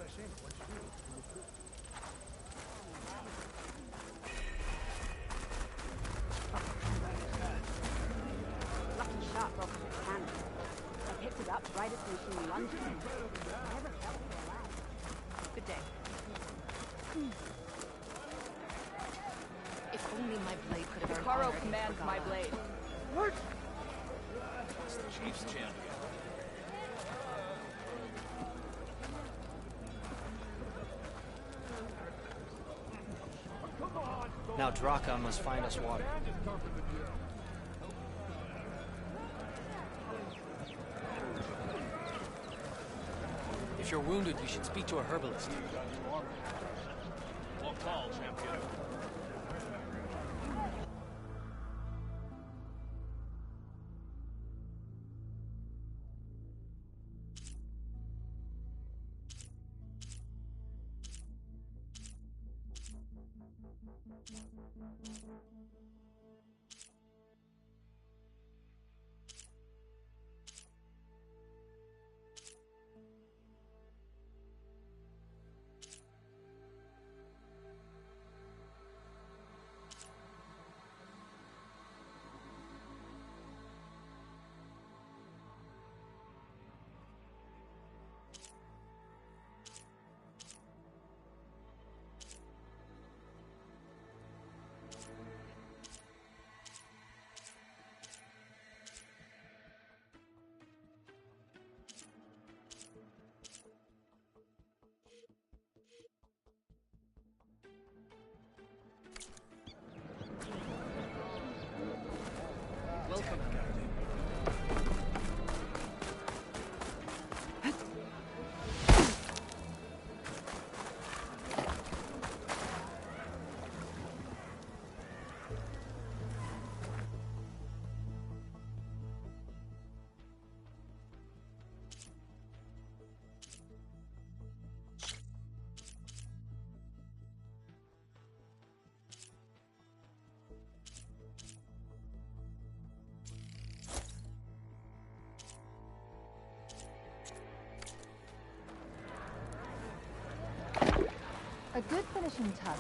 Lucky shot broke his hand. I picked it up right as we were lunch. I never felt so alive. Good day. If only my blade could have earned Caro honor commands for my Gala. blade. It's the Chief's champion. Now Draka must find us water. If you're wounded, you should speak to a herbalist. Walk tall, champion. Welcome. A good finishing touch.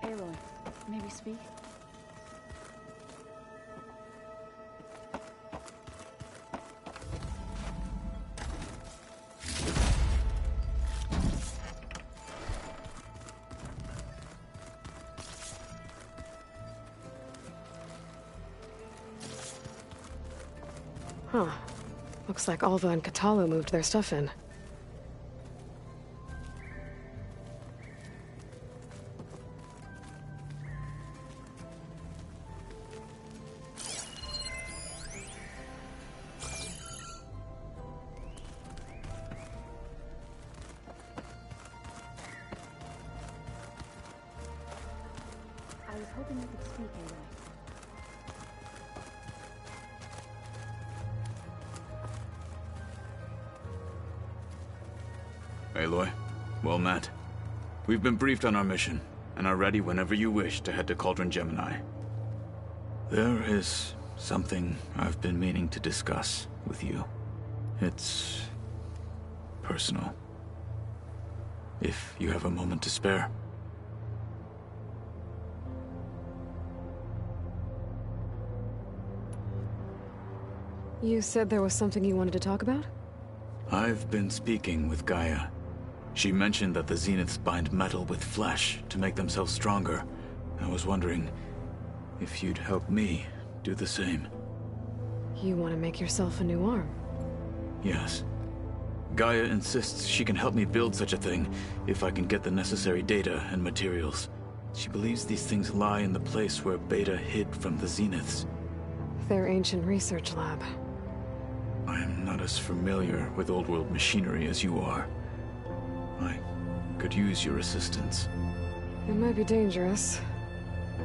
Aloy, may we speak? Huh. Looks like Alva and Katalu moved their stuff in. I was hoping you could speak, Aloy. Aloy, well met. We've been briefed on our mission, and are ready whenever you wish to head to Cauldron Gemini. There is something I've been meaning to discuss with you. It's personal. If you have a moment to spare. You said there was something you wanted to talk about? I've been speaking with Gaia. She mentioned that the Zeniths bind metal with flesh to make themselves stronger. I was wondering if you'd help me do the same. You want to make yourself a new arm? Yes. Gaia insists she can help me build such a thing if I can get the necessary data and materials. She believes these things lie in the place where Beta hid from the Zeniths. Their ancient research lab. I am not as familiar with old-world machinery as you are. I could use your assistance. It might be dangerous.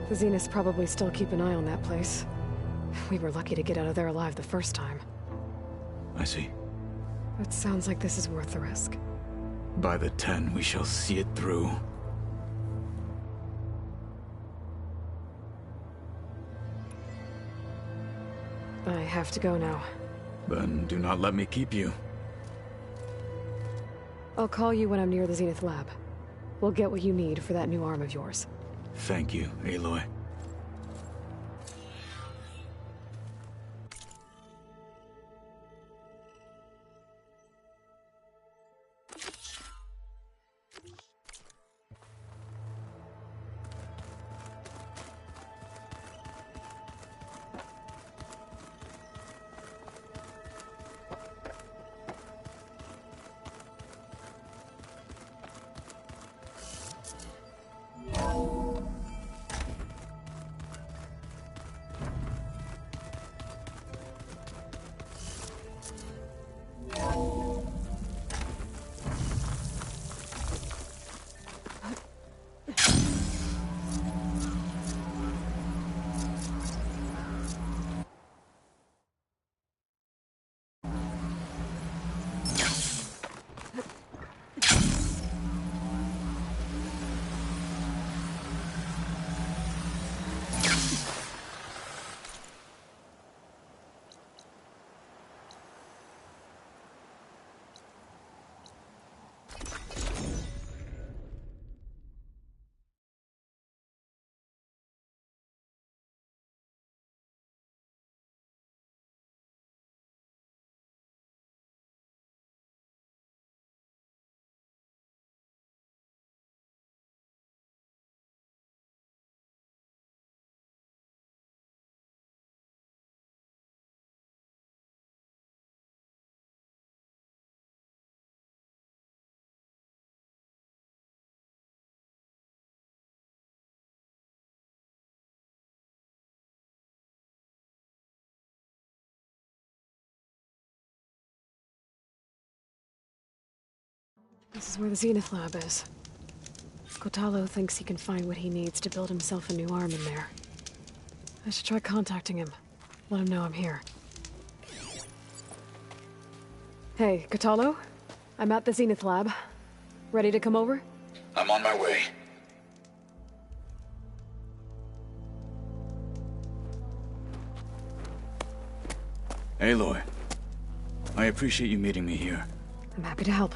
The Zeniths probably still keep an eye on that place. We were lucky to get out of there alive the first time. I see. It sounds like this is worth the risk. By the 10, we shall see it through. I have to go now. Then do not let me keep you. I'll call you when I'm near the Zenith lab. We'll get what you need for that new arm of yours. Thank you, Aloy. This is where the Zenith lab is. Kotallo thinks he can find what he needs to build himself a new arm in there. I should try contacting him. Let him know I'm here. Hey, Kotallo? I'm at the Zenith lab. Ready to come over? I'm on my way. Aloy, I appreciate you meeting me here. I'm happy to help.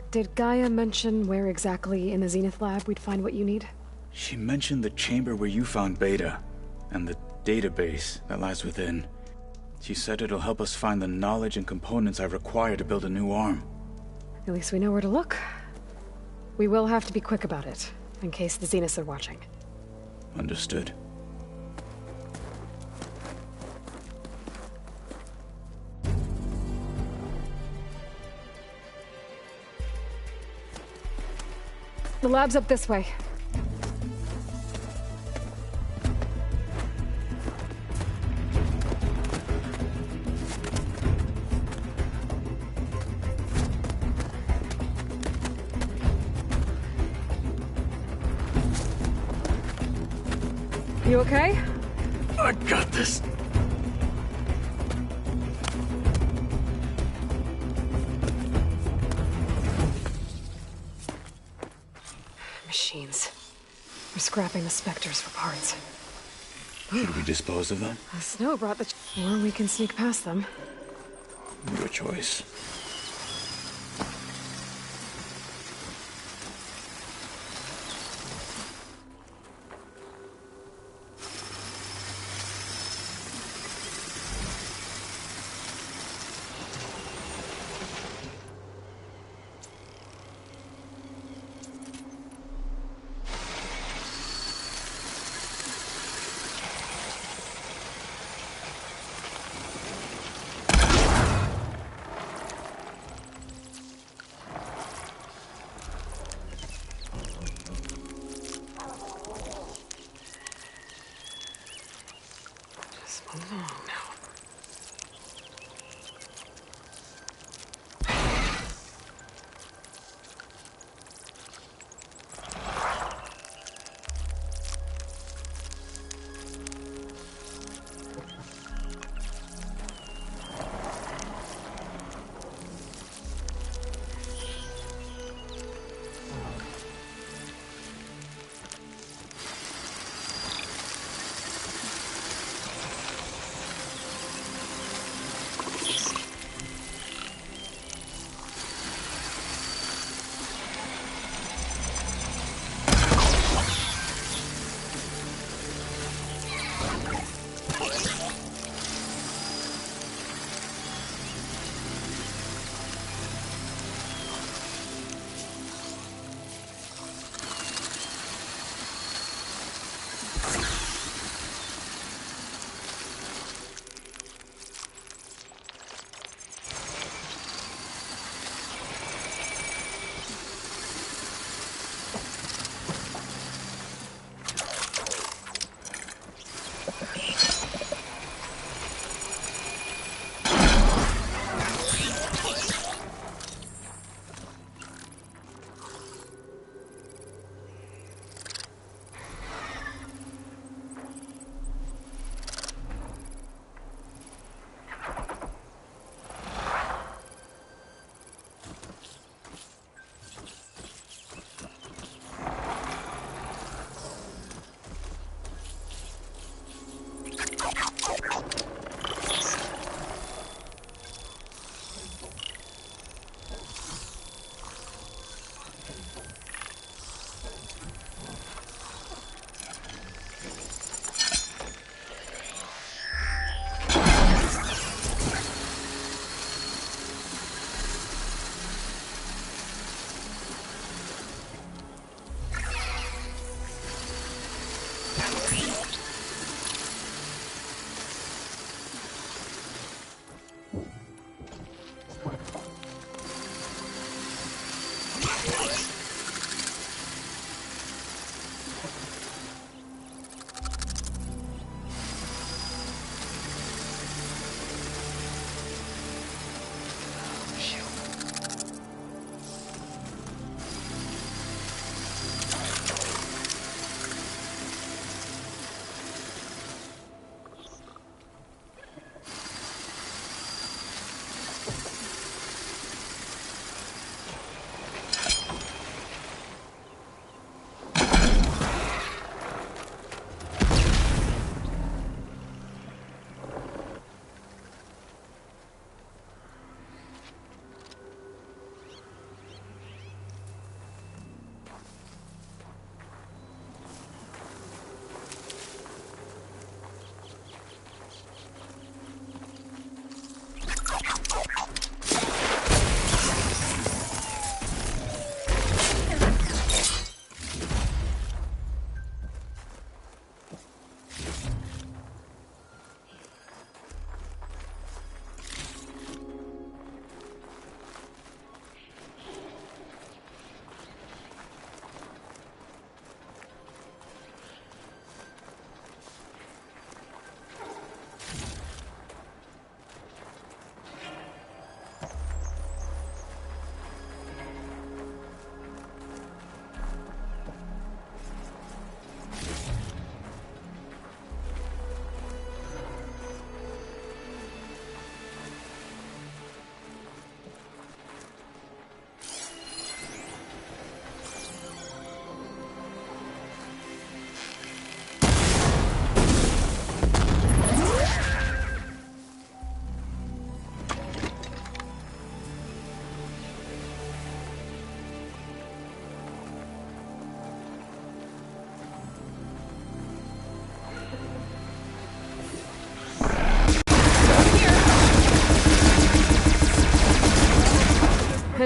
Did Gaia mention where exactly in the Zenith lab we'd find what you need? She mentioned the chamber where you found Beta, and the database that lies within. She said it'll help us find the knowledge and components I require to build a new arm. At least we know where to look. We will have to be quick about it, in case the Zeniths are watching. Understood. The lab's up this way. You okay? I got this. Machines. We're scrapping the Spectres for parts. Should we dispose of them? The snow brought the... Or we can sneak past them. Your choice. Just move along now.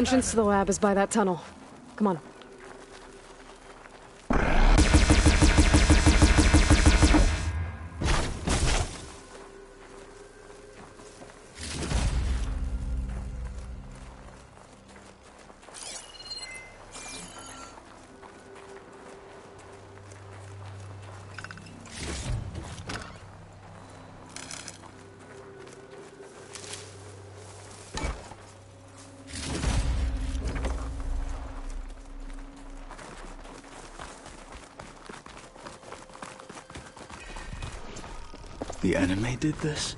entrance to the lab is by that tunnel. Come on. The enemy did this?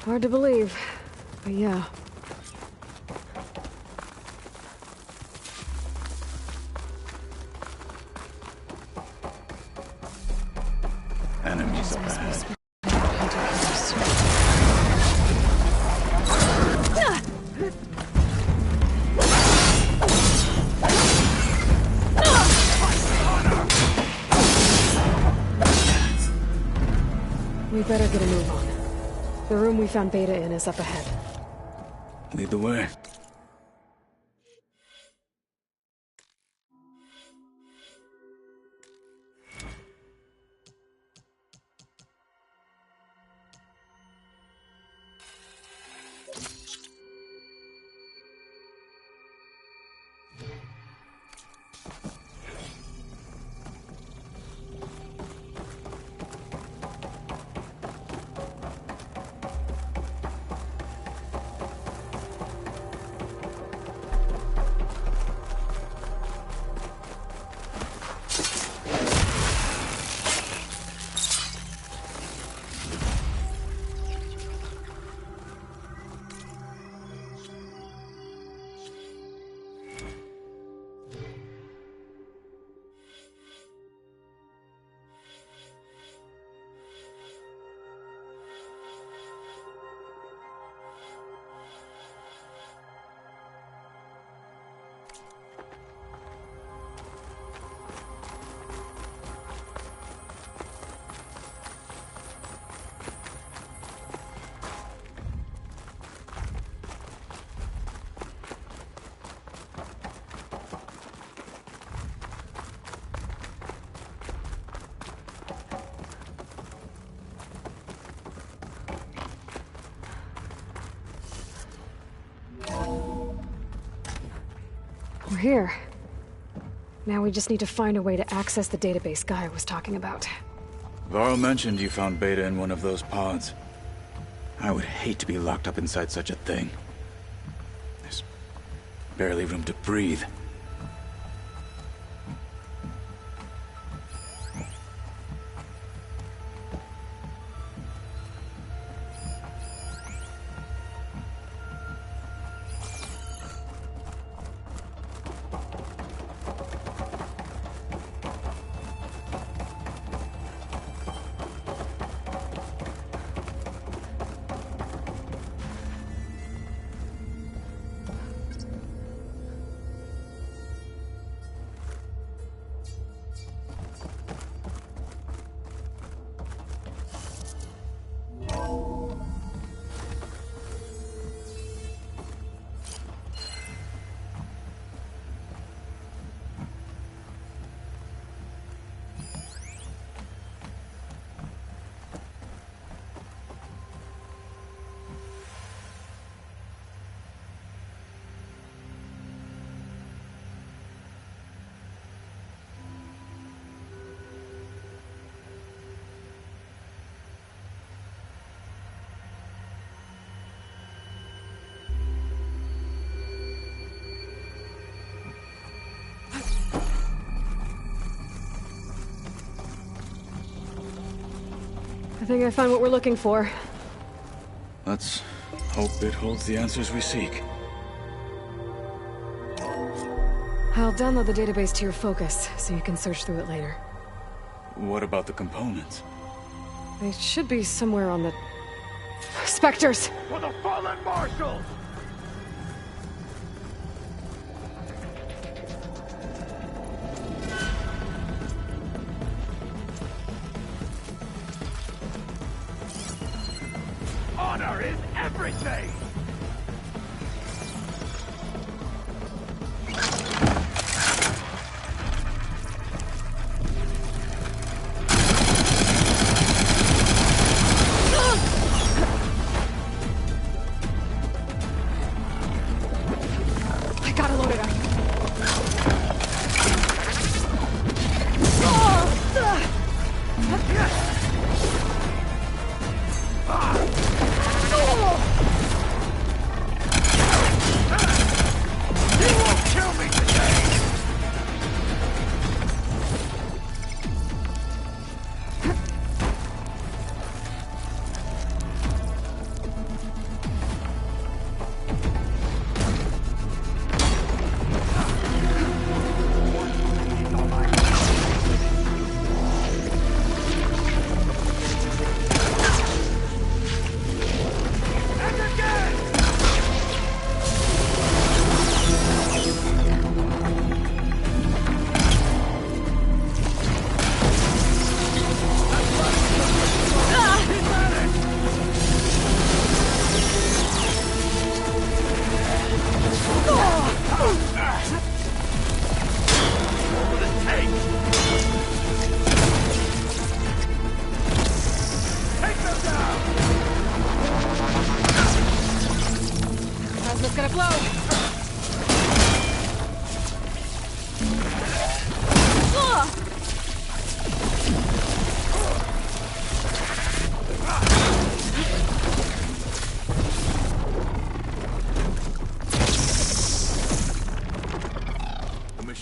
Hard to believe, but yeah. Enemies up ahead. We better get a move on. The room we found Beta in is up ahead. Lead the way. We're here. Now we just need to find a way to access the database Gaia was talking about. Varl mentioned you found Beta in one of those pods. I would hate to be locked up inside such a thing. There's barely room to breathe. I think I found what we're looking for. Let's hope it holds the answers we seek. I'll download the database to your Focus, so you can search through it later. What about the components? They should be somewhere on the... Spectres! For the fallen marshals! Honor is everything!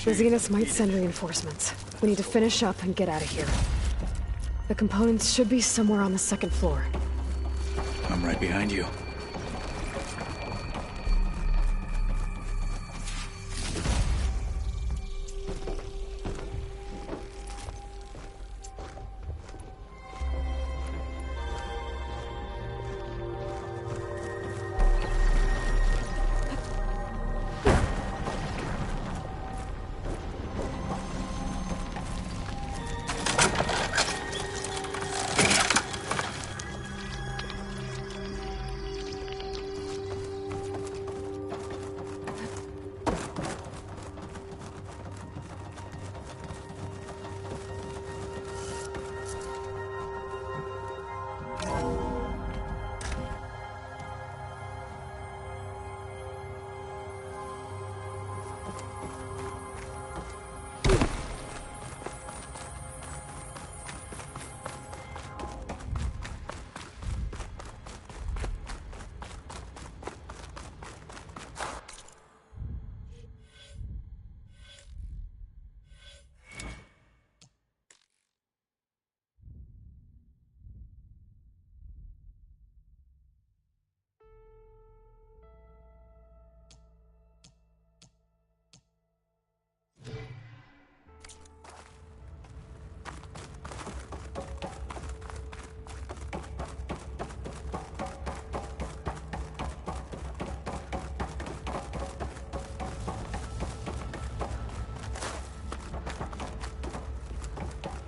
The Zeniths might send reinforcements. We need to finish up and get out of here. The components should be somewhere on the second floor. I'm right behind you.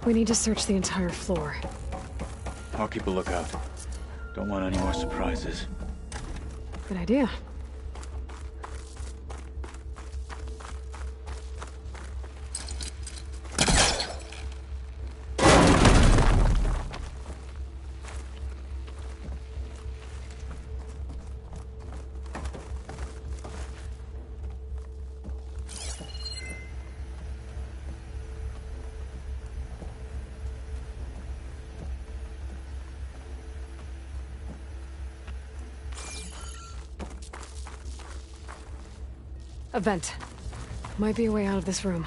We need to search the entire floor. I'll keep a lookout. Don't want any more surprises. Good idea. A vent. Might be a way out of this room.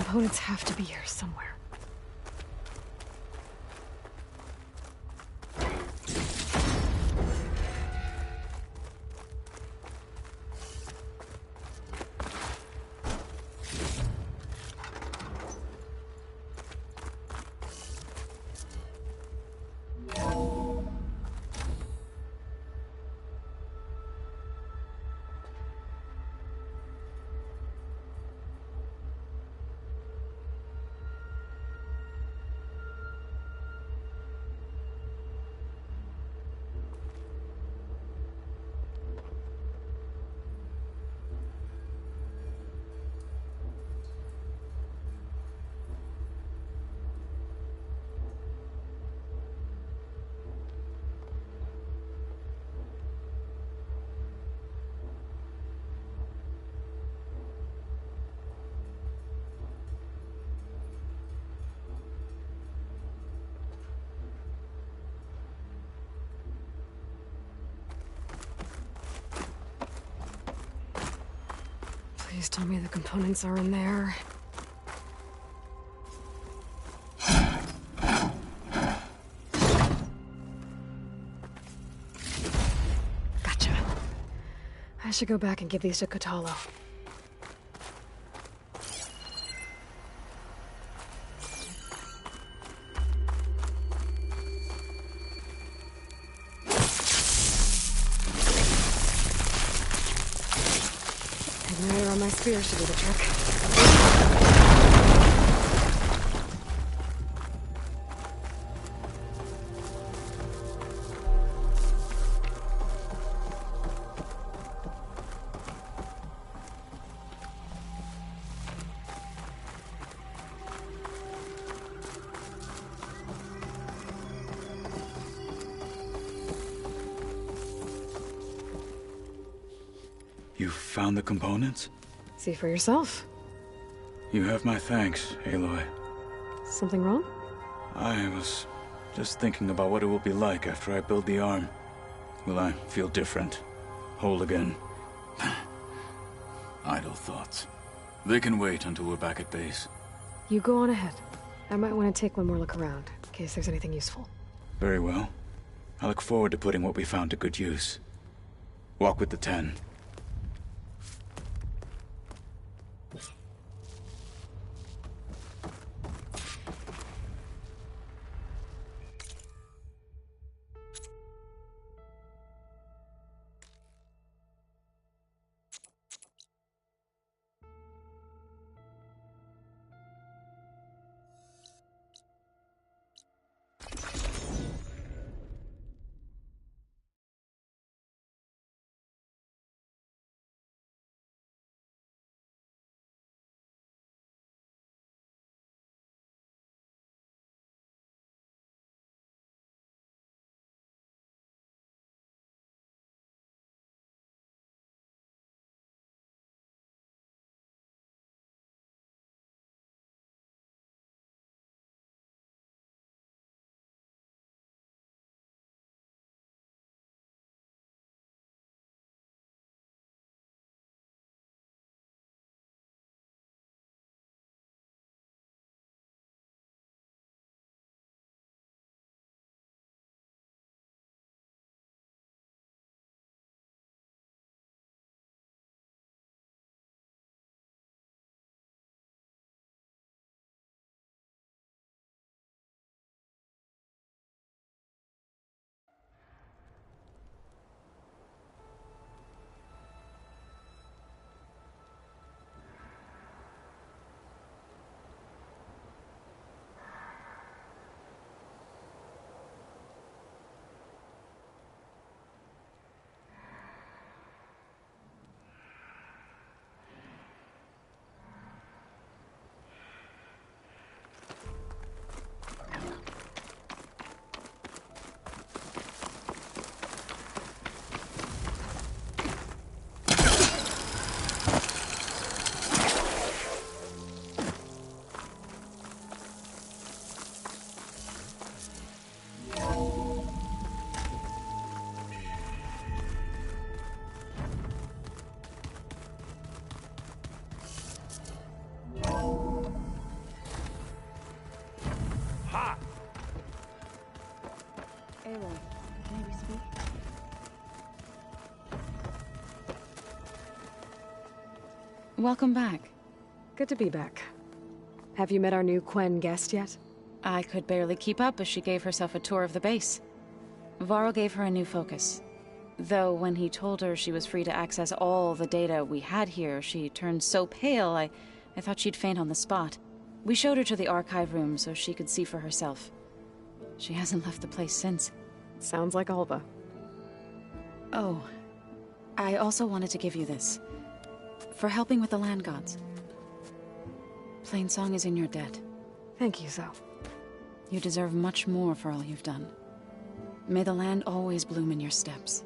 Components have to be here somewhere. Tell me the components are in there. Gotcha. I should go back and give these to Kotallo. Igniter on my spear should do the trick. You found the components? See for yourself. You have my thanks, Aloy. Something wrong? I was just thinking about what it will be like after I build the arm. Will I feel different? Whole again? Idle thoughts. They can wait until we're back at base. You go on ahead. I might want to take one more look around, in case there's anything useful. Very well. I look forward to putting what we found to good use. Walk with the 10. Aloy, may we speak? Welcome back. Good to be back. Have you met our new Quen guest yet? I could barely keep up as she gave herself a tour of the base. Varl gave her a new focus. Though when he told her she was free to access all the data we had here, she turned so pale I thought she'd faint on the spot. We showed her to the archive room so she could see for herself. She hasn't left the place since. Sounds like Alva. Oh, I also wanted to give you this. For helping with the land gods. Plainsong is in your debt. Thank you, Zoe. You deserve much more for all you've done. May the land always bloom in your steps.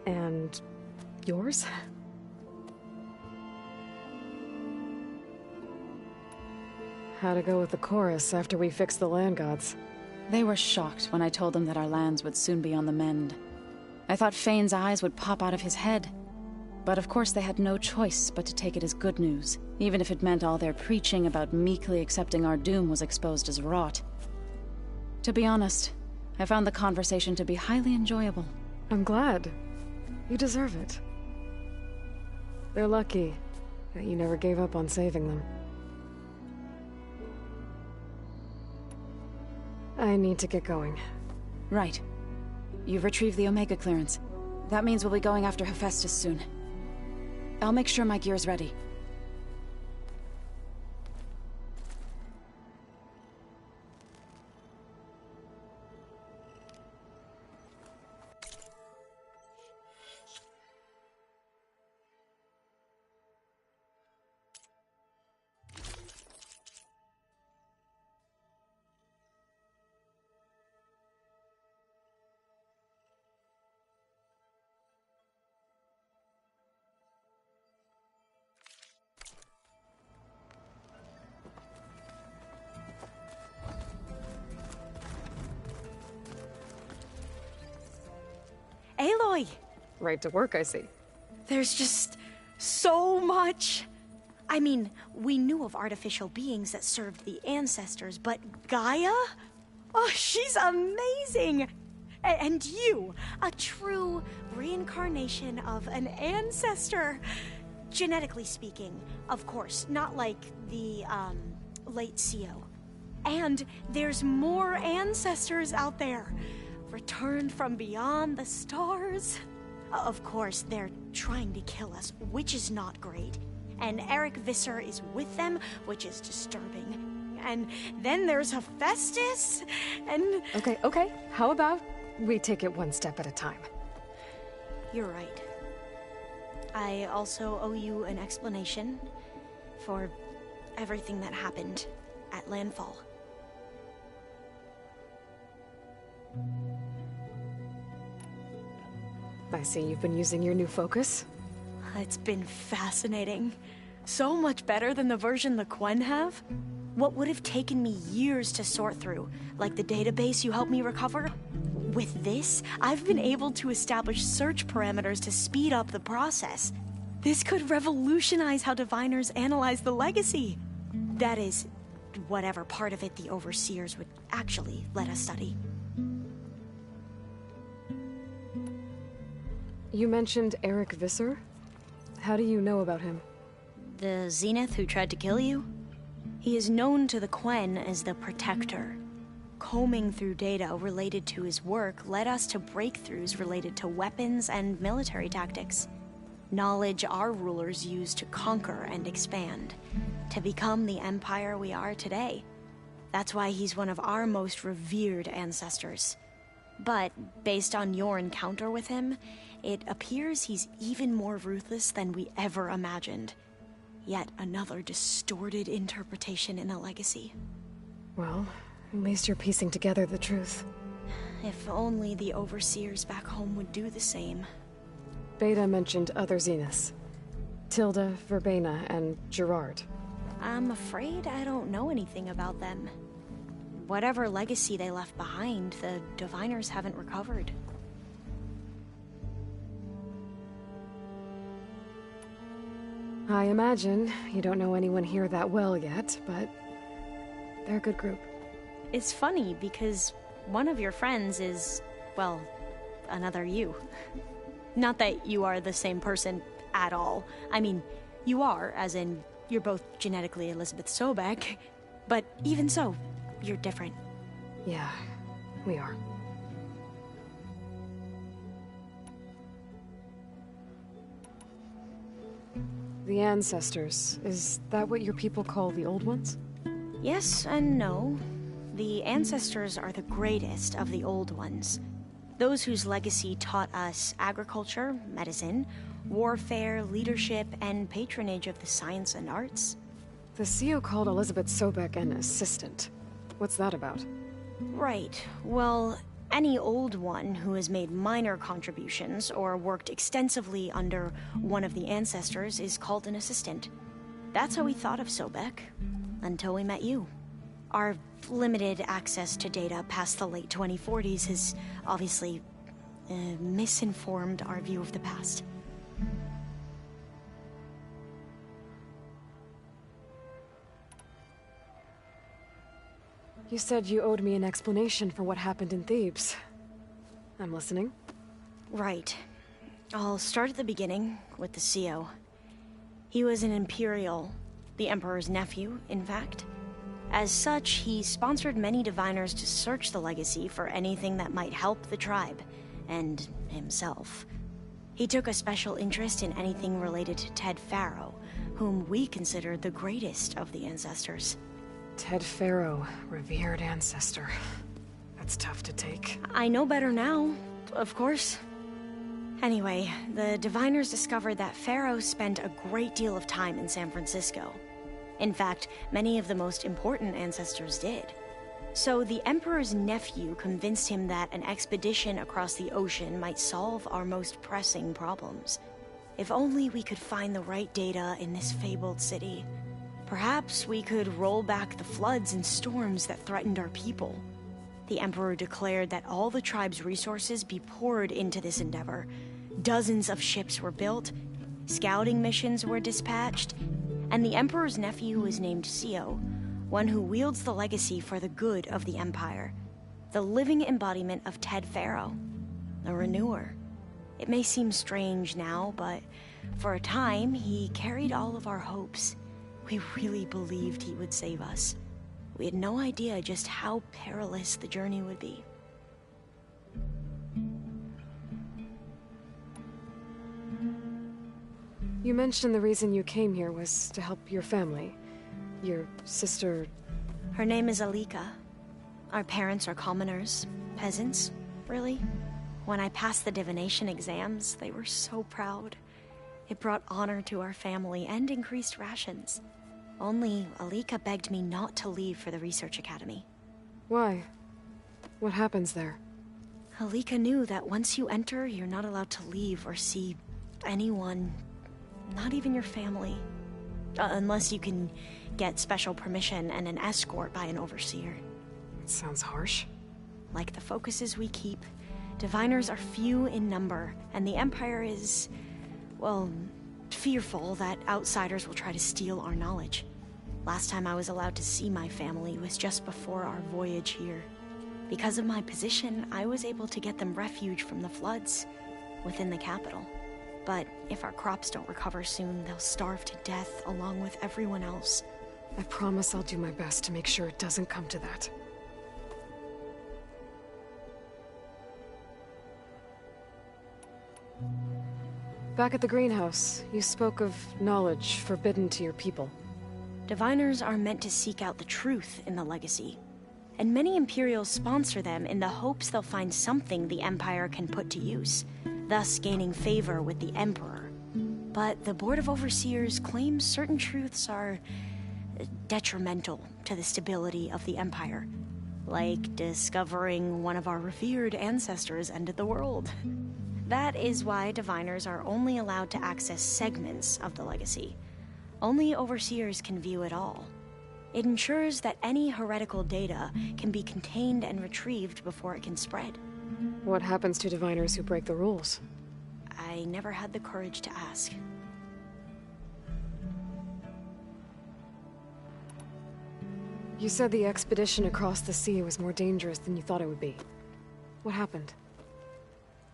And yours? How'd it go with the chorus after we fixed the land gods? They were shocked when I told them that our lands would soon be on the mend. I thought Fane's eyes would pop out of his head. But of course they had no choice but to take it as good news, even if it meant all their preaching about meekly accepting our doom was exposed as rot. To be honest, I found the conversation to be highly enjoyable. I'm glad. You deserve it. They're lucky that you never gave up on saving them. I need to get going. Right. You've retrieved the Omega clearance. That means we'll be going after Hephaestus soon. I'll make sure my gear's ready. Aloy! Right to work, I see. There's just so much. I mean, we knew of artificial beings that served the ancestors, but Gaia? Oh, she's amazing! And you, a true reincarnation of an ancestor. Genetically speaking, of course, not like the, late CO. And there's more ancestors out there. Returned from beyond the stars. Of course, they're trying to kill us, which is not great. And Eric Visser is with them, which is disturbing. And then there's Hephaestus, and... Okay. How about we take it one step at a time? You're right. I also owe you an explanation for everything that happened at Landfall. I see you've been using your new focus. It's been fascinating. So much better than the version the Quen have. What would have taken me years to sort through, like the database you helped me recover? With this, I've been able to establish search parameters to speed up the process. This could revolutionize how diviners analyze the legacy. That is, whatever part of it the Overseers would actually let us study. You mentioned Eric Visser? How do you know about him? The Zenith who tried to kill you? He is known to the Quen as the Protector. Combing through data related to his work led us to breakthroughs related to weapons and military tactics. Knowledge our rulers used to conquer and expand, to become the empire we are today. That's why he's one of our most revered ancestors. But based on your encounter with him, it appears he's even more ruthless than we ever imagined. Yet another distorted interpretation in a legacy. Well, at least you're piecing together the truth. If only the Overseers back home would do the same. Beta mentioned other Zeniths. Tilda, Verbena, and Gerard. I'm afraid I don't know anything about them. Whatever legacy they left behind, the Diviners haven't recovered. I imagine you don't know anyone here that well yet, but they're a good group. It's funny because one of your friends is, well, another you. Not that you are the same person at all. I mean, you are, as in, you're both genetically Elizabeth Sobek, but even so, you're different. Yeah, we are. The Ancestors, is that what your people call the Old Ones? Yes and no. The Ancestors are the greatest of the Old Ones. Those whose legacy taught us agriculture, medicine, warfare, leadership, and patronage of the science and arts. The CO called Elizabeth Sobek an assistant. What's that about? Right. Well, any Old One who has made minor contributions or worked extensively under one of the Ancestors is called an assistant. That's how we thought of Sobek, until we met you. Our limited access to data past the late 2040s has obviously misinformed our view of the past. You said you owed me an explanation for what happened in Thebes. I'm listening. Right. I'll start at the beginning, with the CEO. He was an Imperial, the Emperor's nephew, in fact. As such, he sponsored many diviners to search the legacy for anything that might help the tribe, and himself. He took a special interest in anything related to Ted Faro, whom we consider the greatest of the ancestors. Ted Faro, revered ancestor. That's tough to take. I know better now, of course. Anyway, the diviners discovered that Faro spent a great deal of time in San Francisco. In fact, many of the most important ancestors did. So the Emperor's nephew convinced him that an expedition across the ocean might solve our most pressing problems. If only we could find the right data in this fabled city. Perhaps we could roll back the floods and storms that threatened our people. The Emperor declared that all the tribe's resources be poured into this endeavor. Dozens of ships were built, scouting missions were dispatched, and the Emperor's nephew was named CEO, one who wields the legacy for the good of the Empire. The living embodiment of Ted Faro, a renewer. It may seem strange now, but for a time, he carried all of our hopes. We really believed he would save us. We had no idea just how perilous the journey would be. You mentioned the reason you came here was to help your family. Your sister... Her name is Alika. Our parents are commoners, peasants, really. When I passed the divination exams, they were so proud. It brought honor to our family and increased rations. Only Alika begged me not to leave for the research academy. Why? What happens there? Alika knew that once you enter, you're not allowed to leave or see anyone, not even your family. Unless you can get special permission and an escort by an overseer. It sounds harsh. Like the focuses we keep, diviners are few in number, and the Empire is, well, fearful that outsiders will try to steal our knowledge. Last time I was allowed to see my family was just before our voyage here. Because of my position, I was able to get them refuge from the floods within the capital. But if our crops don't recover soon, they'll starve to death along with everyone else. I promise I'll do my best to make sure it doesn't come to that. Back at the greenhouse, you spoke of knowledge forbidden to your people. Diviners are meant to seek out the truth in the legacy. And many Imperials sponsor them in the hopes they'll find something the Empire can put to use, thus gaining favor with the Emperor. But the Board of Overseers claims certain truths are detrimental to the stability of the Empire. Like discovering one of our revered ancestors ended the world. That is why diviners are only allowed to access segments of the legacy. Only overseers can view it all. It ensures that any heretical data can be contained and retrieved before it can spread. What happens to diviners who break the rules? I never had the courage to ask. You said the expedition across the sea was more dangerous than you thought it would be. What happened?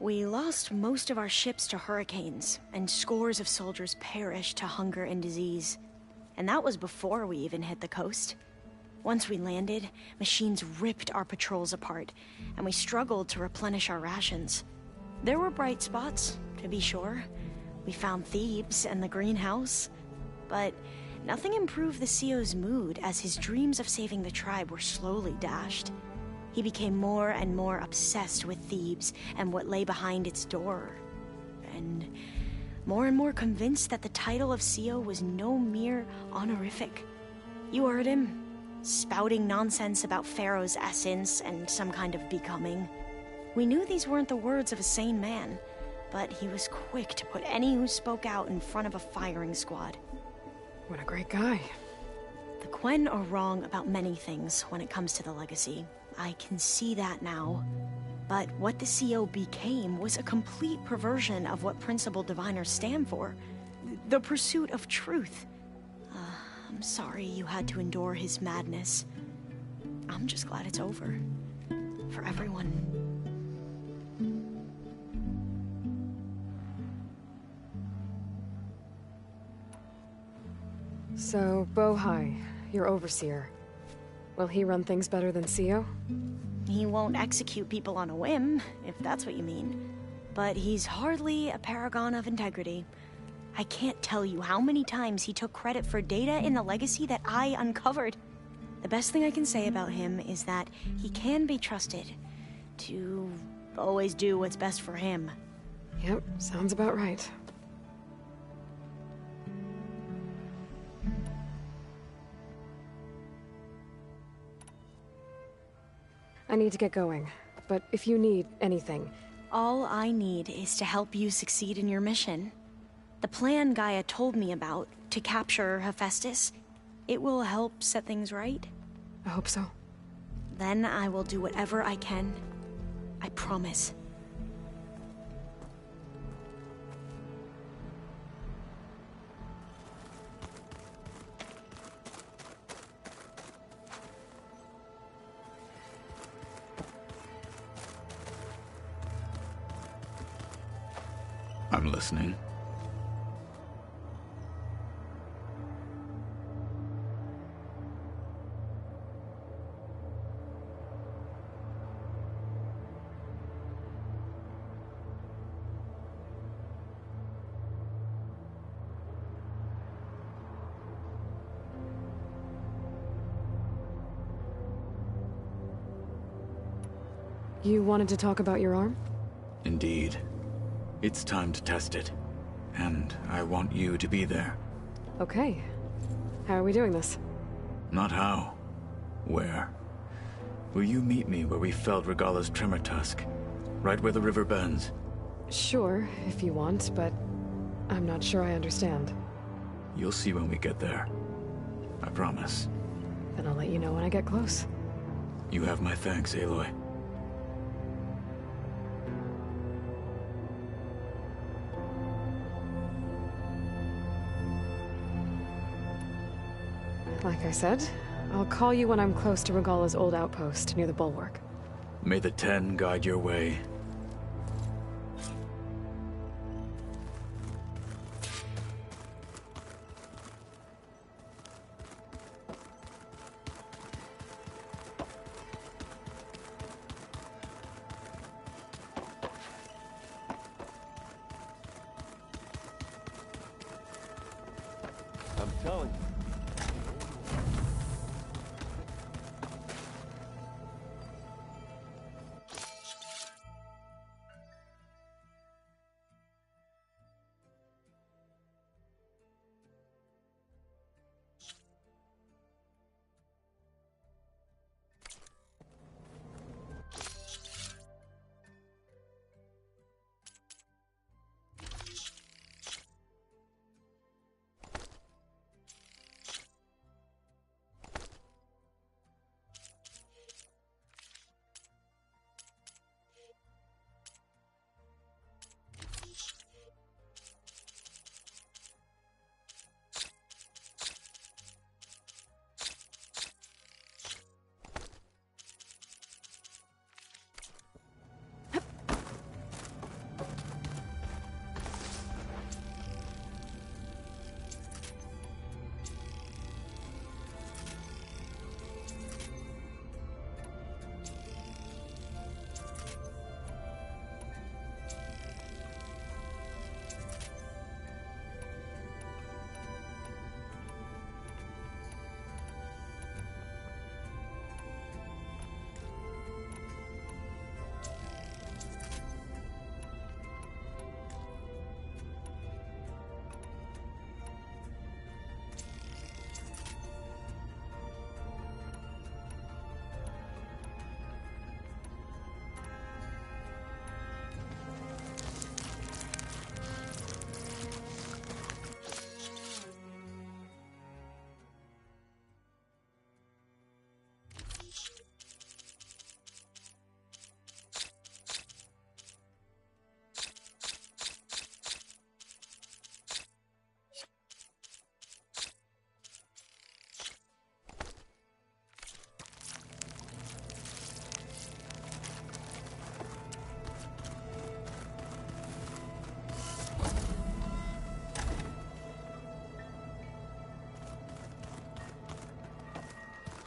We lost most of our ships to hurricanes, and scores of soldiers perished to hunger and disease. And that was before we even hit the coast. Once we landed, machines ripped our patrols apart, and we struggled to replenish our rations. There were bright spots, to be sure. We found Thebes and the greenhouse. But nothing improved the CEO's mood as his dreams of saving the tribe were slowly dashed. He became more and more obsessed with Thebes and what lay behind its door. And more convinced that the title of CEO was no mere honorific. You heard him, spouting nonsense about Pharaoh's essence and some kind of becoming. We knew these weren't the words of a sane man, but he was quick to put any who spoke out in front of a firing squad. What a great guy. The Quen are wrong about many things when it comes to the legacy. I can see that now. But what the CEO became was a complete perversion of what principal diviners stand for. The pursuit of truth. I'm sorry you had to endure his madness. I'm just glad it's over. For everyone. So, Bohai, your overseer. Will he run things better than Sio? He won't execute people on a whim, if that's what you mean. But he's hardly a paragon of integrity. I can't tell you how many times he took credit for data in the legacy that I uncovered. The best thing I can say about him is that he can be trusted to always do what's best for him. Yep, sounds about right. I need to get going, but if you need anything... All I need is to help you succeed in your mission. The plan Gaia told me about, to capture Hephaestus, it will help set things right. I hope so. Then I will do whatever I can. I promise. I'm listening. You wanted to talk about your arm? Indeed. It's time to test it. And I want you to be there. Okay. How are we doing this? Not how. Where? Will you meet me where we felled Regalla's tremor tusk? Right where the river bends? Sure, if you want, but I'm not sure I understand. You'll see when we get there. I promise. Then I'll let you know when I get close. You have my thanks, Aloy. Like I said, I'll call you when I'm close to Regalla's old outpost near the bulwark. May the Ten guide your way. I'm telling you.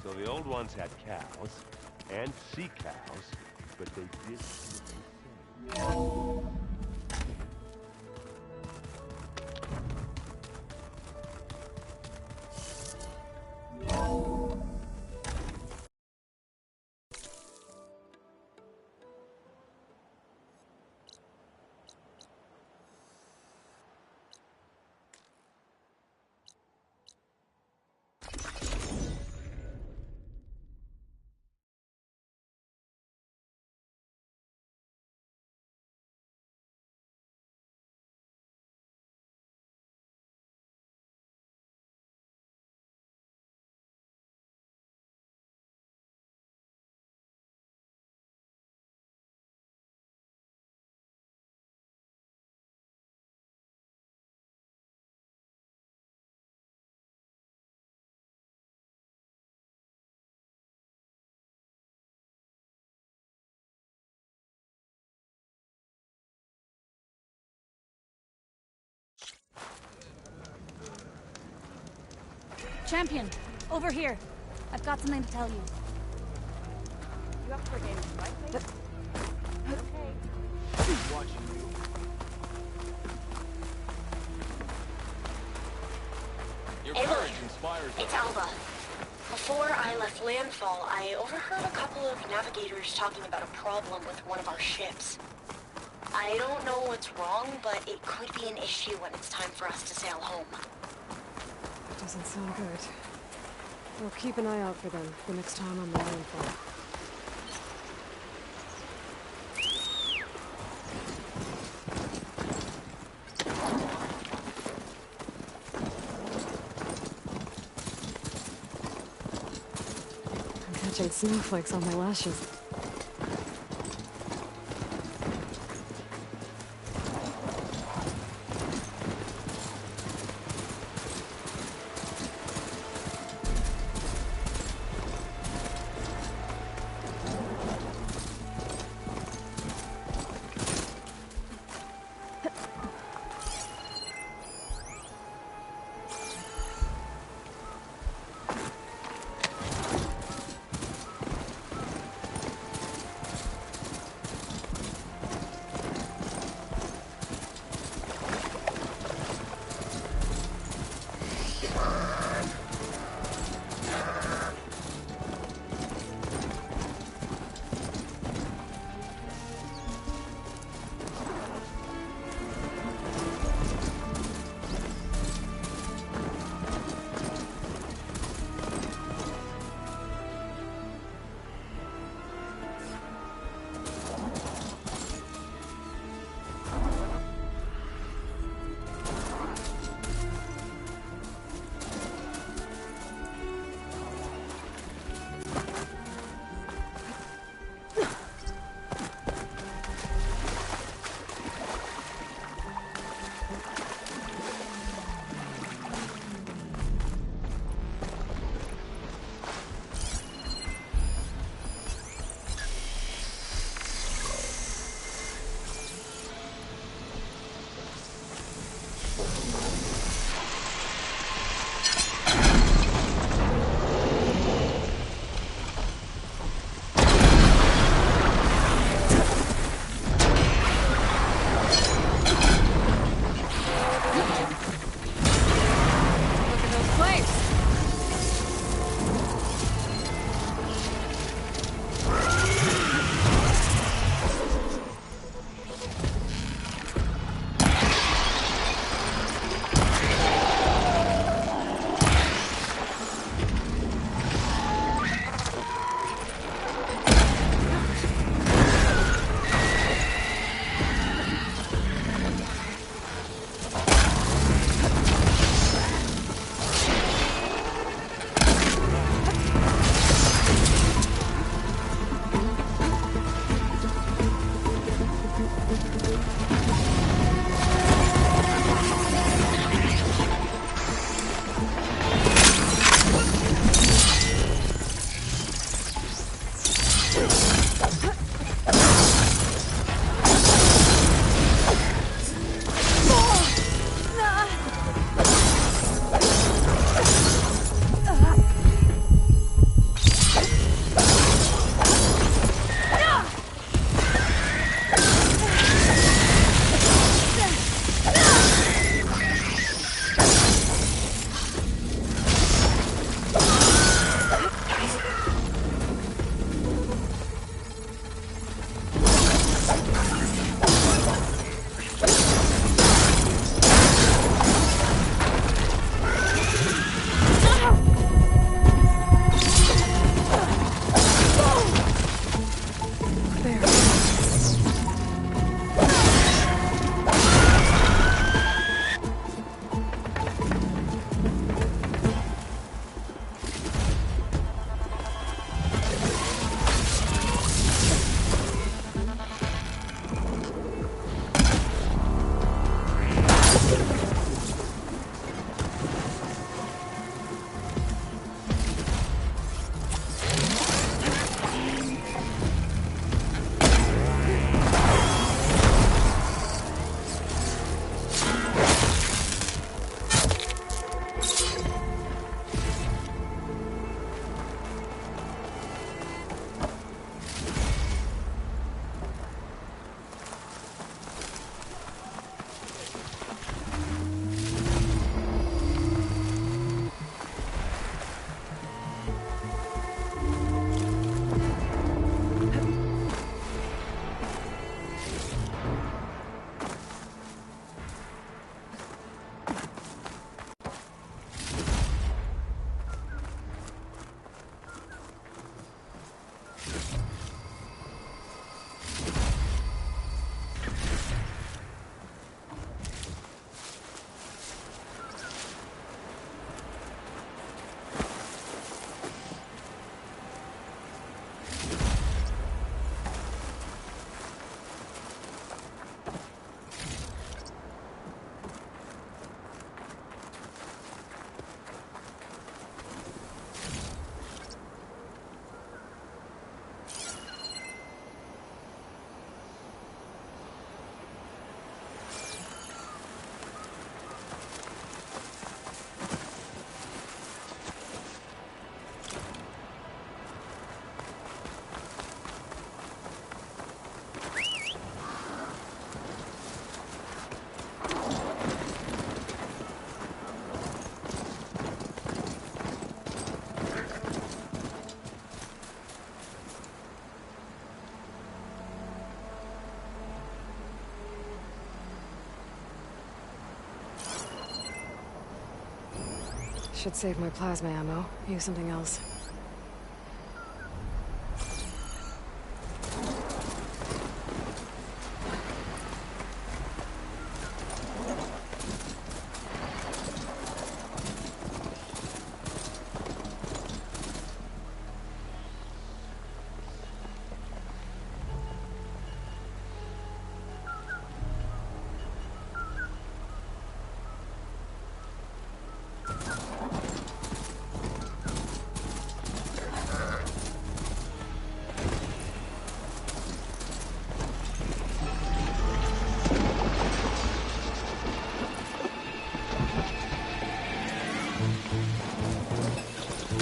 So the old ones had cows, and sea cows, but they did the same. Champion, over here. I've got something to tell you. You up for a game of right, please? Okay. Watching you. Your Aloy, courage inspires it's us. Alva. Before I left Landfall, I overheard a couple of navigators talking about a problem with one of our ships. I don't know what's wrong, but it could be an issue when it's time for us to sail home. Doesn't sound good. We'll keep an eye out for them the next time I'm in Landfall. I'm catching snowflakes on my lashes. Should save my plasma ammo. Use something else.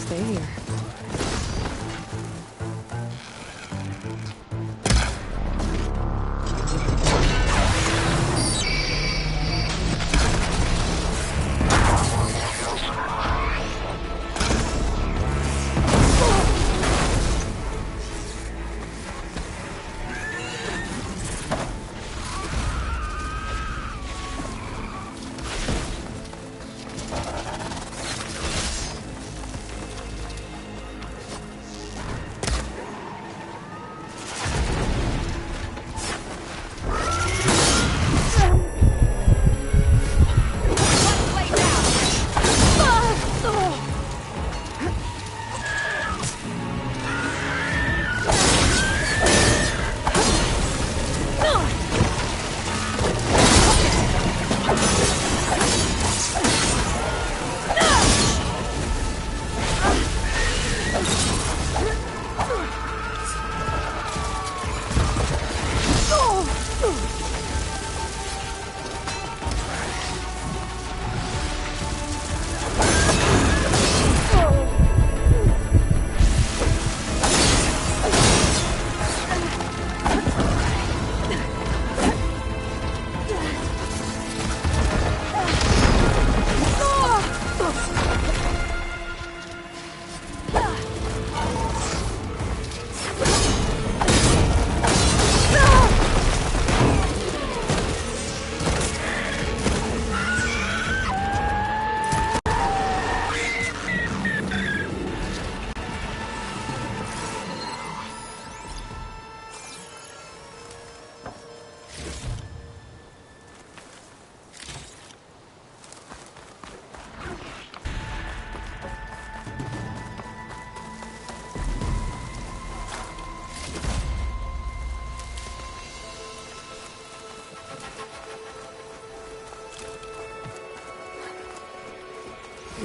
Stay here.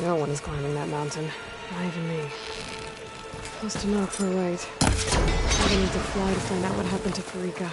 No one is climbing that mountain. Not even me. Close to knock for a right. I need to fly to find out what happened to Farika.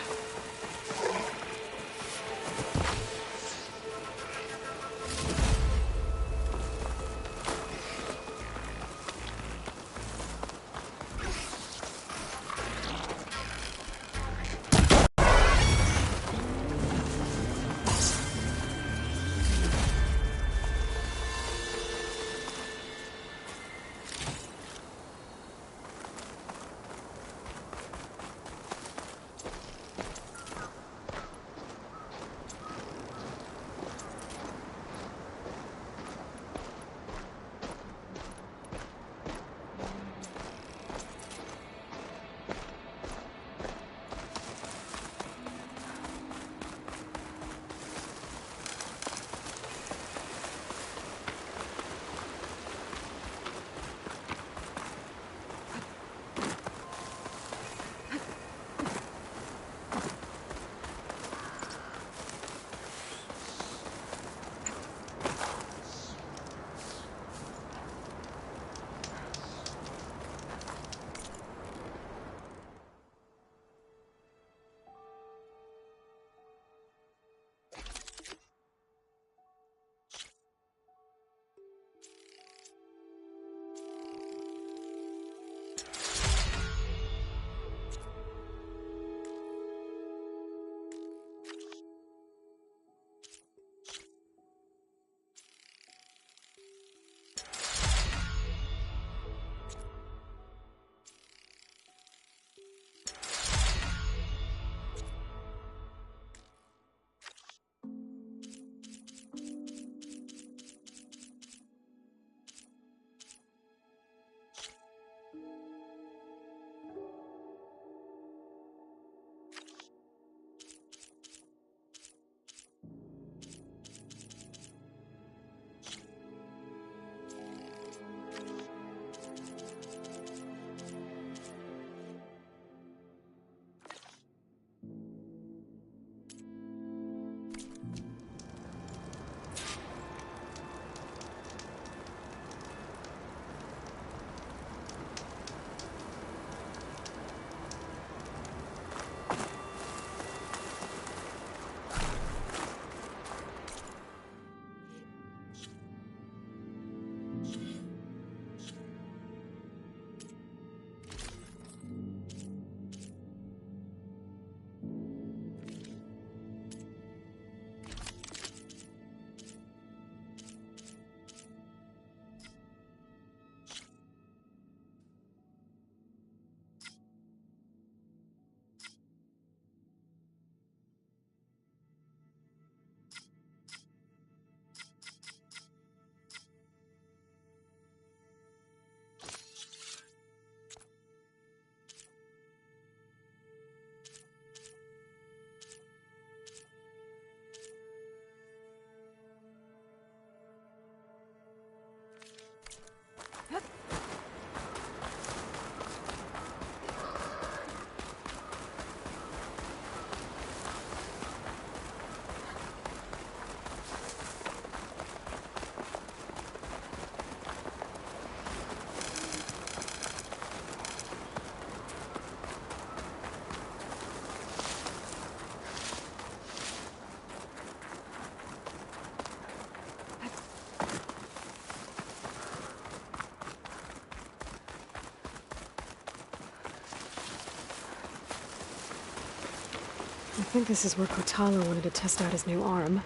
I think this is where Kotalo wanted to test out his new arm.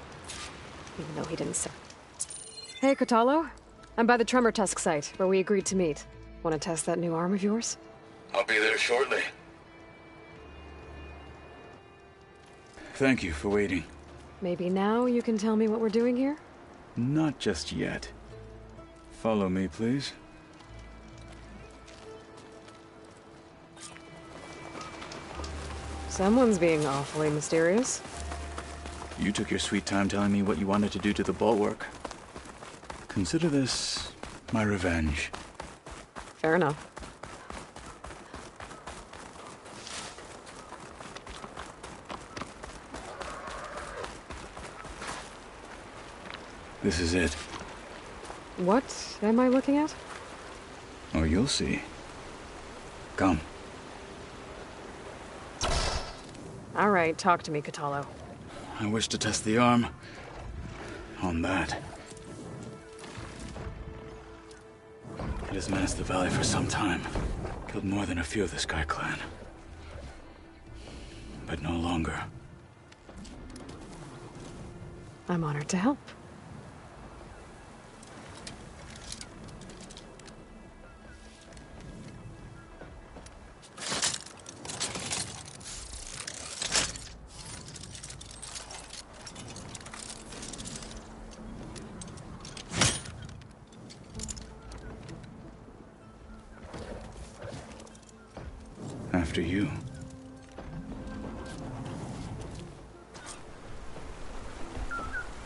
Even though he didn't say. Hey, Kotalo. I'm by the Tremor Tusk site, where we agreed to meet. Want to test that new arm of yours? I'll be there shortly. Thank you for waiting. Maybe now you can tell me what we're doing here? Not just yet. Follow me, please. Someone's being awfully mysterious. You took your sweet time telling me what you wanted to do to the bulwark. Consider this my revenge. Fair enough. This is it. What am I looking at? Oh, you'll see. Come. All right, talk to me, Kotalo. I wish to test the arm on that. It has menaced the valley for some time. Killed more than a few of the Sky Clan. But no longer. I'm honored to help. After you.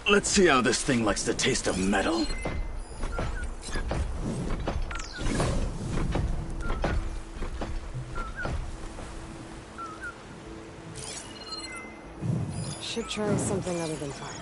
Let's see how this thing likes the taste of metal. Should try something other than fire.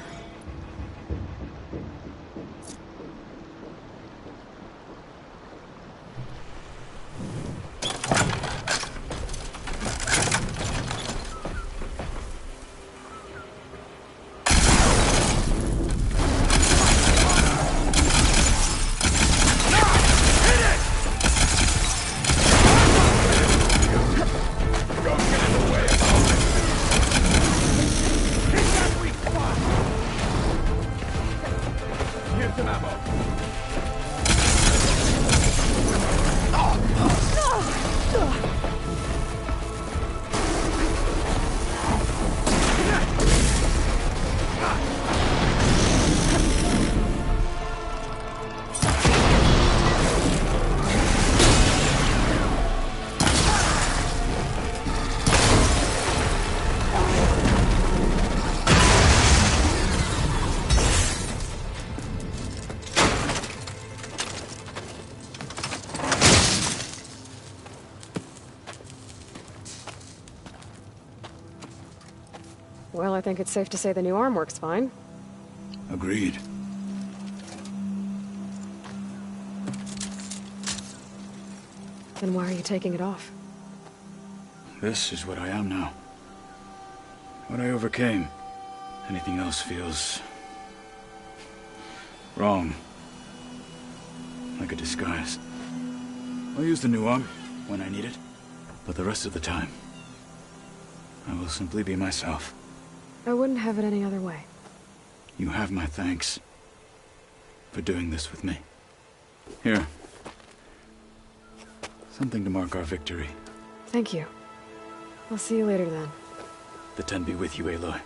Well, I think it's safe to say the new arm works fine. Agreed. Then why are you taking it off? This is what I am now. What I overcame. Anything else feels... wrong. Like a disguise. I'll use the new arm when I need it, but the rest of the time, I will simply be myself. I wouldn't have it any other way. You have my thanks for doing this with me. Here. Something to mark our victory. Thank you. I'll see you later then. The Ten be with you, Aloy.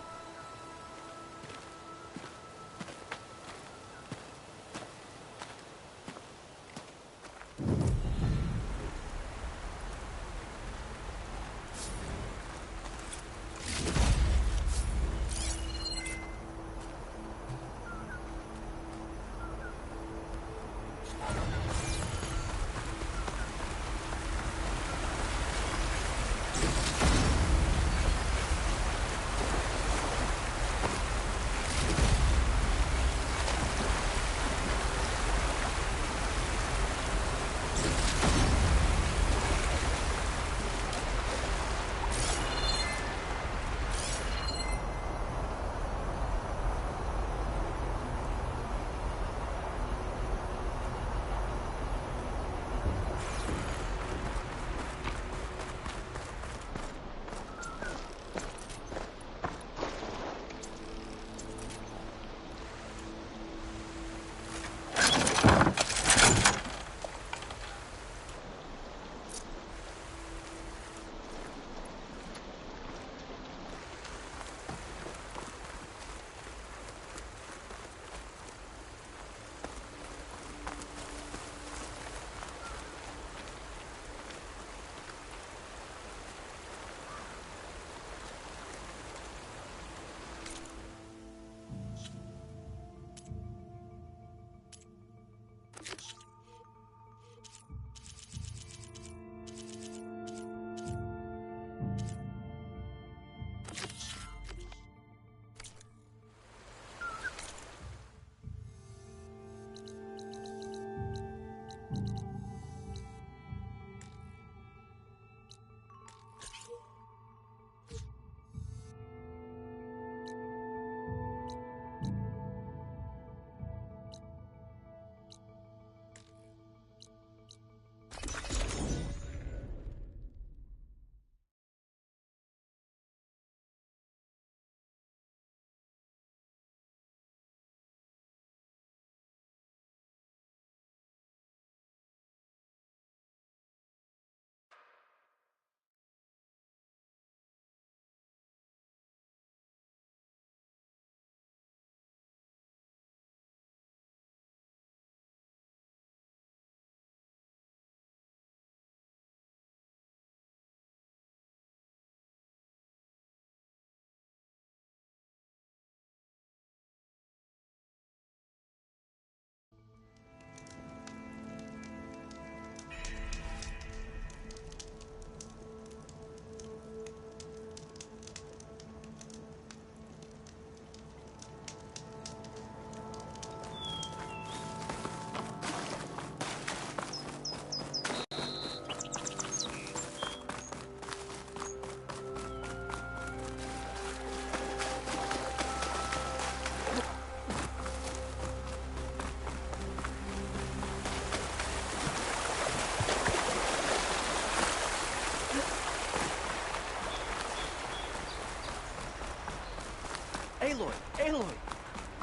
Aloy! Aloy!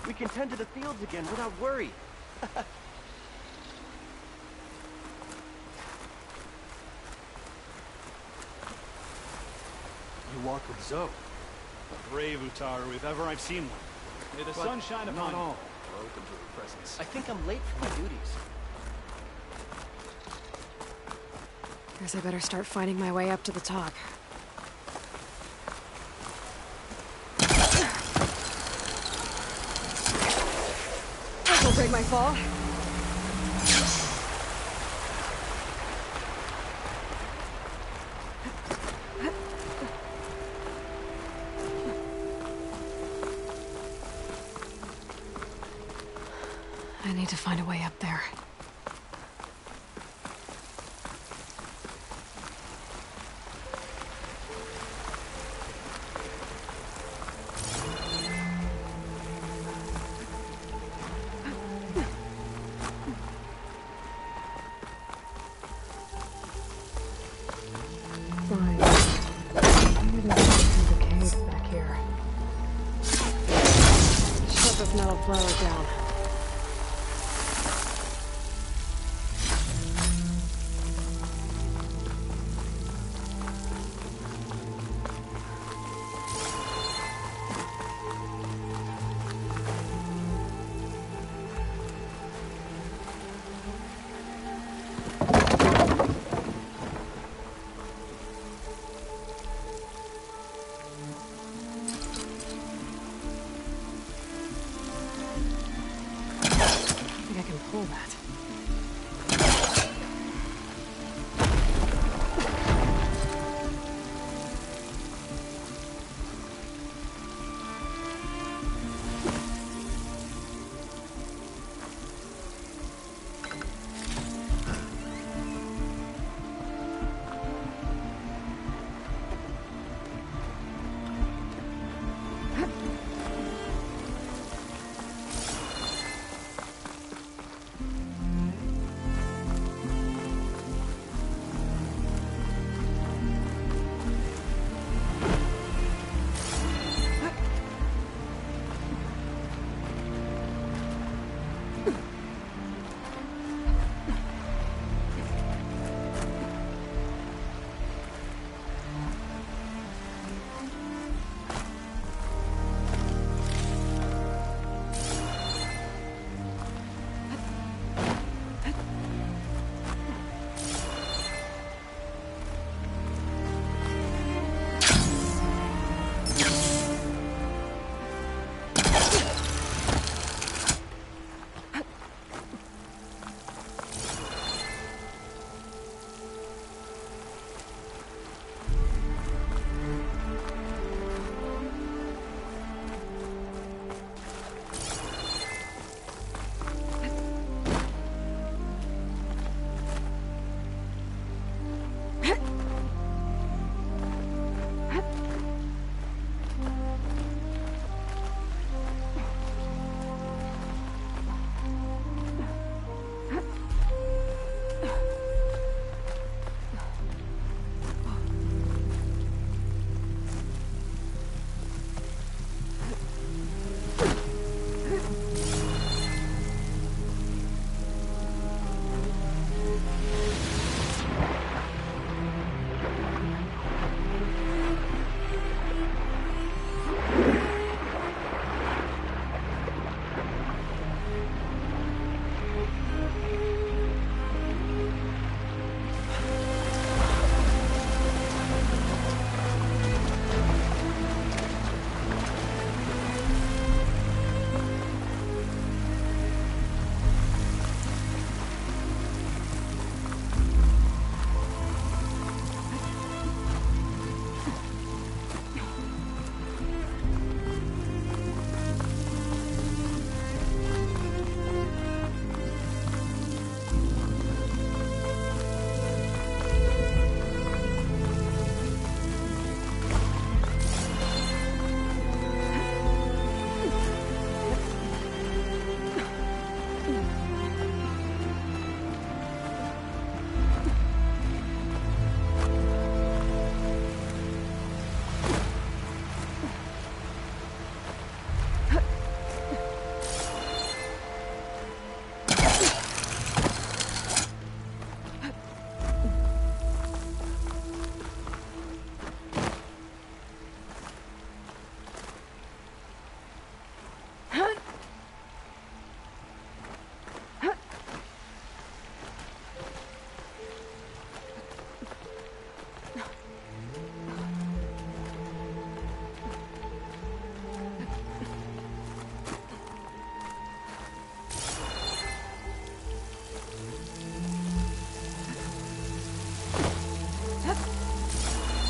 We can tend to the fields again without worry. You walk with Zoe. The brave Utaru if ever I've seen one. May the sun shine upon not all. you. We're open to her presence. I think I'm late for my duties. Guess I better start finding my way up to the top. This'll break my fall. to find a way up there.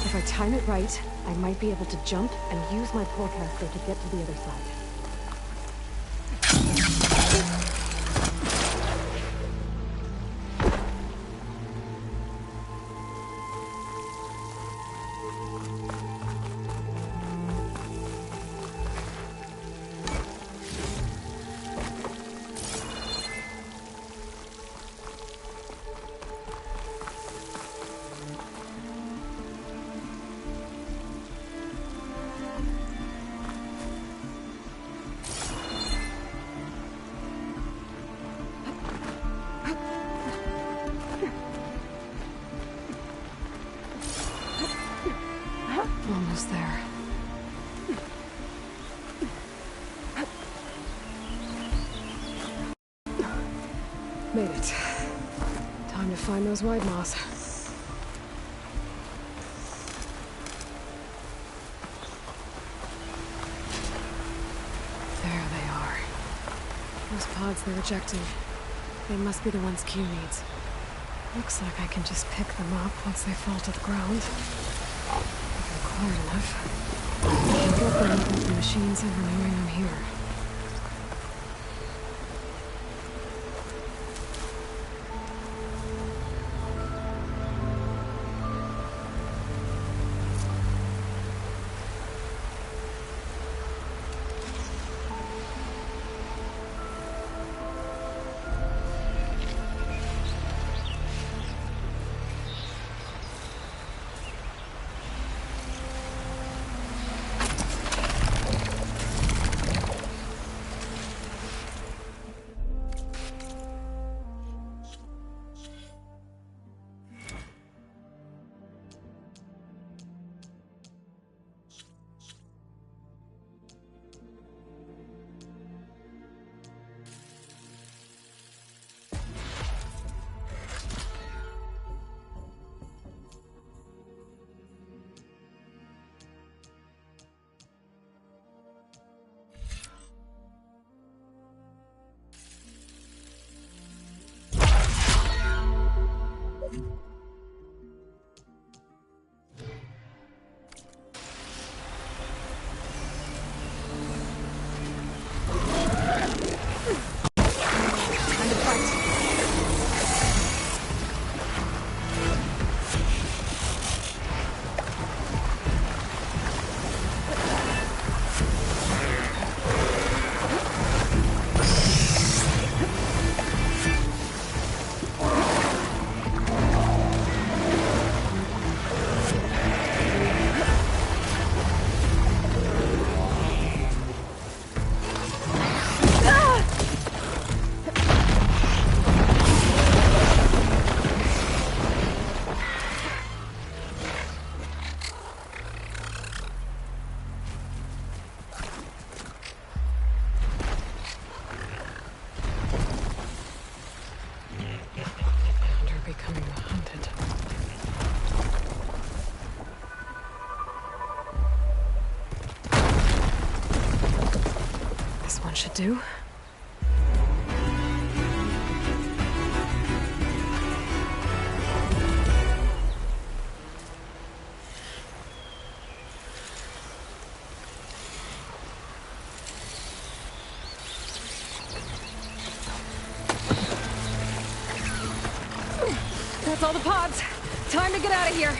If I time it right, I might be able to jump and use my pullcaster to get to the other side. Almost there. Made it. Time to find those white moths. There they are. Those pods they're ejecting. They must be the ones Q needs. Looks like I can just pick them up once they fall to the ground. If I'm quiet enough, I can get them without the machines ever knowing I'm here. Should do. That's all the pods. Time to get out of here.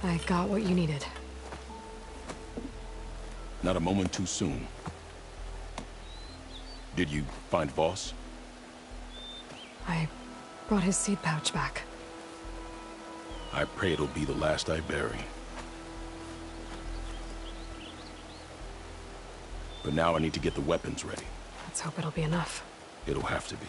I got what you needed. Not a moment too soon. Did you find Voss? I brought his seed pouch back. I pray it'll be the last I bury. But now I need to get the weapons ready. Let's hope it'll be enough. It'll have to be.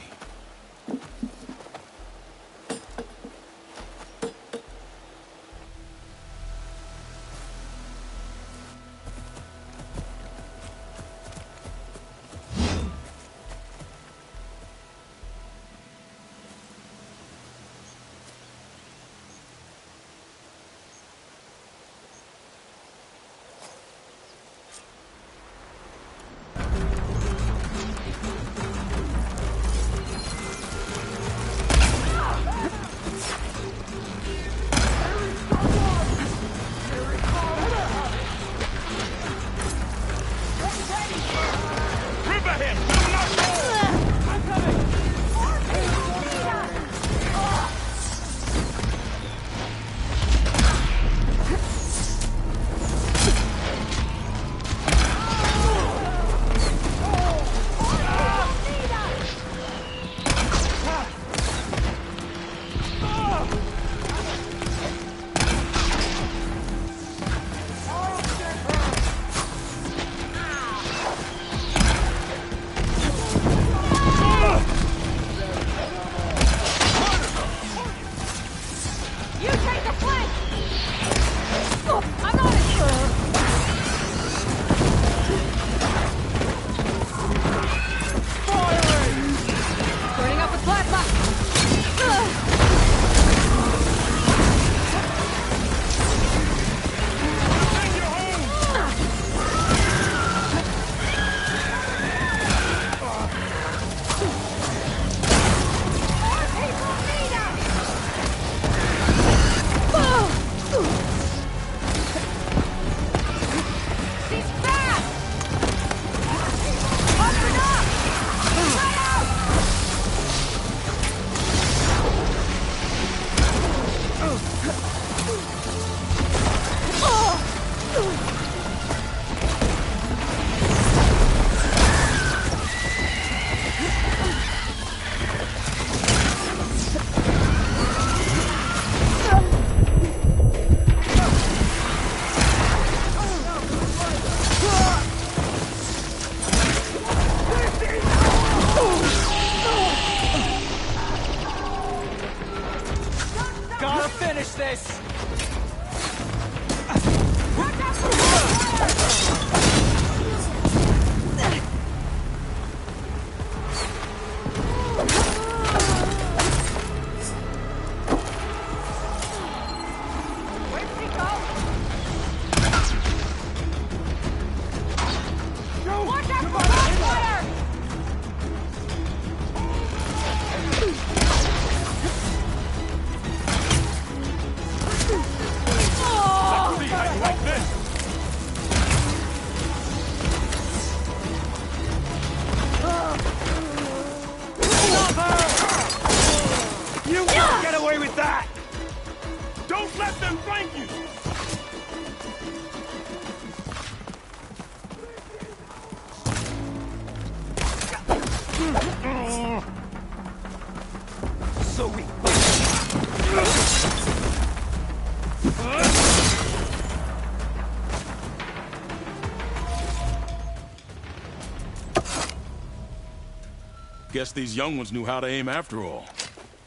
Guess these young ones knew how to aim after all.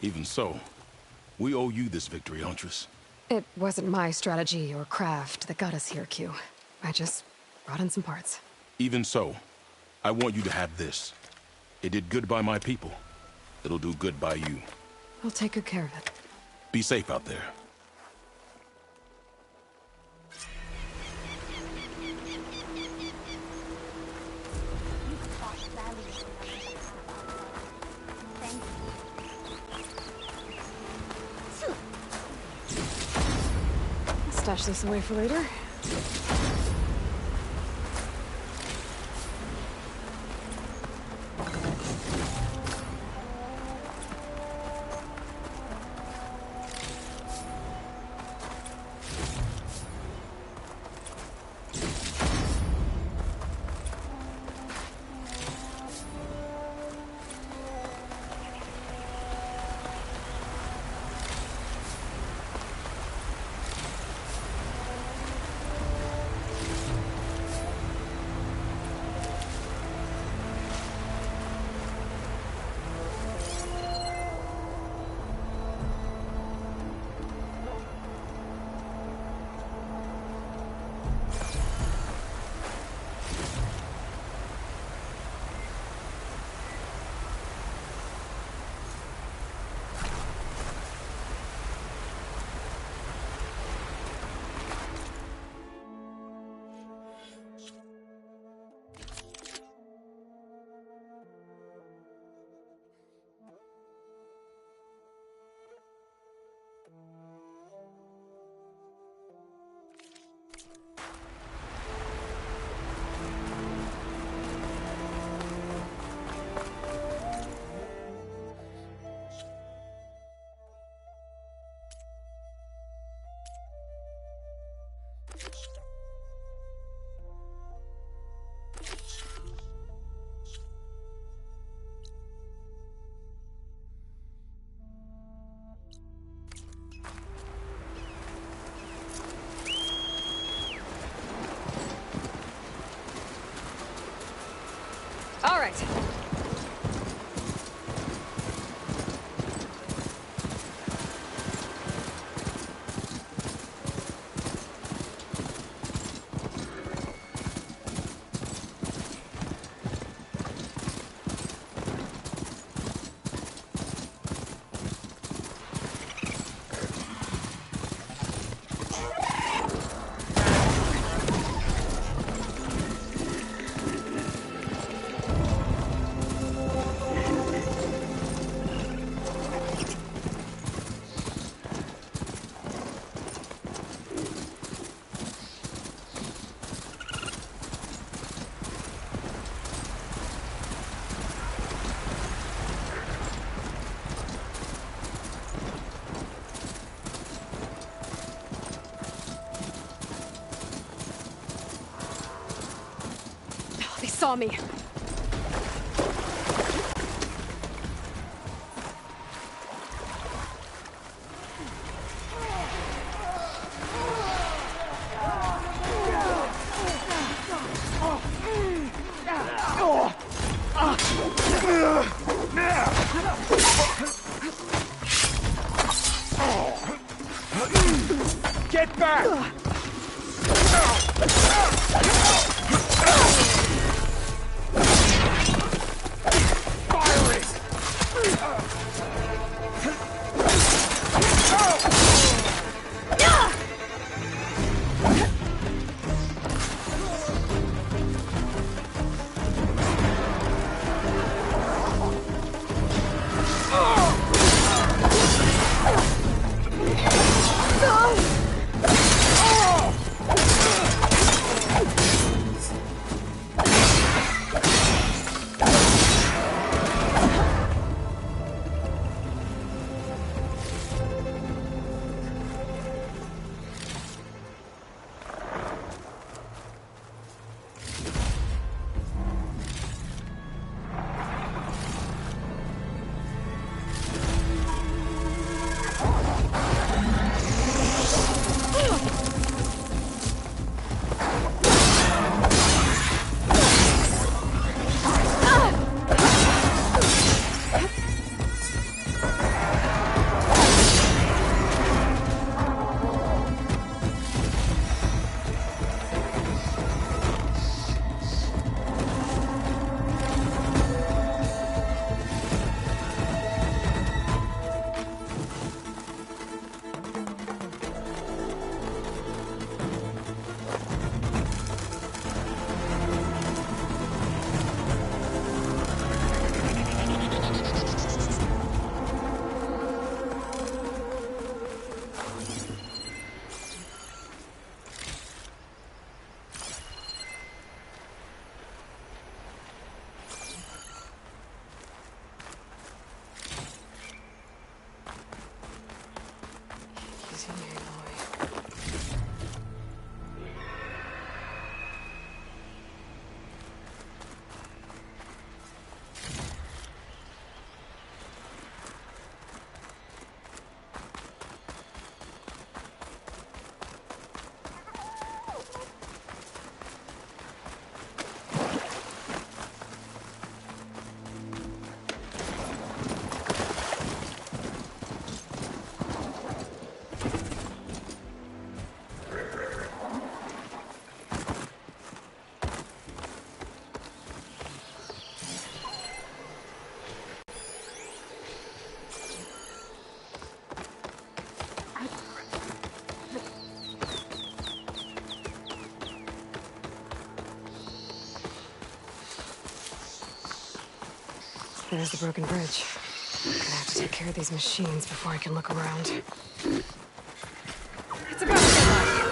Even so, we owe you this victory, Huntress. It wasn't my strategy or craft that got us here, Q. I just brought in some parts. Even so, I want you to have this. It did good by my people. It'll do good by you. I'll take good care of it. Be safe out there. Stash this away for later. right. They saw me. Get back! There's the broken bridge. I'm gonna have to take care of these machines before I can look around. It's about to get light.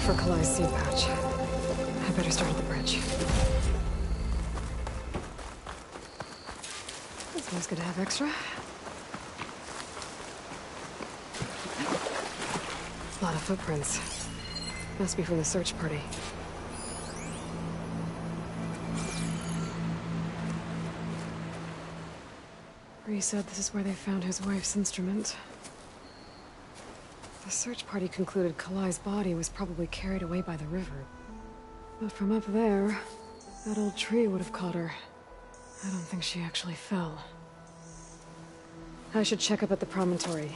for Kalai's seed pouch. I better start at the bridge. It's always good to have extra. A lot of footprints. Must be from the search party. Rhys said this is where they found his wife's instrument. The search party concluded Kalai's body was probably carried away by the river. But from up there, that old tree would have caught her. I don't think she actually fell. I should check up at the promontory.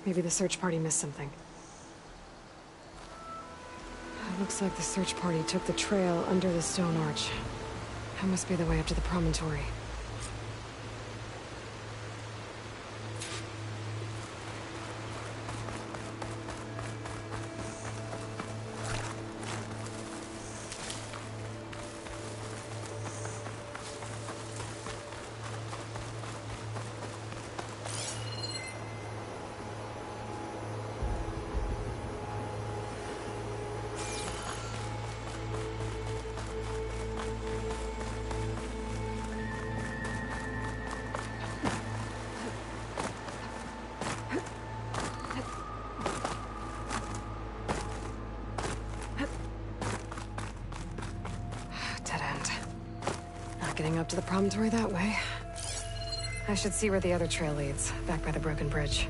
Maybe the search party missed something. It looks like the search party took the trail under the stone arch. That must be the way up to the promontory. Getting up to the promontory that way. I should see where the other trail leads, back by the broken bridge.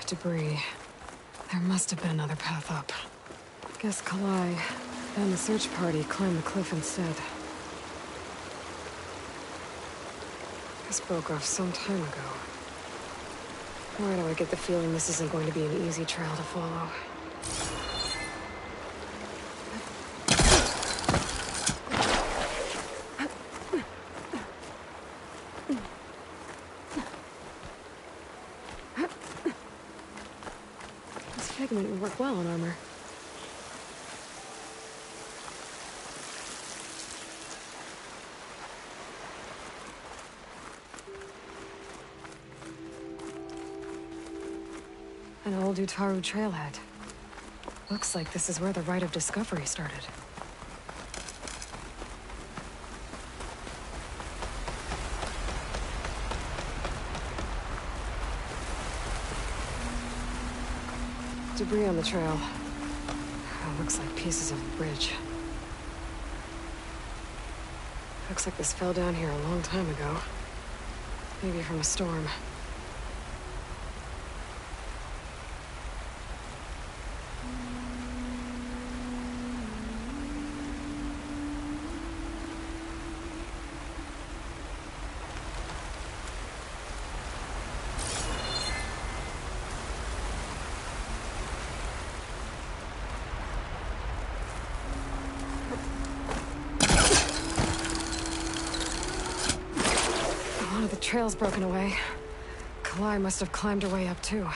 Debris. There must have been another path up. Guess Kalai and the search party climbed the cliff instead. This broke off some time ago. Why do I get the feeling this isn't going to be an easy trail to follow? Pigment would work well on armor. An old Utaru trailhead. Looks like this is where the Rite of Discovery started. Debris on the trail. Looks like pieces of a bridge. Looks like this fell down here a long time ago. Maybe from a storm. trail's broken away. Kalai must have climbed her way up, too.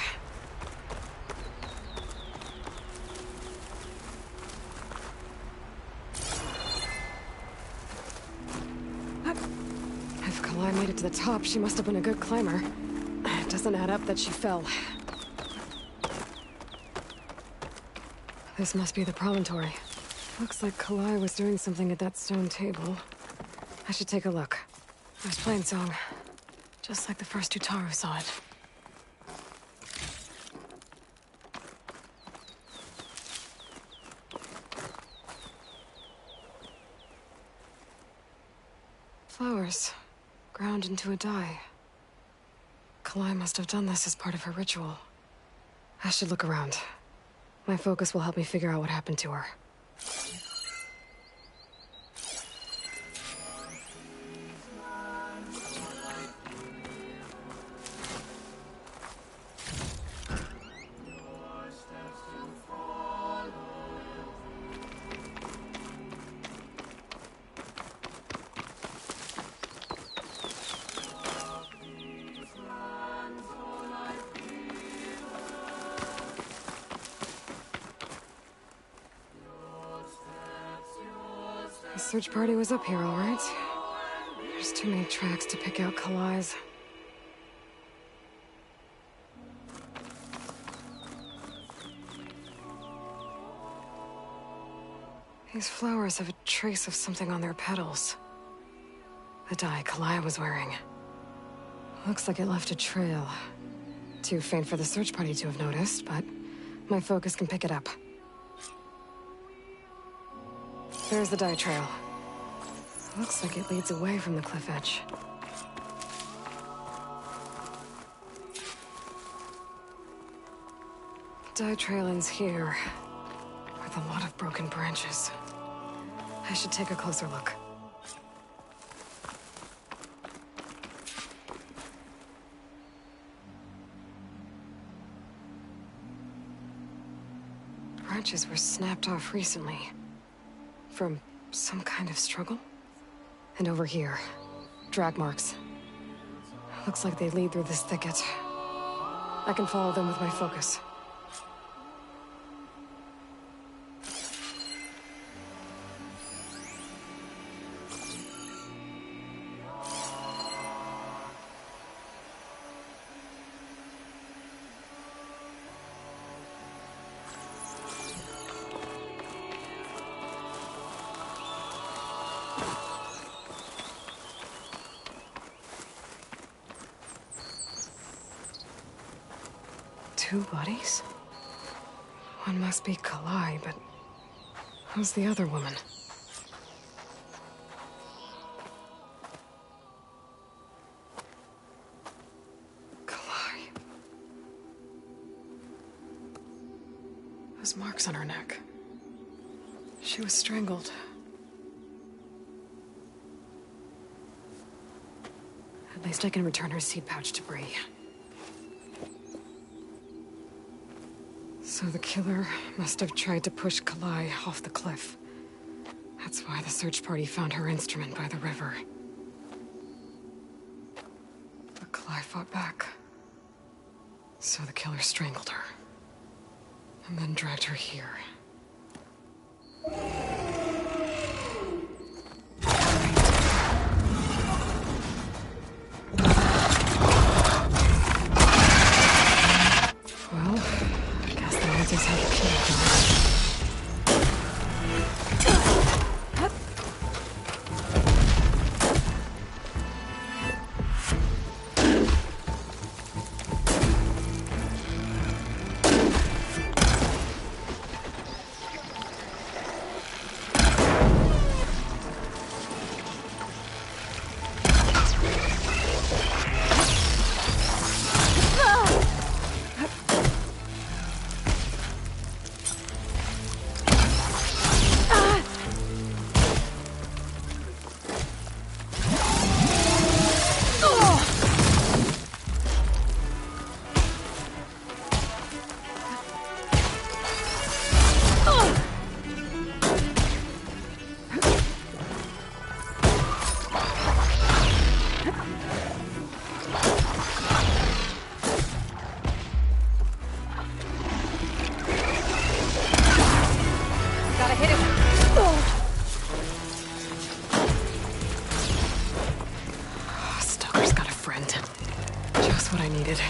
If Kalai made it to the top, she must have been a good climber. It doesn't add up that she fell. This must be the promontory. Looks like Kalai was doing something at that stone table. I should take a look. There's Plainsong. Just like the first Utaru saw it. Flowers. Ground into a dye. Kalai must have done this as part of her ritual. I should look around. My focus will help me figure out what happened to her. The search party was up here, all right. There's too many tracks to pick out Kalai's. These flowers have a trace of something on their petals. The dye Kalai was wearing. Looks like it left a trail. Too faint for the search party to have noticed, but my focus can pick it up. There's the dye trail. Looks like it leads away from the cliff edge. Dye trail ends here, with a lot of broken branches. I should take a closer look. Branches were snapped off recently. From some kind of struggle? And over here, drag marks. Looks like they lead through this thicket. I can follow them with my focus. Two bodies? One must be Kalai, but who's the other woman? Kalai. Those marks on her neck. She was strangled. At least I can return her seed pouch to Bree. So the killer must have tried to push Kalai off the cliff. That's why the search party found her instrument by the river. But Kalai fought back. So the killer strangled her. And then dragged her here. Hit him! Stalker's got a friend. Just what I needed.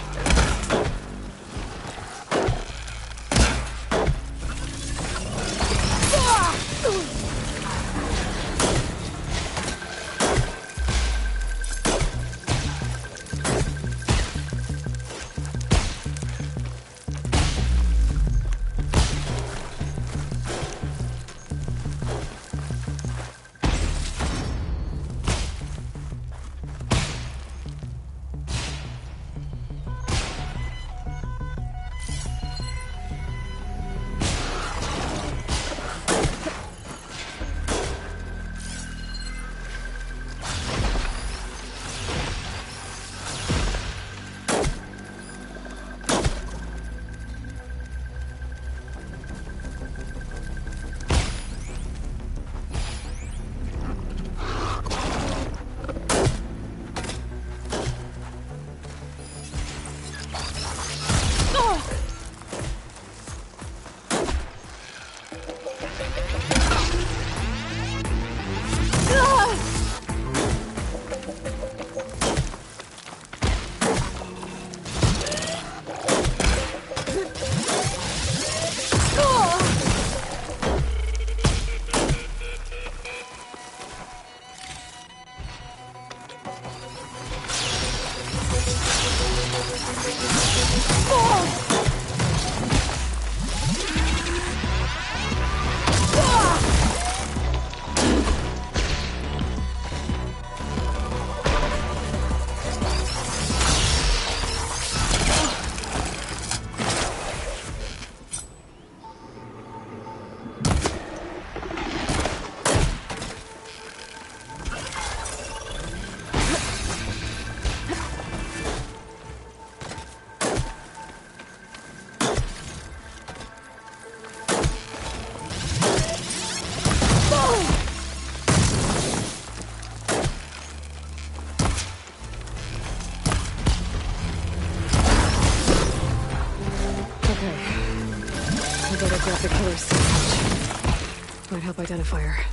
The killer's seed pouch. Might help identify her.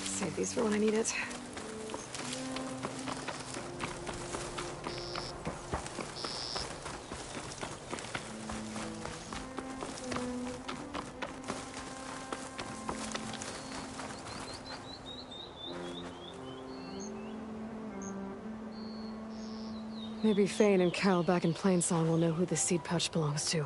Save these for when I need it. Maybe Fane and Carol back in Plainsong will know who the seed pouch belongs to.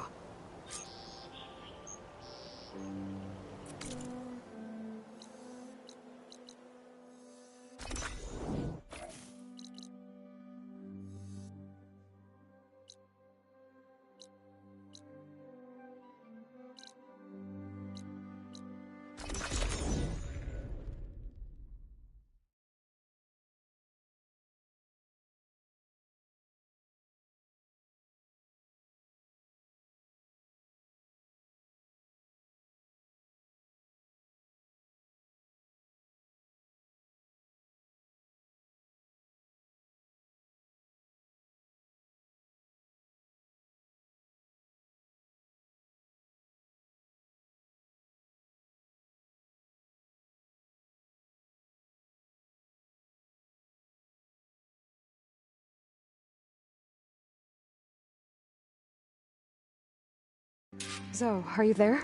Zo, are you there?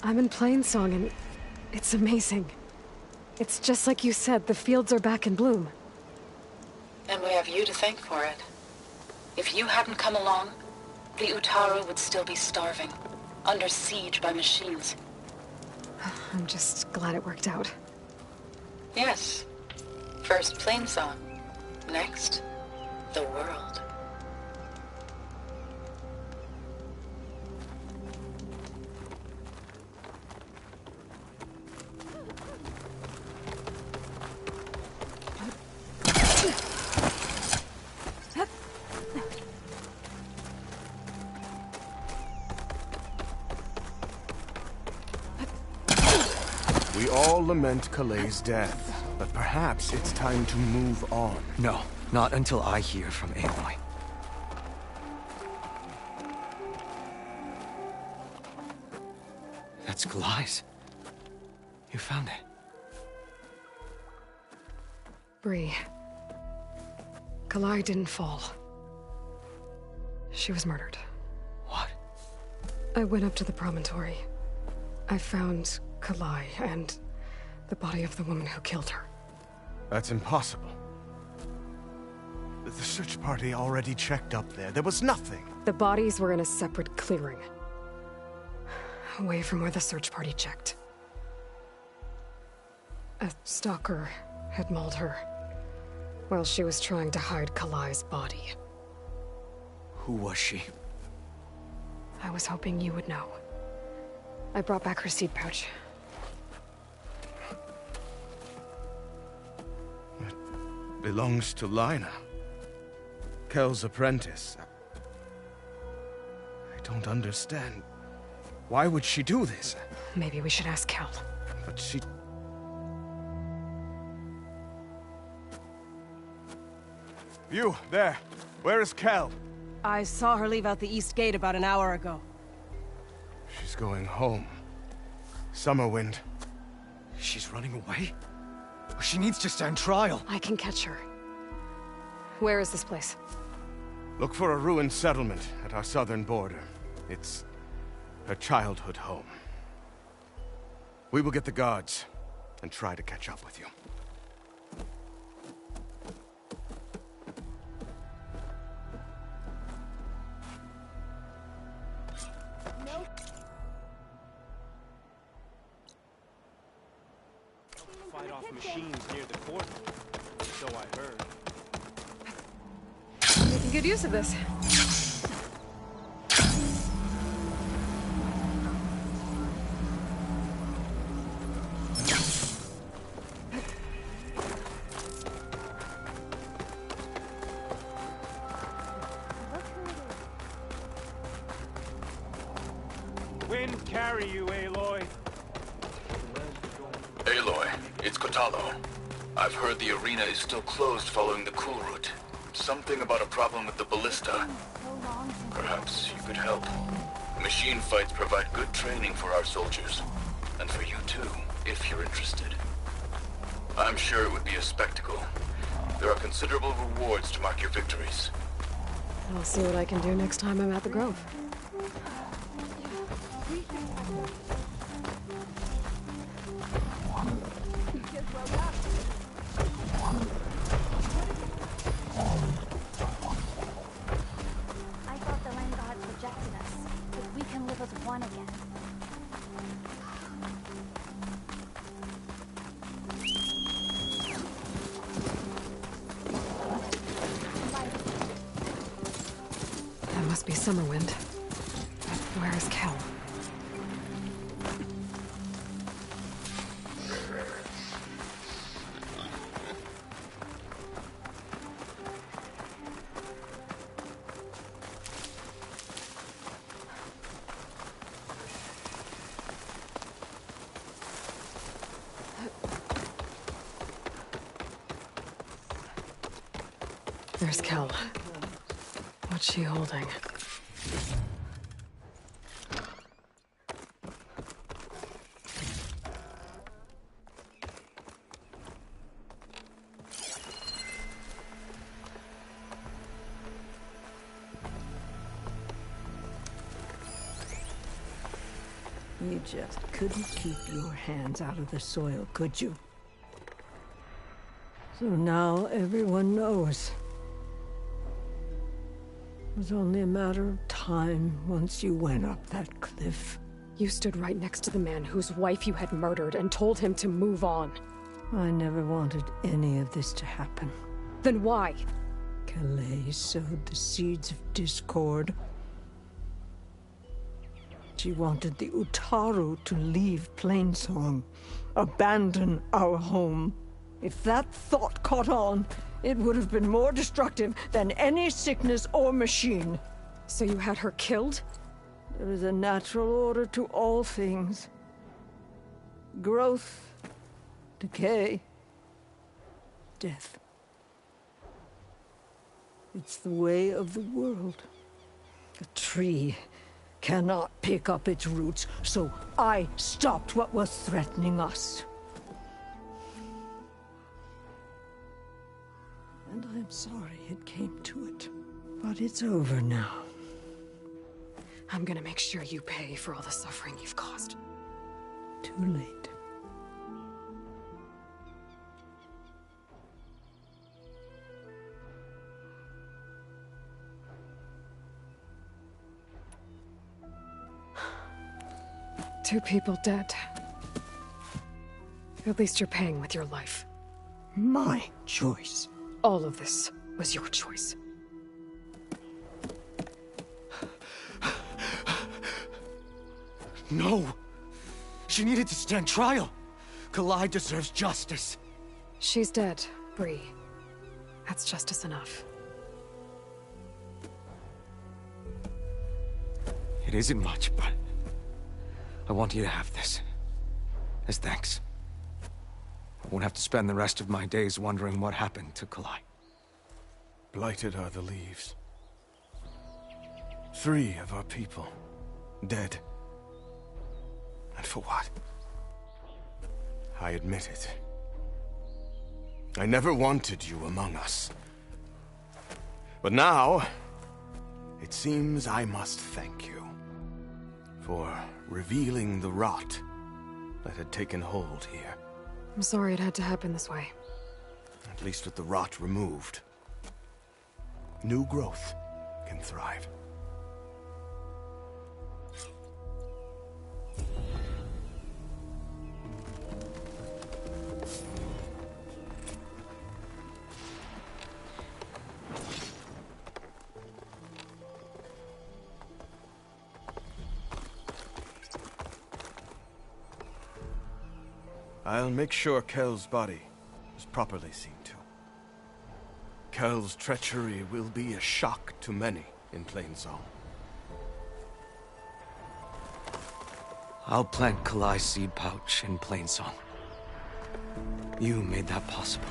I'm in Plainsong and it's amazing. It's just like you said, the fields are back in bloom. And we have you to thank for it. If you hadn't come along, the Utaru would still be starving, under siege by machines. I'm just glad it worked out. Yes. First Plainsong. Next, the world. We all lament Kalei's death, but perhaps it's time to move on. No, not until I hear from Aloy. That's Kalai's. You found it. Bree. Kalai didn't fall. She was murdered. What? I went up to the promontory. I found Kalai and the body of the woman who killed her. That's impossible. The search party already checked up there. There was nothing. The bodies were in a separate clearing. Away from where the search party checked. A stalker had mauled her while she was trying to hide Kalai's body. Who was she? I was hoping you would know. I brought back her seed pouch. It belongs to Lina. Kel's apprentice. I don't understand. Why would she do this? Maybe we should ask Kel. But she... You, there. Where is Kel? I saw her leave out the east gate about an hour ago. She's going home. Summerwind. She's running away? She needs to stand trial. I can catch her. Where is this place? Look for a ruined settlement at our southern border. It's her childhood home. We will get the guards and try to catch up with you. Fight off machines near the fort, so I heard. Making good use of this. Wind carry you, Aloy. Aloy, it's Kotallo. I've heard the arena is still closed following the cool route. Something about a problem with the ballista. Perhaps you could help. Machine fights provide good training for our soldiers. And for you too, if you're interested. I'm sure it would be a spectacle. There are considerable rewards to mark your victories. I'll see what I can do next time I'm at the Grove. I thought the land gods rejected us, but we can live as one again. That must be Summerwind. Where is Kel? There's Kel. What's she holding? You just couldn't keep your hands out of the soil, could you? So now everyone knows. It was only a matter of time once you went up that cliff. You stood right next to the man whose wife you had murdered and told him to move on. I never wanted any of this to happen. Then why? Kalei sowed the seeds of discord. She wanted the Utaru to leave Plainsong, abandon our home. If that thought caught on, it would have been more destructive than any sickness or machine. So you had her killed? There is a natural order to all things. growth, decay, death. It's the way of the world. A tree cannot pick up its roots, so I stopped what was threatening us. And I'm sorry it came to it. But it's over now. I'm gonna make sure you pay for all the suffering you've caused. Too late. Two people dead. At least you're paying with your life. My choice. All of this was your choice. No! She needed to stand trial! Kalai deserves justice. She's dead, Bree. That's justice enough. It isn't much, but I want you to have this. As thanks. I won't have to spend the rest of my days wondering what happened to Kalai. Blighted are the leaves. 3 of our people, dead. And for what? I admit it. I never wanted you among us. But now, it seems I must thank you for revealing the rot that had taken hold here. I'm sorry it had to happen this way. At least with the rot removed, new growth can thrive. I'll make sure Kel's body is properly seen to. Kel's treachery will be a shock to many in Plainsong. I'll plant Kalai's seed pouch in Plainsong. You made that possible.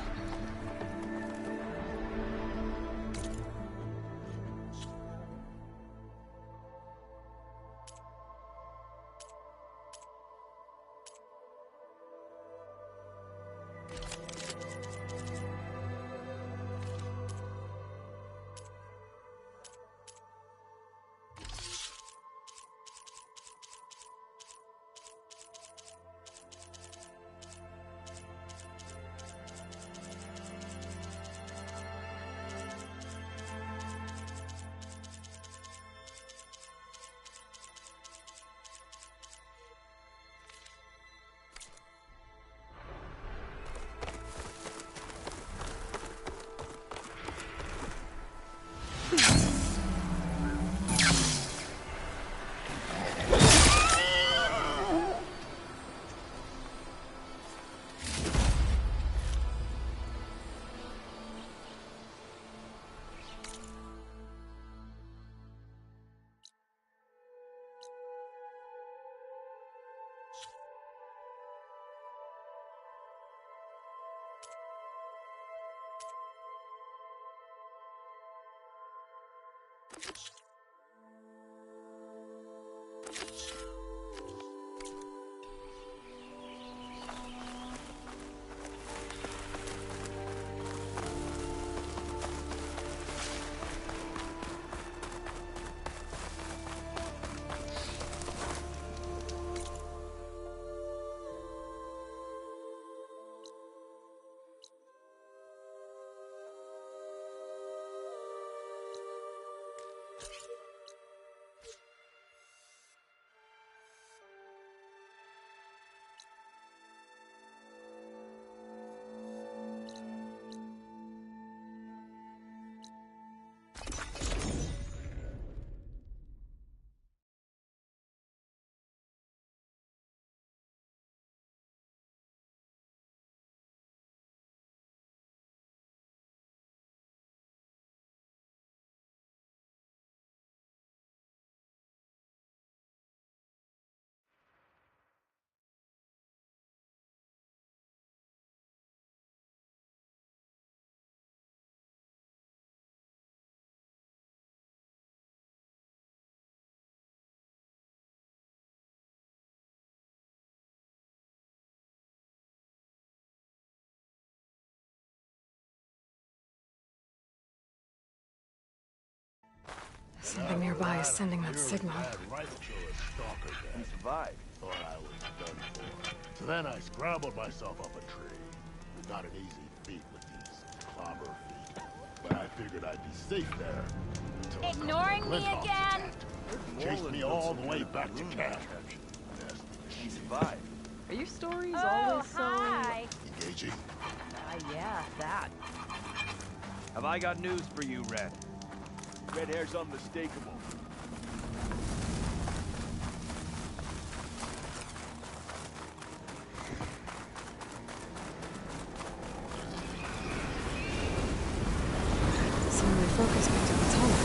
Something nearby is sending that signal. You survived. Thought I was done for. So then I scrambled myself up a tree. It's not an easy feat with these clobber feet. But I figured I'd be safe there. Ignoring me again? Chased me all the way back to camp. You survived. Are your stories Oh, always so... hi. Engaging? Yeah, that. Have I got news for you, Red? Red hair's unmistakable. So my focus back to the tunnel.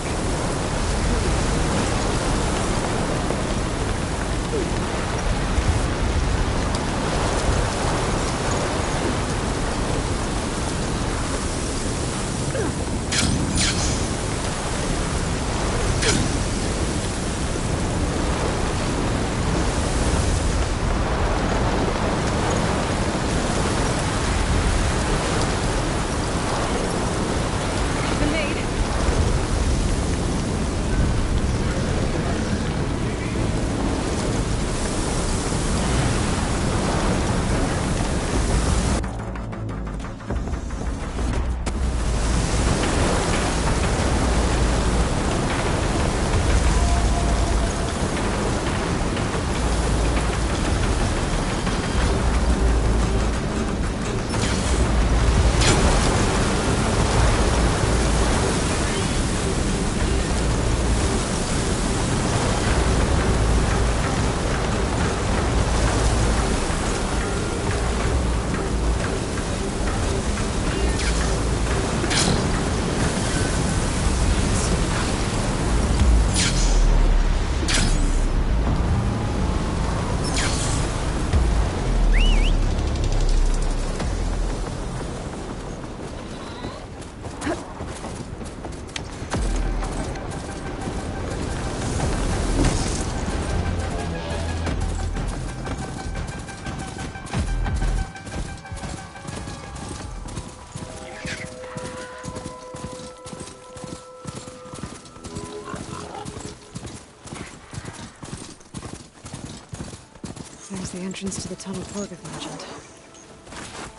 There's the entrance to the tunnel Torgoth mentioned.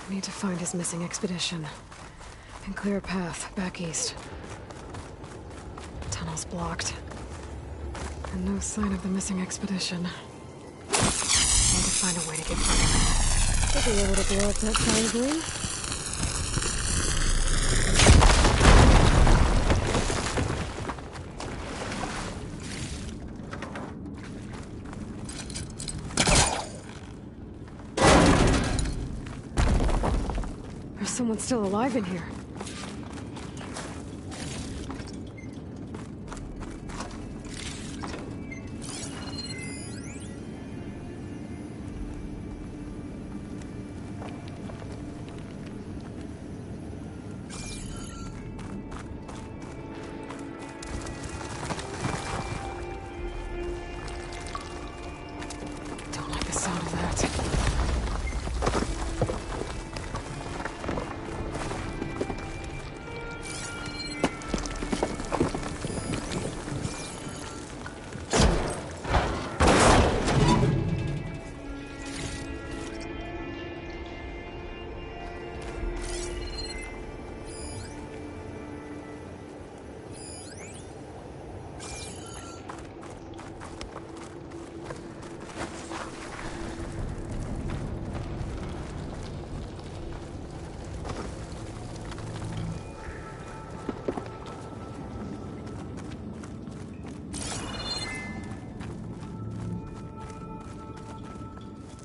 I need to find his missing expedition and clear a path back east. The tunnel's blocked. And no sign of the missing expedition. Need to find a way to get through. Should be able to blow up that fire green. There's someone still alive in here. Don't like the sound of that.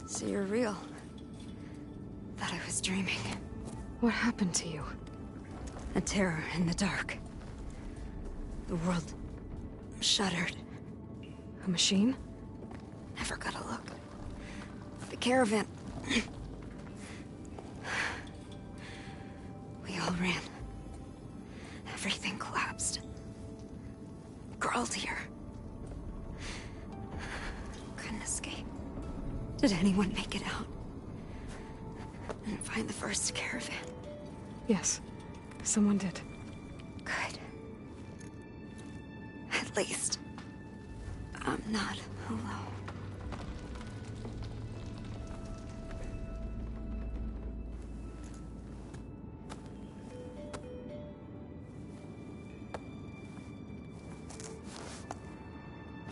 So you're real. Thought I was dreaming. What happened to you? A terror in the dark. The world shuddered. A machine? Never got a look. The caravan. We all ran. Everything collapsed. Crawled here. Couldn't escape. Did anyone make it out? And find the first caravan? Yes, someone did. Good. At At least, I'm not alone.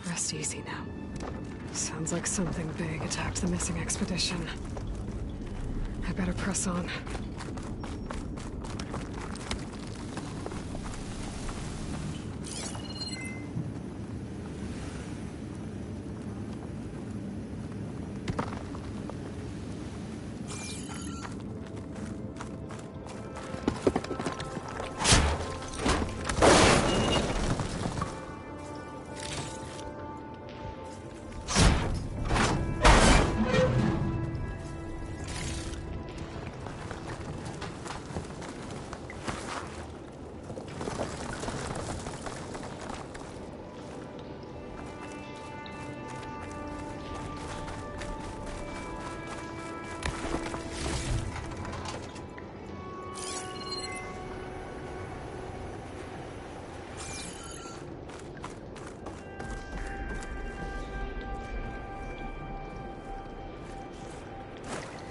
Rest easy now. Sounds like something big attacked the missing expedition. I better press on.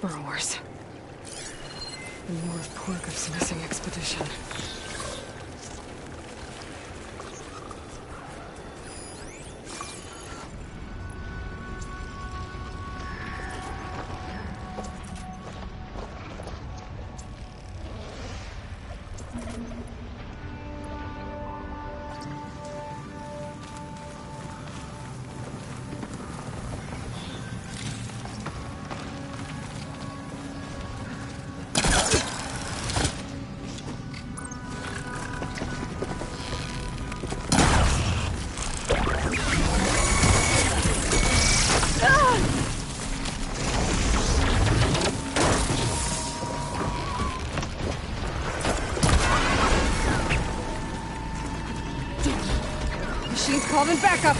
Burrowers. The North Porkup's missing expedition. Machine's calling backup!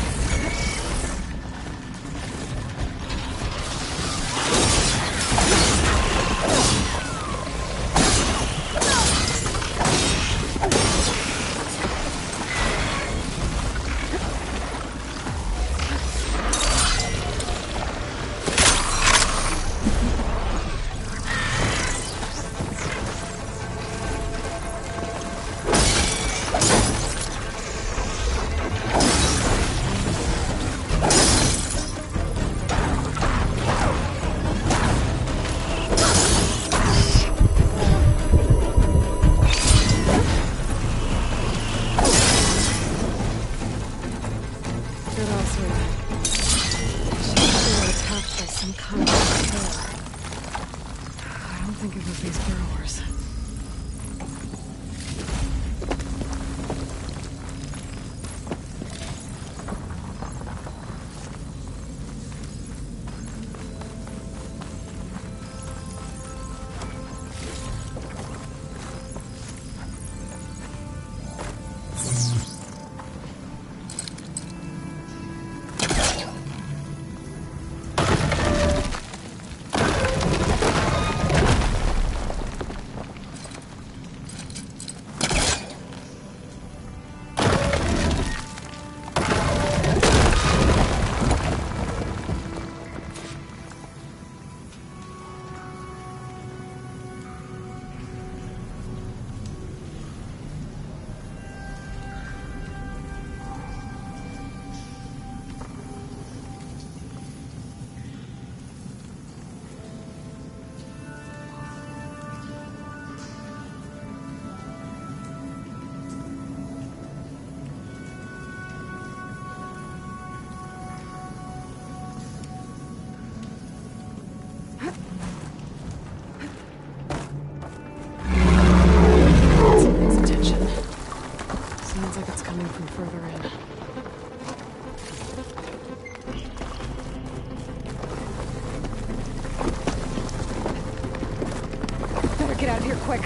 Get out of here quick.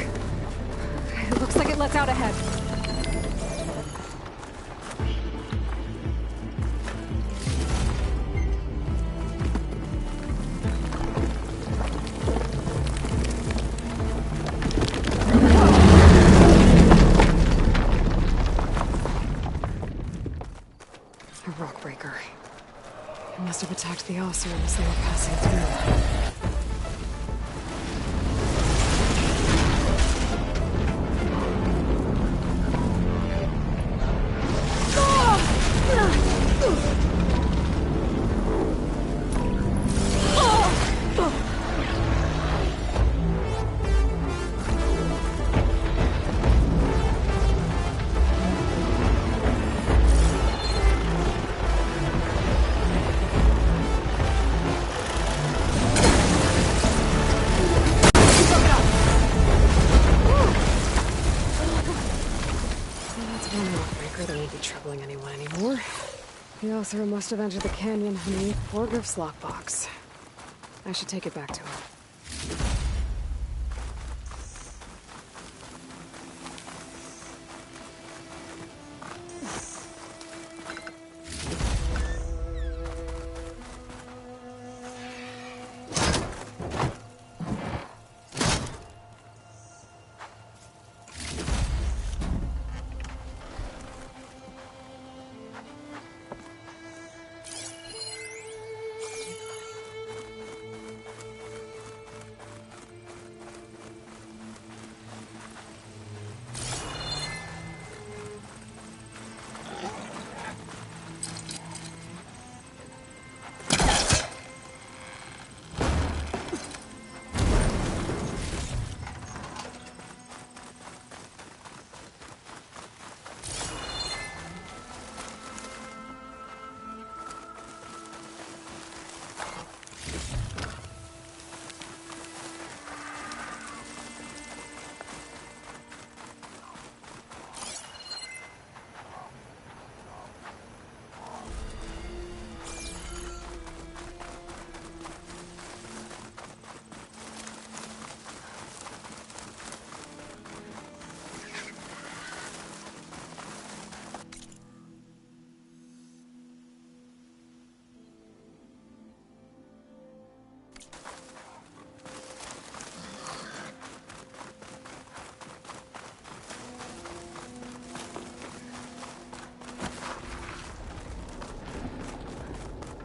It looks like it lets out ahead. Oseram as they were passing through. The Oseram must have entered the canyon beneath Borgriff's lockbox. I should take it back to him.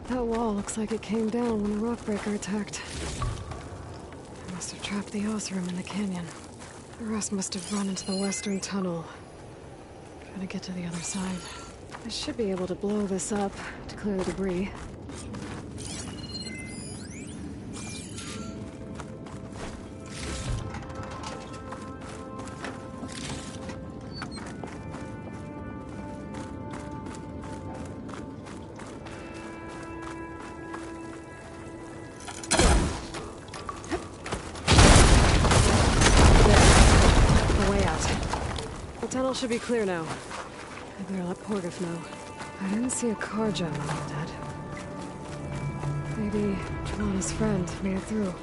That wall looks like it came down when the Rockbreaker attacked. I must have trapped the Oseram in the canyon. The rest must have run into the western tunnel. Gotta get to the other side. I should be able to blow this up to clear the debris. Should be clear now. I better let Porgriff know. I didn't see a car gem on the dead. Maybe Trelawny's friend made it through.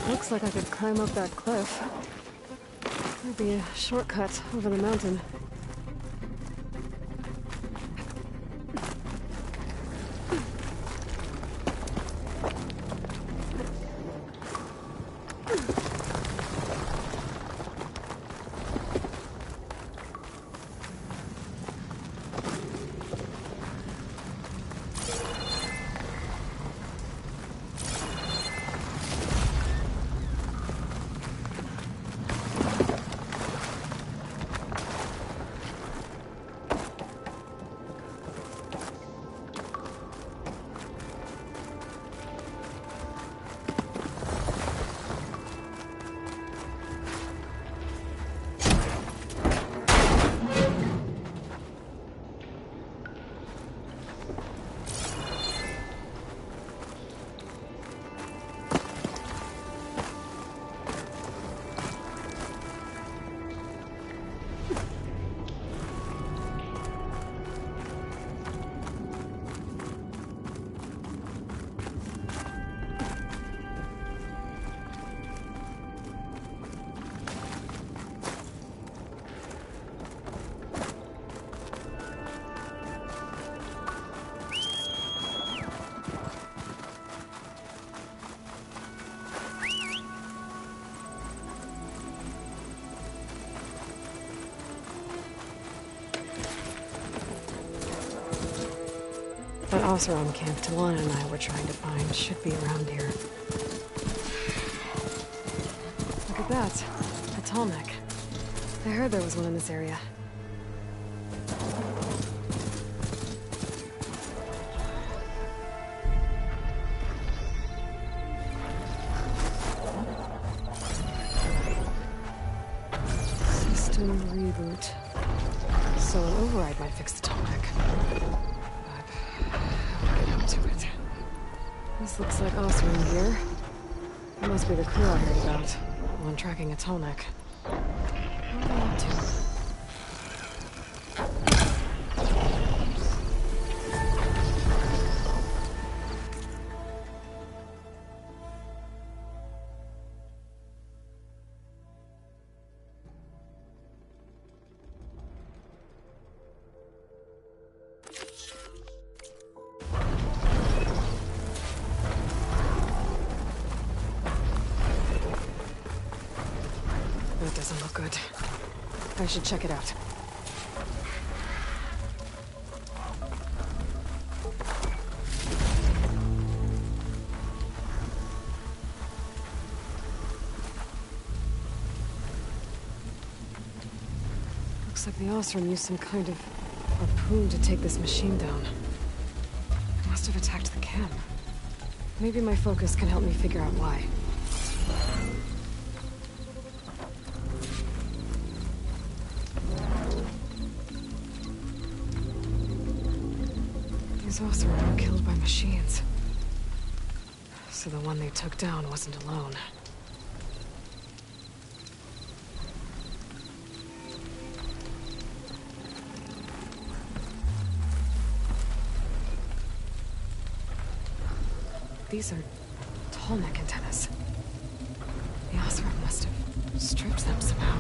Looks like I could climb up that cliff. There'd be a shortcut over the mountain. Oseram camp Talana and I were trying to find should be around here. Look at that. A tall neck. I heard there was one in this area. System reboot. So an override might fix the tall neck. But how do I get up to it? This looks like Oseram gear. It must be the crew I heard about. One tracking a tall neck. What are they up to? That doesn't look good. I should check it out. Looks like the Oseram used some kind of harpoon to take this machine down. It must have attacked the camp. Maybe my focus can help me figure out why. These Oseram were killed by machines. So the one they took down wasn't alone. These are tall neck antennas. The Oseram must have stripped them somehow.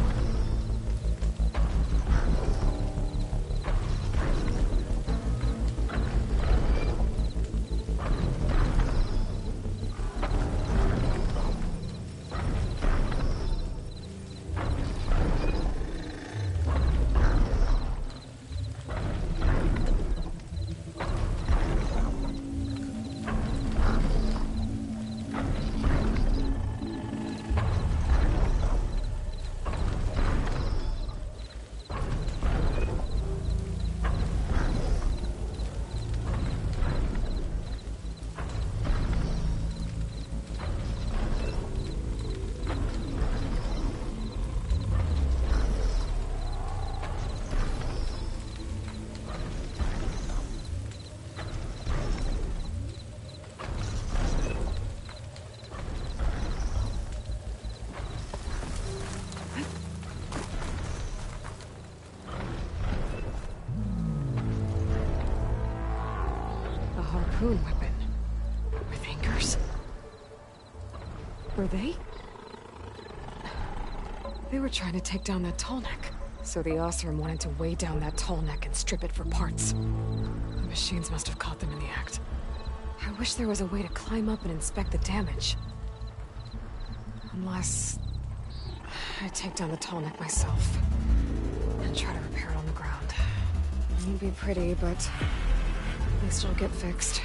Harpoon weapon. With anchors? Were they? They were trying to take down that tall neck. So the Oseram wanted to weigh down that tall neck and strip it for parts. The machines must have caught them in the act. I wish there was a way to climb up and inspect the damage. Unless I take down the tall neck myself and try to repair it on the ground. It won't be pretty, but at least it'll get fixed.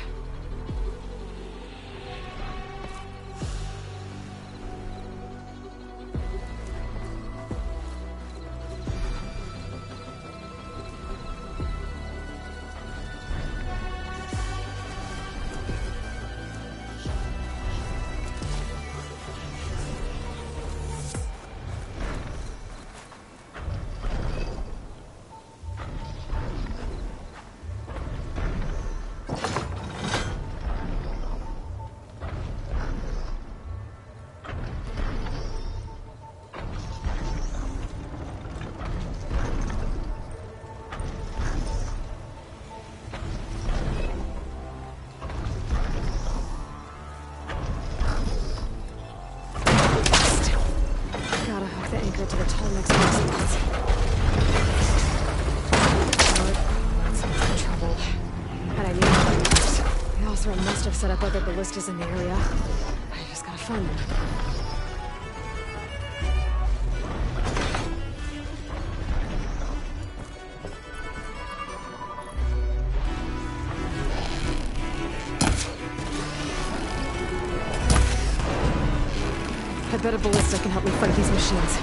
To the tall next spots. That's in trouble. And I need binoculars. The Oseram must have set up other ballistas in the area. I just gotta find them. bet a ballista can help me fight these machines.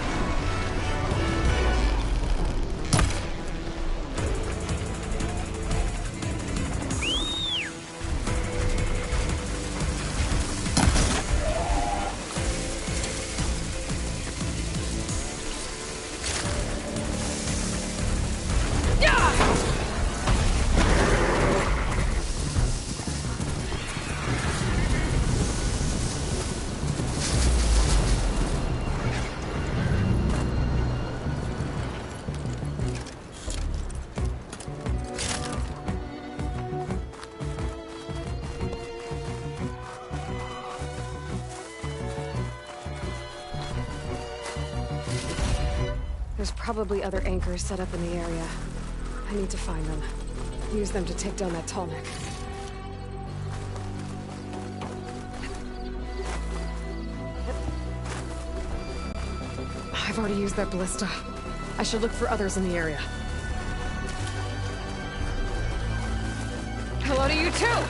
There's probably other anchors set up in the area. I need to find them. Use them to take down that Tallneck. I've already used that ballista. I should look for others in the area. Hello to you too!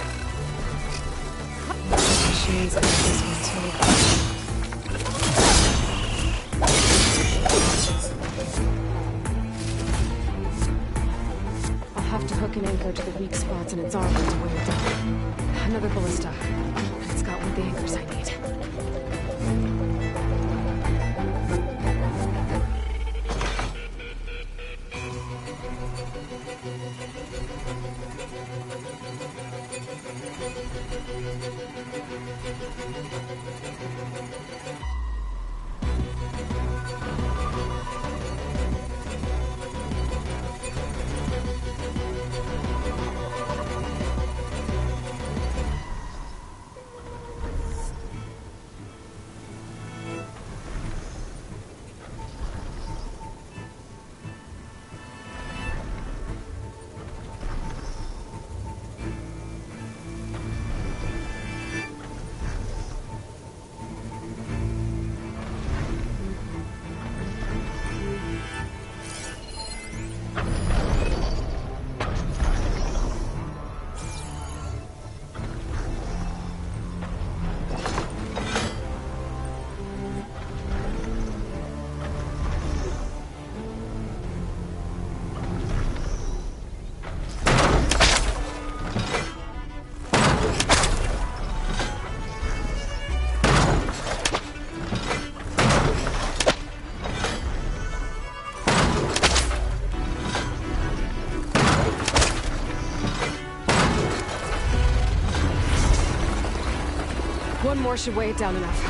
Machines like this one too. Have to hook an anchor to the weak spots in its armor to weigh it down. Another ballista. And it's got one of the anchors I need. One more should weigh it down enough.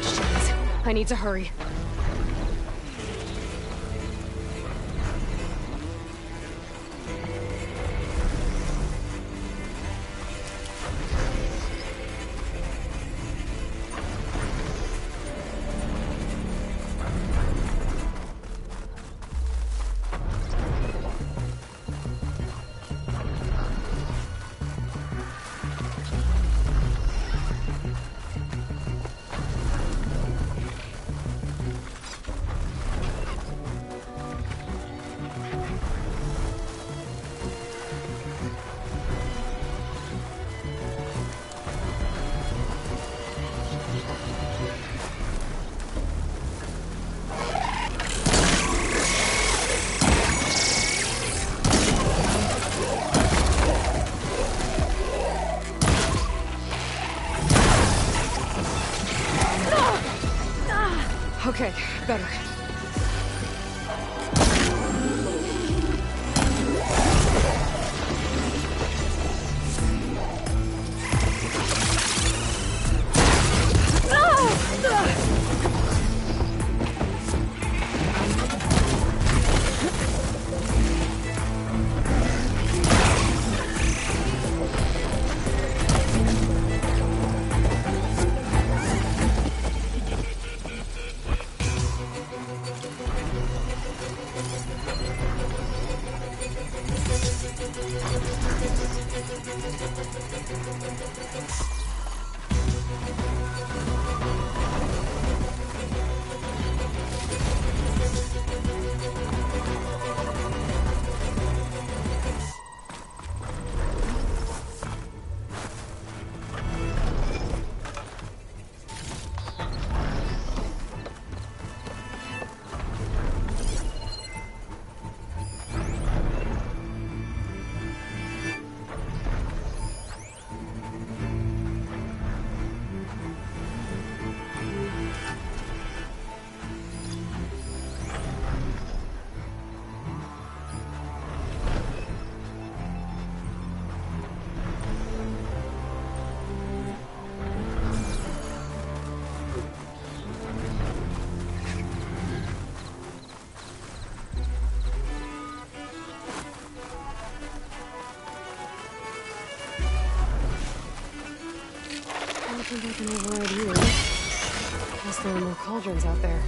Jeez, I need to hurry. Okay, better. don't think I can override you. Unless there are more cauldrons out there.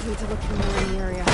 Need to look for more in the area.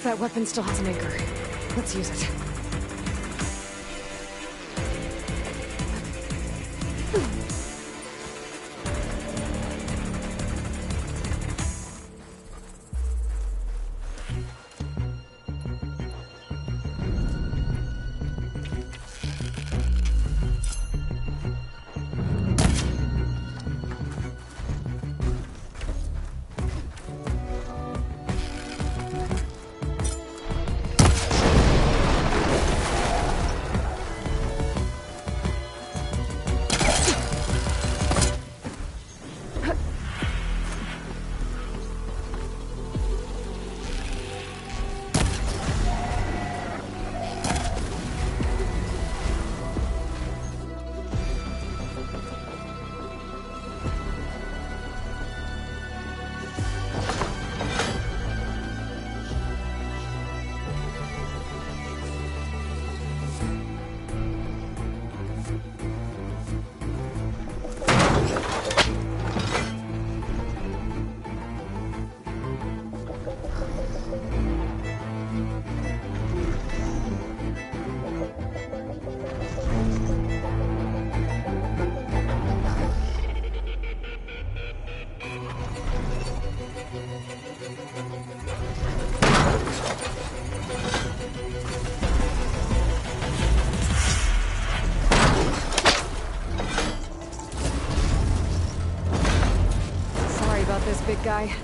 That weapon still has an anchor. Let's use it. big guy.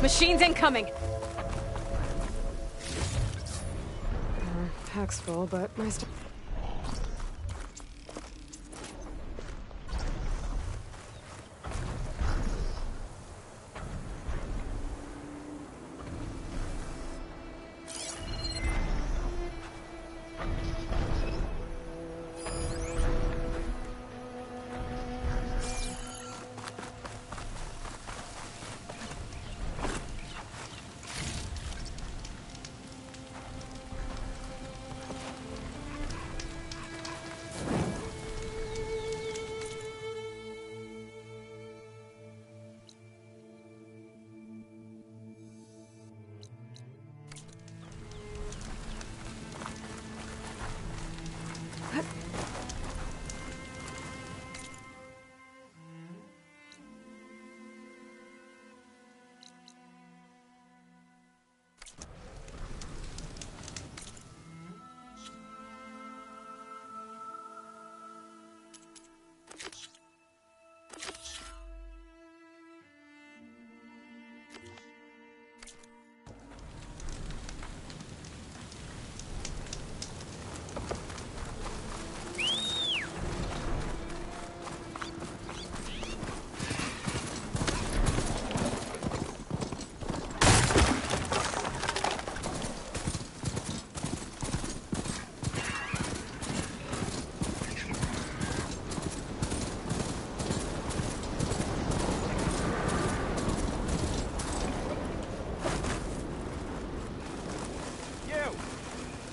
Machines incoming! Pack's full, but my stuff.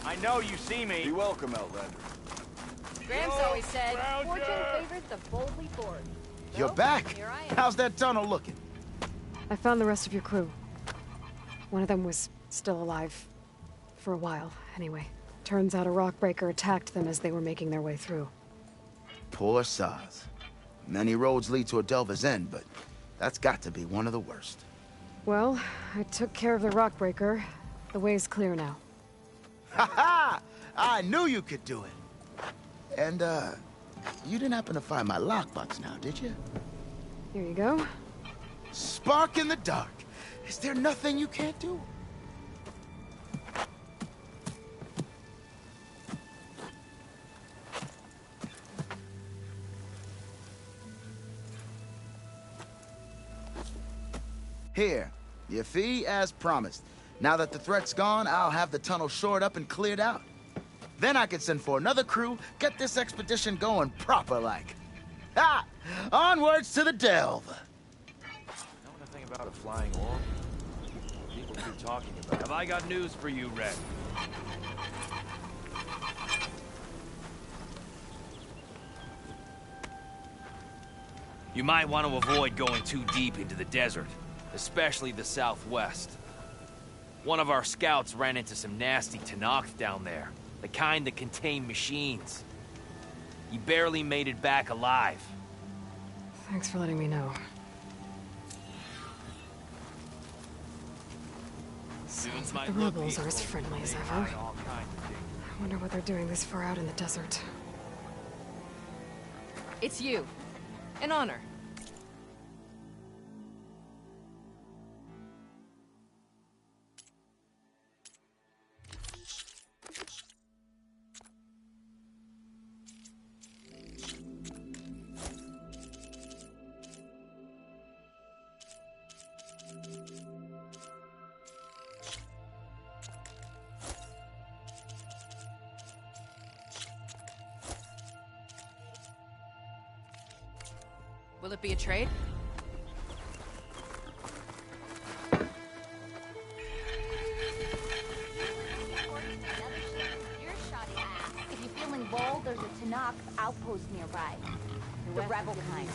I know you see me. Be welcome, Outlander. Gramps always said, fortune favors the boldly forward. You're back? Here I am. How's that tunnel looking? I found the rest of your crew. One of them was still alive. For a while, anyway. Turns out a rockbreaker attacked them as they were making their way through. Poor Saz. Many roads lead to a Delver's End, but that's got to be one of the worst. Well, I took care of the rockbreaker. The way's clear now. Ha ha! I knew you could do it. And, you didn't happen to find my lockbox now, did you? Here you go. Spark in the dark. Is there nothing you can't do? Here, your fee as promised. Now that the threat's gone, I'll have the tunnel shored up and cleared out. Then I can send for another crew, get this expedition going proper-like. Ha! Onwards to the Delve! Know anything about a flying orb? People keep talking about it. Have I got news for you, Red? You might want to avoid going too deep into the desert, especially the southwest. One of our scouts ran into some nasty Tenakth down there, the kind that contain machines. He barely made it back alive. Thanks for letting me know. Sounds like the rebels are as friendly as ever. I wonder what they're doing this far out in the desert. It's you. An honor. Will it be a trade? If you're feeling bold, there's a Tanakh outpost nearby. The rebel kind.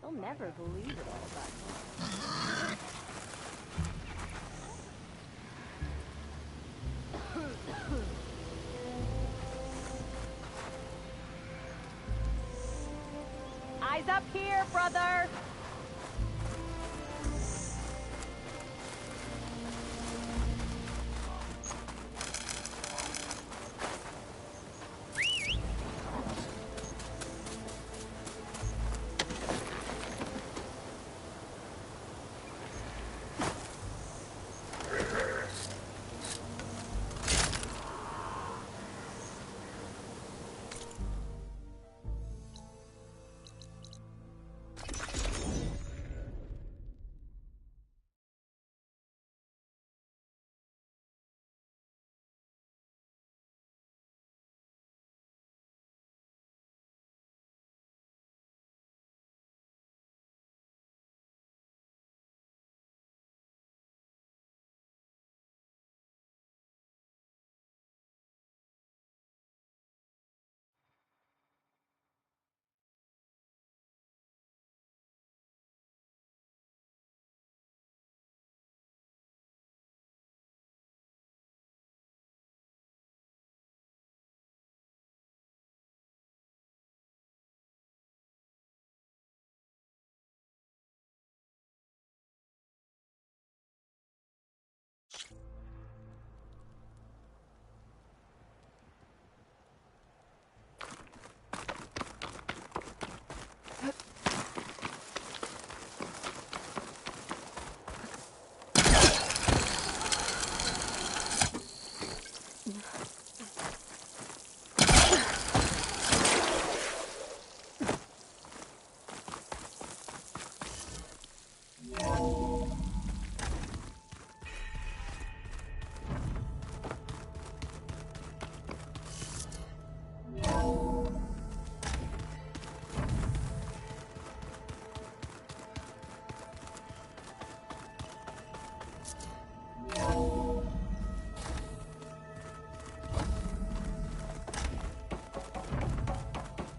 You'll never believe it all about me. Eyes up here, brother!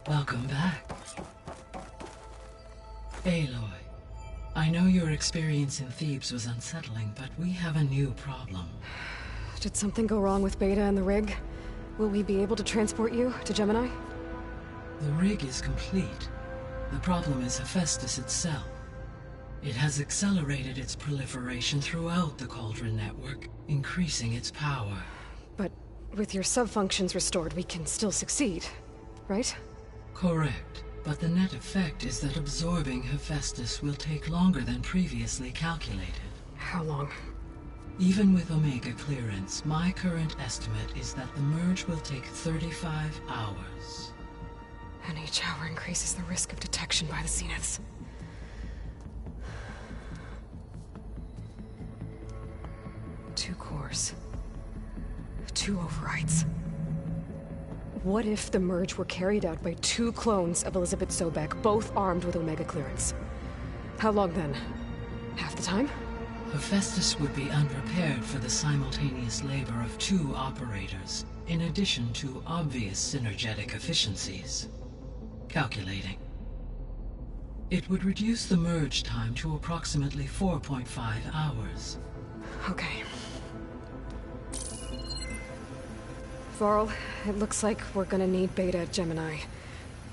Welcome back. Aloy, I know your experience in Thebes was unsettling, but we have a new problem. Did something go wrong with Beta and the rig? Will we be able to transport you to Gemini? The rig is complete. The problem is Hephaestus itself. It has accelerated its proliferation throughout the Cauldron network, increasing its power. But with your sub-functions restored, we can still succeed, right? Correct. But the net effect is that absorbing Hephaestus will take longer than previously calculated. How long? Even with Omega clearance, my current estimate is that the merge will take 35 hours. And each hour increases the risk of detection by the Zeniths. Two cores. Two overrides. What if the merge were carried out by two clones of Elizabeth Sobek, both armed with Omega clearance? How long then? Half the time? Hephaestus would be unprepared for the simultaneous labor of 2 operators, in addition to obvious synergetic efficiencies. Calculating. It would reduce the merge time to approximately 4.5 hours. Okay. Varl, it looks like we're gonna need Beta at Gemini.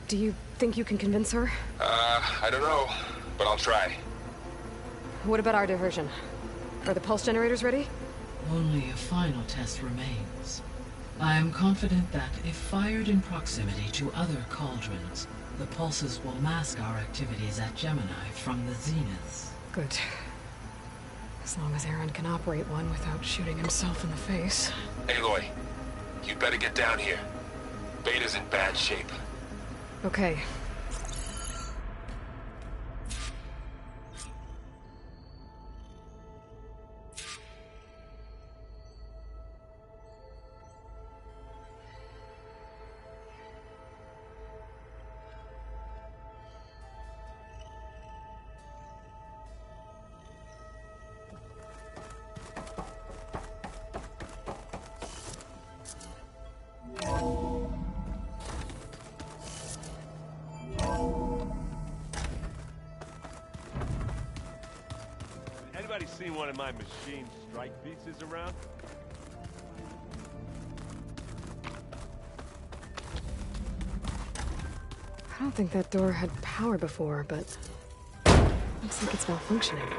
Do you think you can convince her? I don't know, but I'll try. What about our diversion? Are the pulse generators ready? Only a final test remains. I am confident that if fired in proximity to other cauldrons, the pulses will mask our activities at Gemini from the zeniths. Good. As long as Aaron can operate one without shooting himself in the face. Aloy, you better get down here. Beta's in bad shape. Okay. Anybody seen one of my machine strike pieces around? I don't think that door had power before, but looks like it's malfunctioning.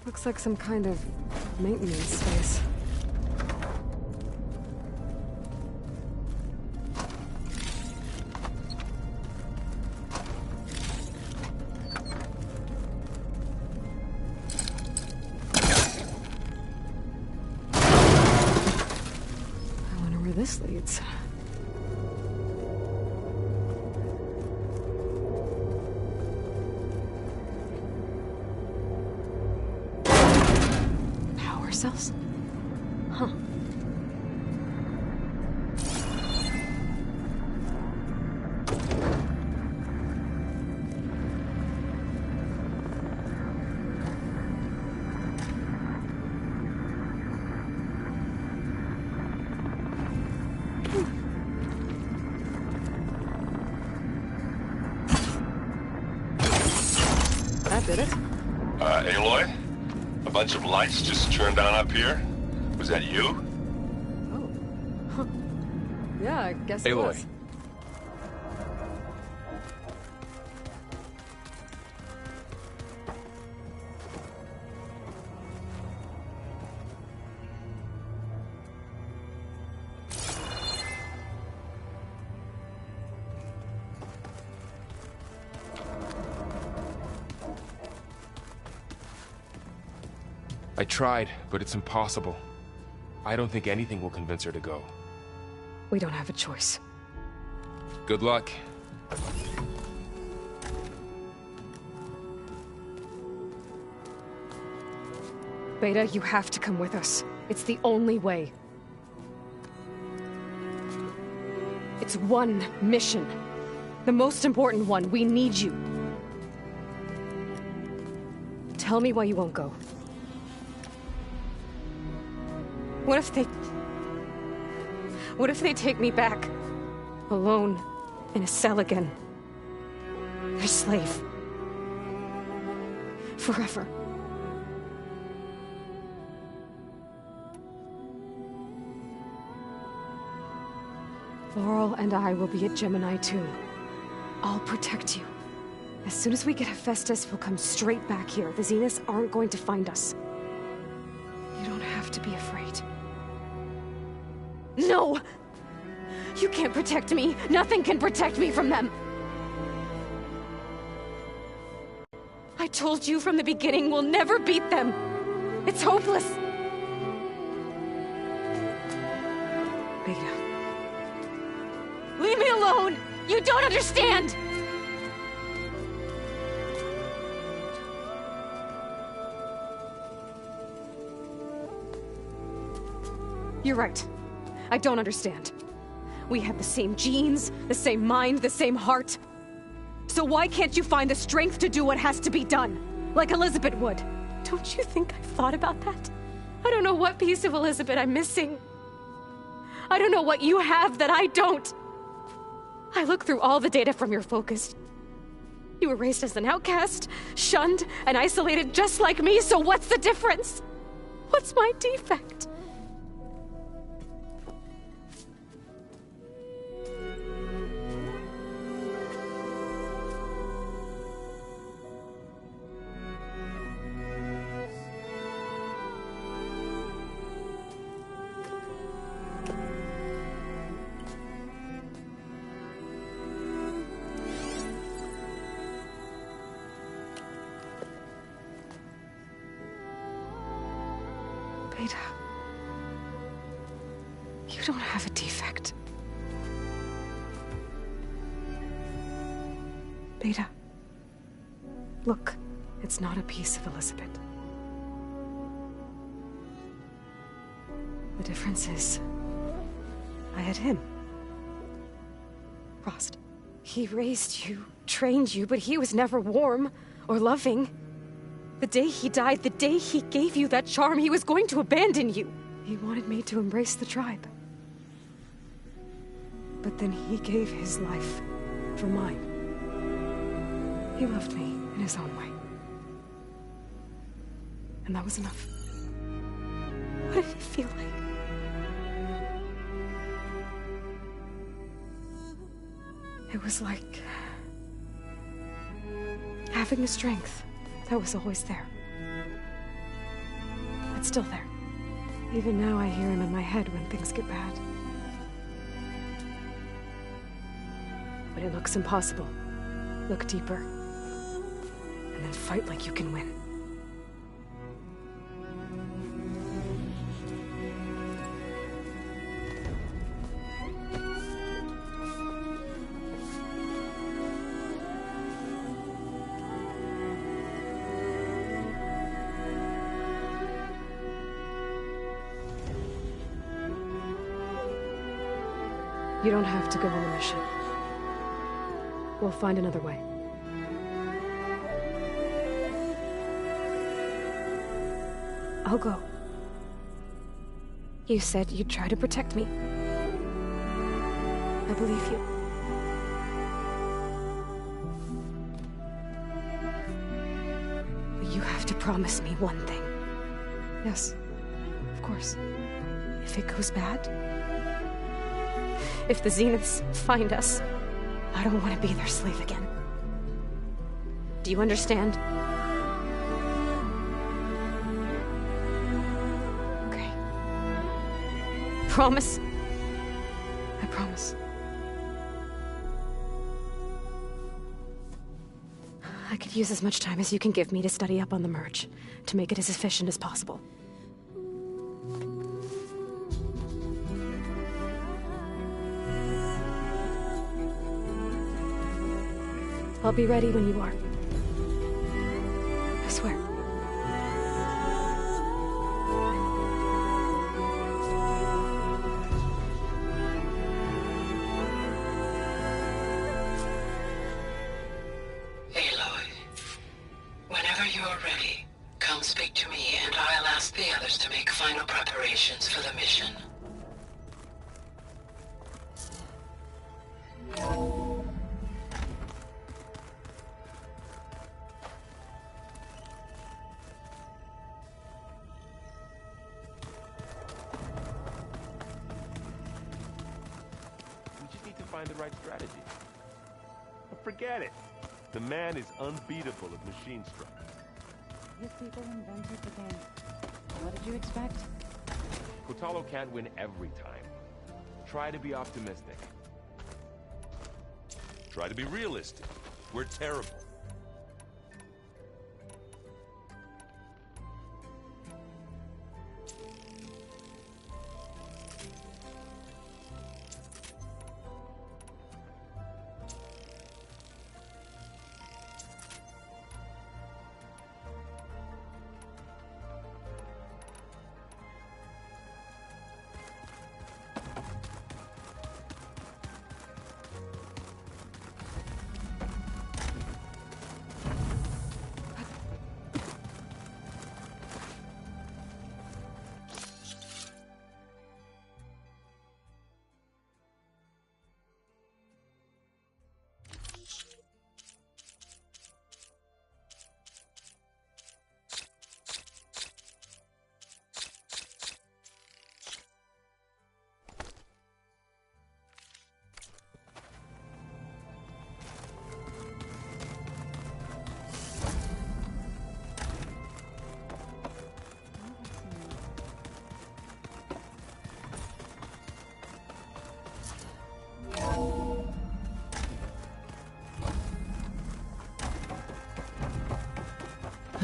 Looks like some kind of maintenance space. I wonder where this leads. Cells? Huh. That did it. Aloy? A bunch of lights just turned on up here? Was that you? Oh. Huh. Yeah, I guess it Aloy. was. I tried, but it's impossible. I don't think anything will convince her to go. We don't have a choice. Good luck. Beta, you have to come with us. It's the only way. It's one mission. The most important one. We need you. Tell me why you won't go. What if they take me back? Alone, in a cell again. Their slave. Forever. Laurel and I will be at Gemini too. I'll protect you. As soon as we get Hephaestus, we'll come straight back here. The Zeniths aren't going to find us. You don't have to be afraid. No! You can't protect me. Nothing can protect me from them. I told you from the beginning we'll never beat them. It's hopeless. Beta. Leave me alone! You don't understand! You're right. I don't understand. We have the same genes, the same mind, the same heart. So why can't you find the strength to do what has to be done? Like Elizabeth would. Don't you think I've thought about that? I don't know what piece of Elizabeth I'm missing. I don't know what you have that I don't. I look through all the data from your focus. You were raised as an outcast, shunned, and isolated just like me, so what's the difference? What's my defect? Beta, you don't have a defect. Beta, look, it's not a piece of Elizabeth. The difference is, I had him. Rost. He raised you, trained you, but he was never warm or loving. The day he died, the day he gave you that charm, he was going to abandon you. He wanted me to embrace the tribe. But then he gave his life for mine. He loved me in his own way. And that was enough. What did it feel like? It was like having the strength that was always there. It's still there. Even now I hear him in my head when things get bad. When it looks impossible, look deeper. And then fight like you can win. You don't have to go on the mission. We'll find another way. I'll go. You said you'd try to protect me. I believe you. But you have to promise me one thing. Yes, of course. If it goes bad, if the Zeniths find us, I don't want to be their slave again. Do you understand? Okay. Promise? I promise. I could use as much time as you can give me to study up on the merge, to make it as efficient as possible. I'll be ready when you are. I swear. Aloy, whenever you're ready, come speak to me and I'll ask the others to make final preparations for the mission. Find the right strategy. But forget it. The man is unbeatable at machine strike. These people invented the game. What did you expect? Kotallo can't win every time. Try to be optimistic. Try to be realistic. We're terrible.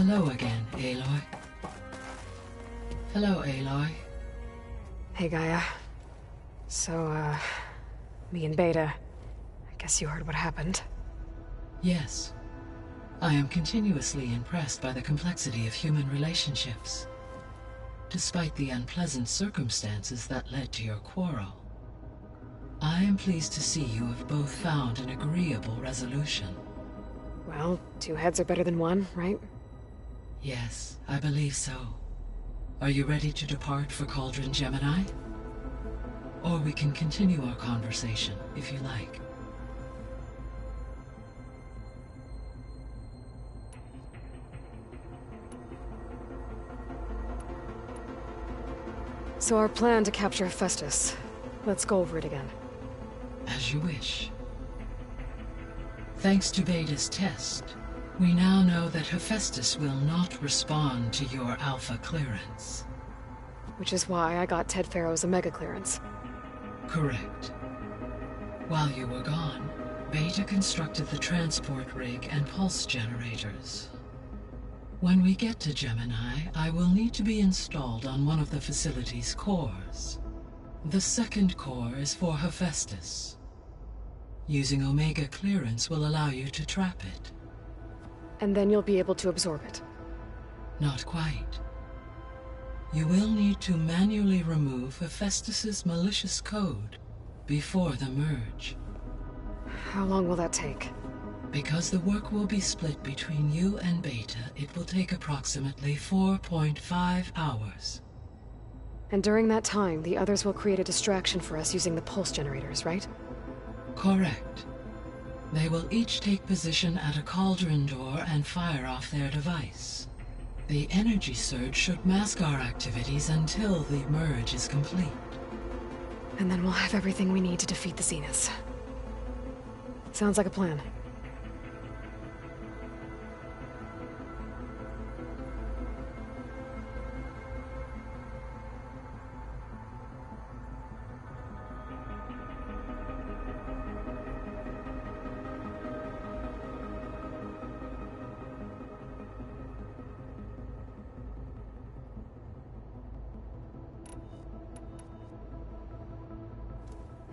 Hello again, Aloy. Hello, Aloy. Hey, Gaia. So, me and Beta, I guess you heard what happened. Yes. I am continuously impressed by the complexity of human relationships. Despite the unpleasant circumstances that led to your quarrel, I am pleased to see you have both found an agreeable resolution. Well, 2 heads are better than 1, right? Yes, I believe so. Are you ready to depart for Cauldron Gemini? Or we can continue our conversation, if you like. So our plan to capture Hephaestus. Let's go over it again. As you wish. Thanks to Beta's test, we now know that Hephaestus will not respond to your Alpha clearance. Which is why I got Ted Farrow's Omega clearance. Correct. While you were gone, Beta constructed the transport rig and pulse generators. When we get to Gemini, I will need to be installed on one of the facility's cores. The second core is for Hephaestus. Using Omega clearance will allow you to trap it. And then you'll be able to absorb it. Not quite. You will need to manually remove Hephaestus's malicious code before the merge. How long will that take? Because the work will be split between you and Beta, it will take approximately 4.5 hours. And during that time, the others will create a distraction for us using the pulse generators, right? Correct. They will each take position at a cauldron door and fire off their device. The energy surge should mask our activities until the merge is complete. And then we'll have everything we need to defeat the Zeniths. Sounds like a plan.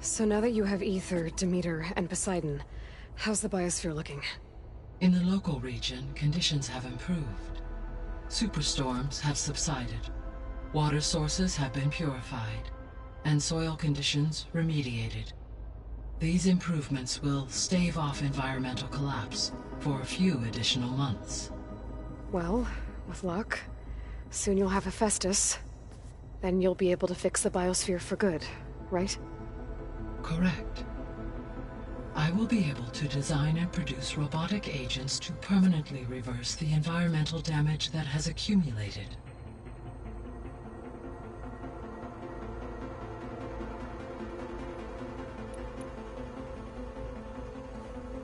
So now that you have Aether, Demeter, and Poseidon, how's the biosphere looking? In the local region, conditions have improved. Superstorms have subsided. Water sources have been purified, and soil conditions remediated. These improvements will stave off environmental collapse for a few additional months. Well, with luck, soon you'll have Hephaestus. Then you'll be able to fix the biosphere for good, right? Correct. I will be able to design and produce robotic agents to permanently reverse the environmental damage that has accumulated.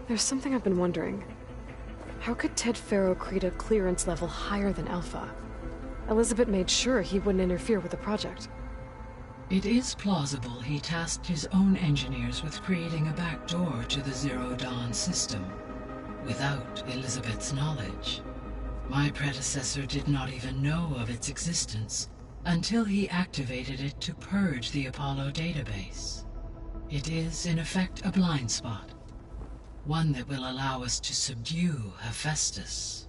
There's something I've been wondering. How could Ted Farrow create a clearance level higher than Alpha? Elizabeth made sure he wouldn't interfere with the project. It is plausible he tasked his own engineers with creating a backdoor to the Zero Dawn system, without Elizabeth's knowledge. My predecessor did not even know of its existence until he activated it to purge the Apollo database. It is, in effect, a blind spot, one that will allow us to subdue Hephaestus.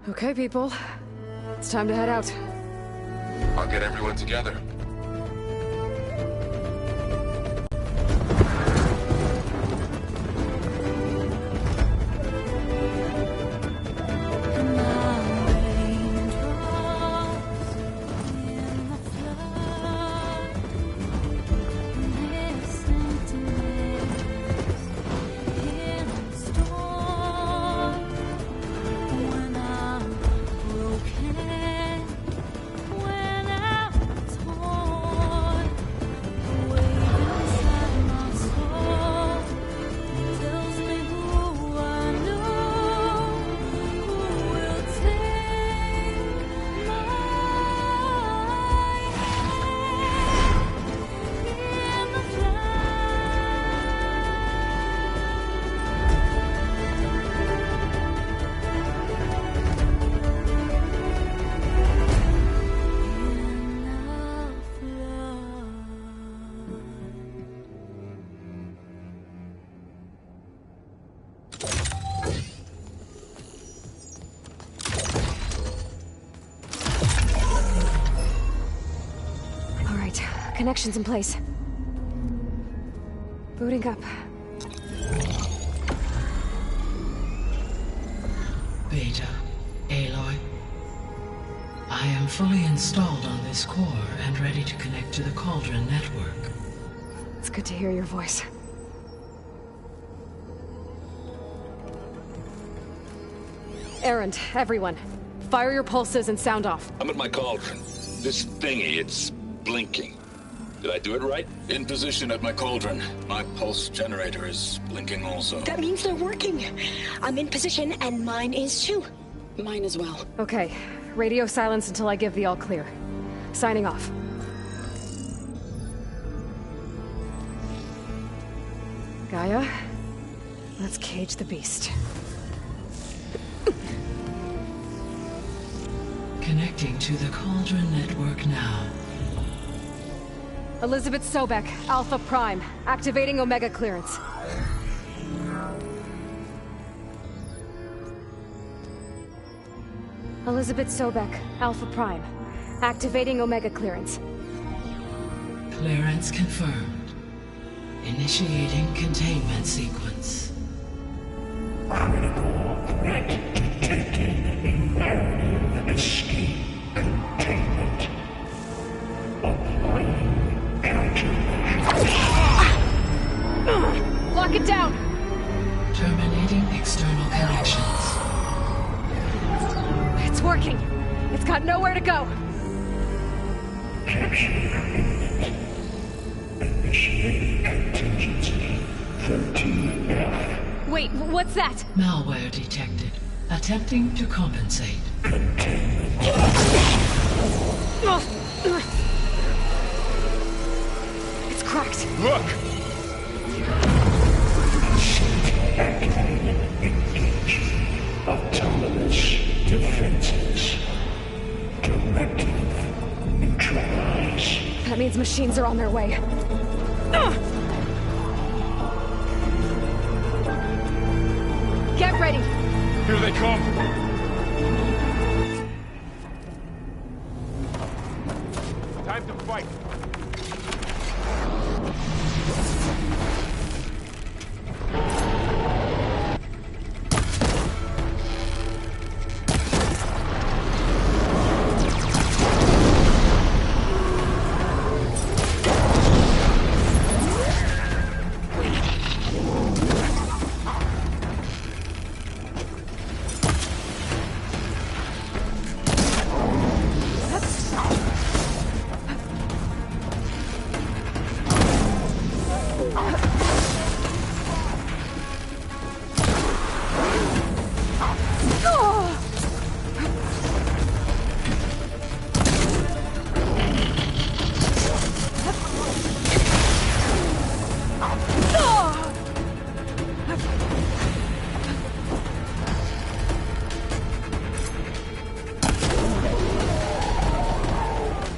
Okay, people. It's time to head out. I'll get everyone together. When I'm Connections in place. Booting up. Beta, Aloy. I am fully installed on this core and ready to connect to the Cauldron network. It's good to hear your voice. Erend, everyone. Fire your pulses and sound off. I'm at my cauldron. This thingy, it's blinking. Did I do it right? In position at my cauldron. My pulse generator is blinking also. That means they're working. I'm in position, and mine is too. Mine as well. Okay. Radio silence until I give the all clear. Signing off. Gaia, let's cage the beast. Connecting to the Cauldron network now. Elizabeth Sobek, Alpha Prime, activating Omega clearance. Elizabeth Sobek, Alpha Prime, activating Omega clearance. Clearance confirmed. Initiating containment sequence. Critical threat detected. Imperative escape containment. Applying countermeasures. Lock it down! Terminating external connections. It's working. It's got nowhere to go. Initiate contingency 13F. Wait, what's that? Malware detected. Attempting to compensate. It's cracked. Look! Activated. Engage. Autonomous defenses. Directive. Neutralize. That means machines are on their way. Get ready! Here they come! Time to fight!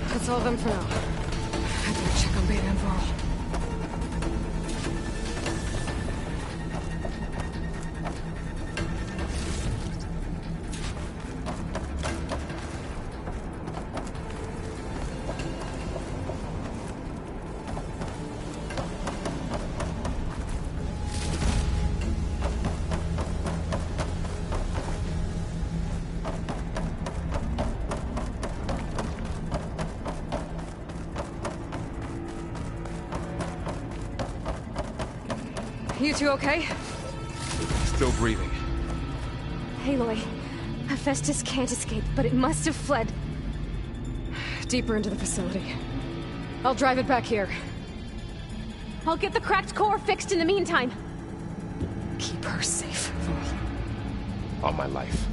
That's all of them for now. I better check on Beta and Varl. You two okay? Still breathing. Aloy, Hephaestus can't escape, but it must have fled deeper into the facility. I'll drive it back here. I'll get the cracked core fixed in the meantime. Keep her safe, Varl. On my life.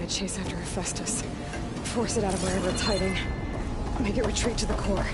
gotta chase after Hephaestus. Force it out of wherever it's hiding. Make it retreat to the core.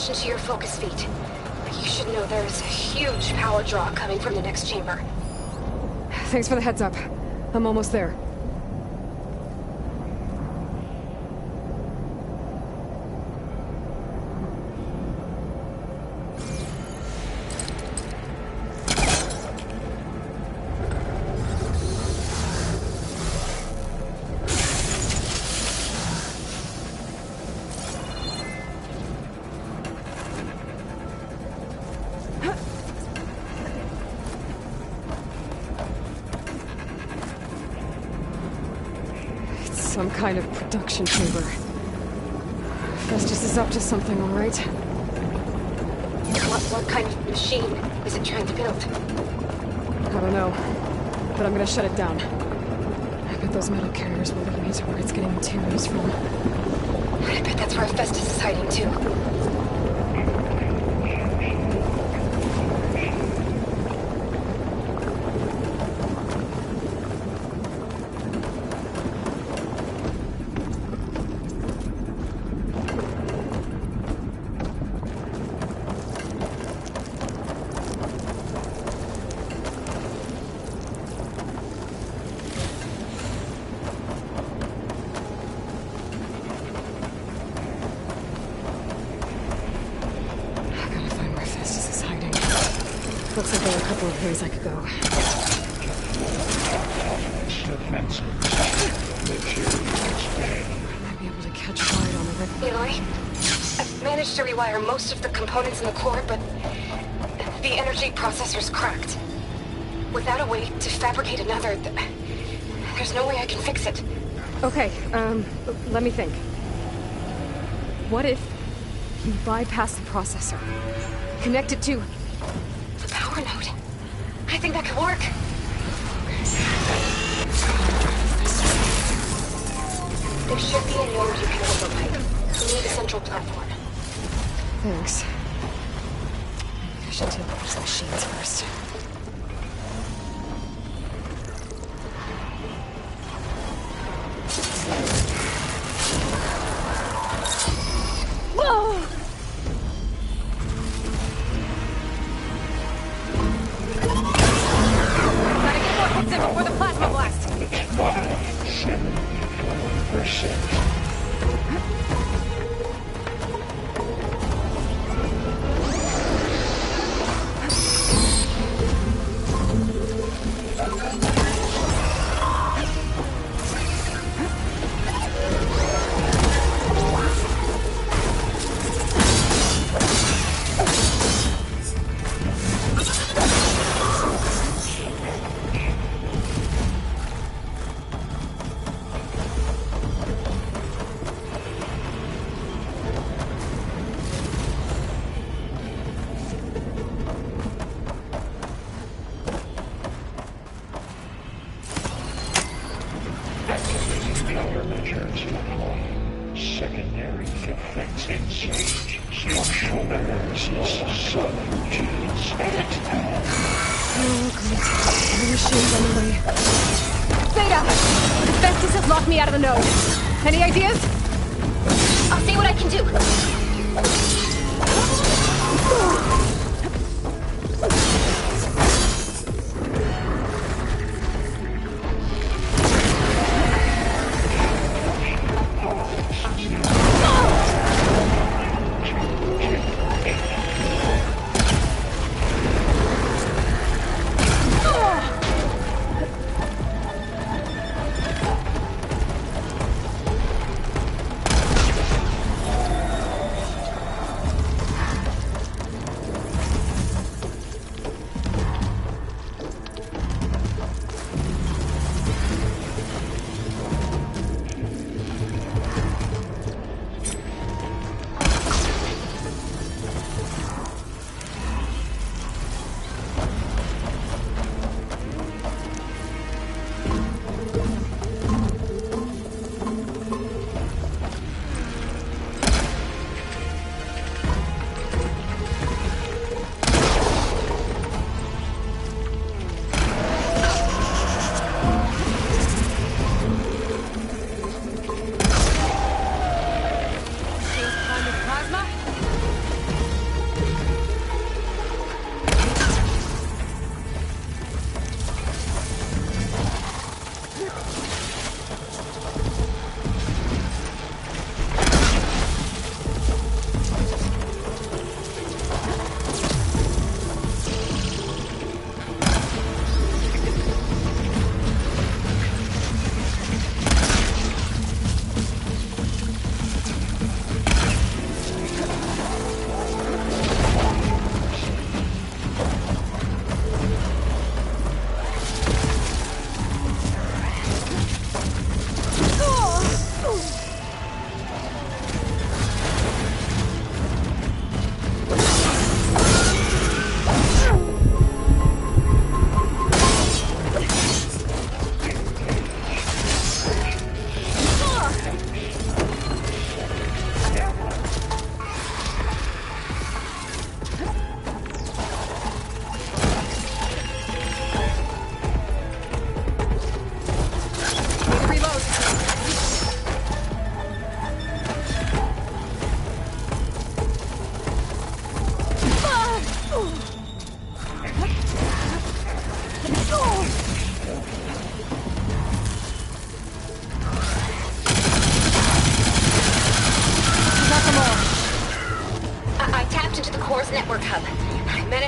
Into your focus feed. You should know there's a huge power draw coming from the next chamber. Thanks for the heads up. I'm almost there. Some kind of production chamber. Festus is up to something, all right? What kind of machine is it trying to build? I don't know, but I'm gonna shut it down. I bet those metal carriers will lead me to where it's getting materials from. I bet that's where Festus is hiding too. Looks like there are a couple of ways I could go. I might be able to catch a ride on the river. Aloy, I've managed to rewire most of the components in the core, but the energy processor's cracked. Without a way to fabricate another, there's no way I can fix it. Okay, let me think. What if you bypass the processor? Connect it to the power node. I think that could work. There should be a node you can override. You need a central platform. Thanks. Maybe I should deal with these machines first. Whoa! Gotta get more hits in before the plasma blast. Oh, great. The machine's on the way. Zeta! Festus has locked me out of the node. Any ideas? I'll see what I can do.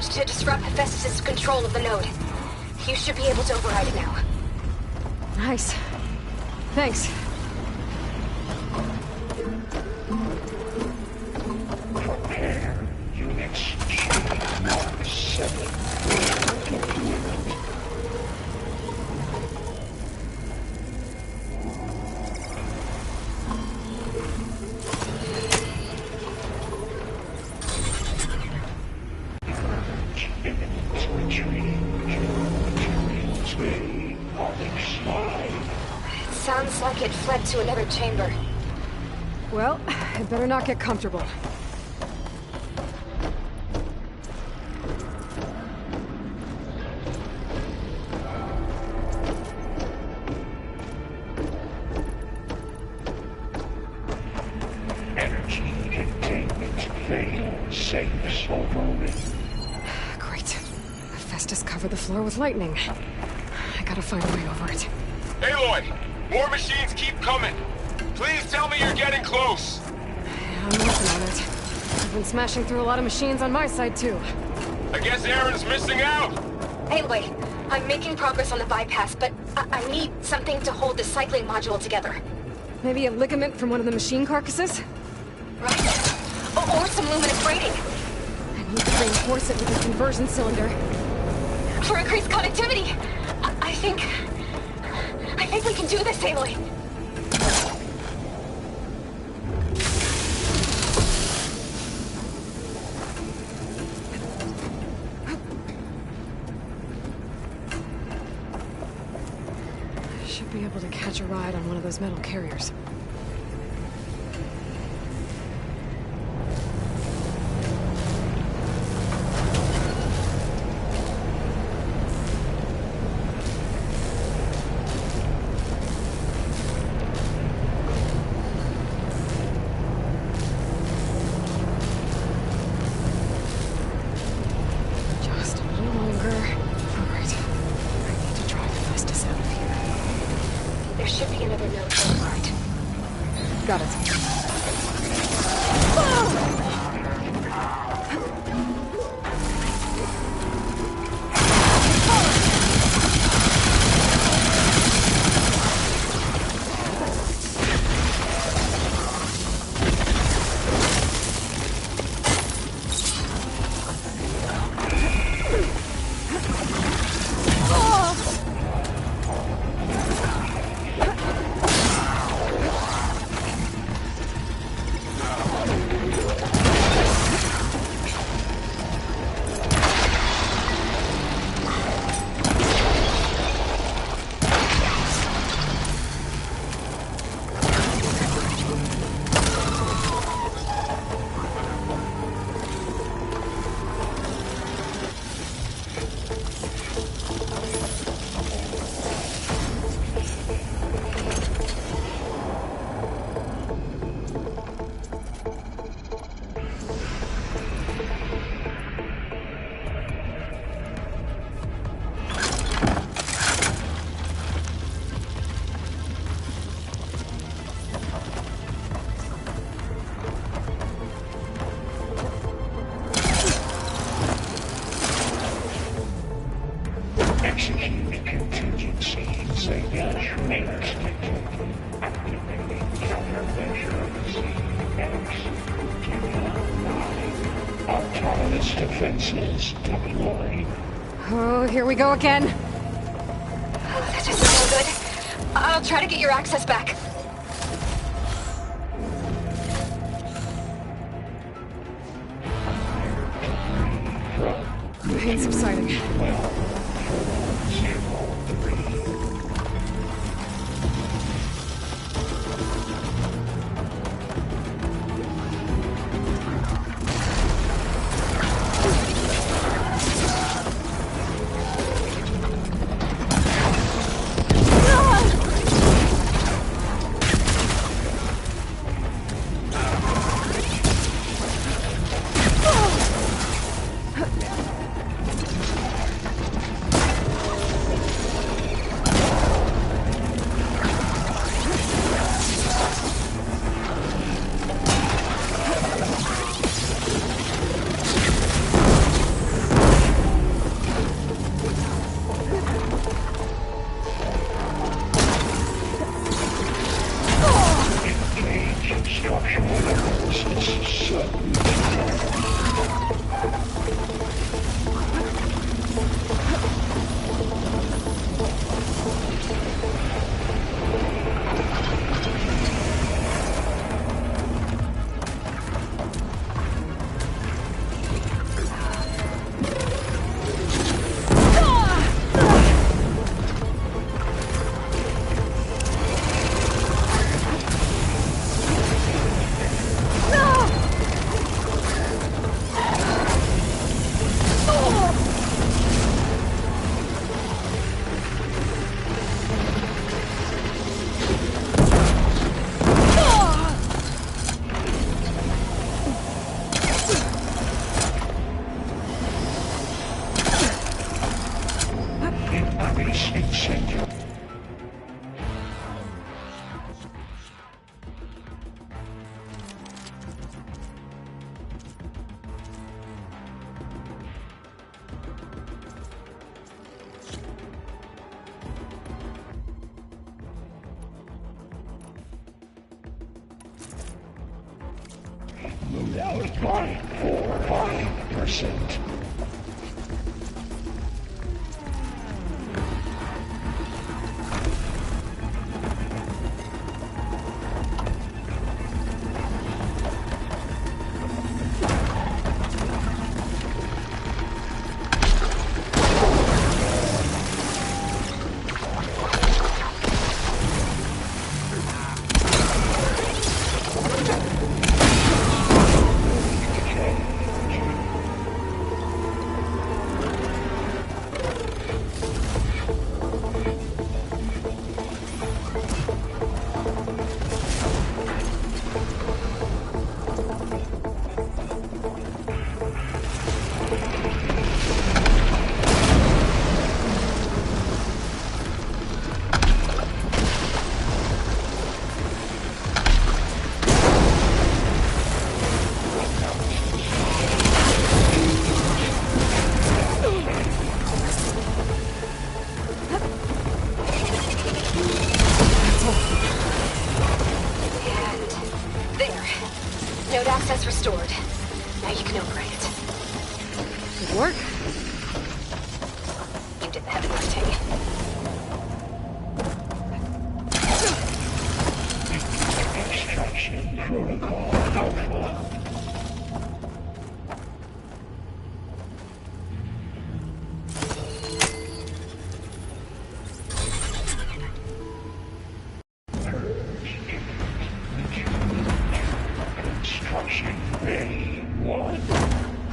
To disrupt Hephaestus' control of the node. You should be able to override it now. Nice. Thanks. Sounds like it fled to another chamber. Well, it better not get comfortable. Energy containment failed. Safe for moment. Great. Hephaestus covered the floor with lightning. I gotta find a way over it. Aloy! More machines keep coming! Please tell me you're getting close! I'm working on it. I've been smashing through a lot of machines on my side, too. I guess Aaron's missing out! Anyway, I'm making progress on the bypass, but I need something to hold the cycling module together. Maybe a ligament from one of the machine carcasses? Right. Or some luminous braiding. I need to reinforce it with a conversion cylinder. For increased connectivity! I think we can do this, Aloy. Should be able to catch a ride on one of those metal carriers. Got it. Execute contingencies against Mink. Activating countermeasures. X. Autonomous defenses deployed. Oh, here we go again. That doesn't feel good. I'll try to get your access back. The pain's subsiding. Moved out by 4%. maneuver it. Good work. You did the heavy lifting. Extraction protocol Alpha.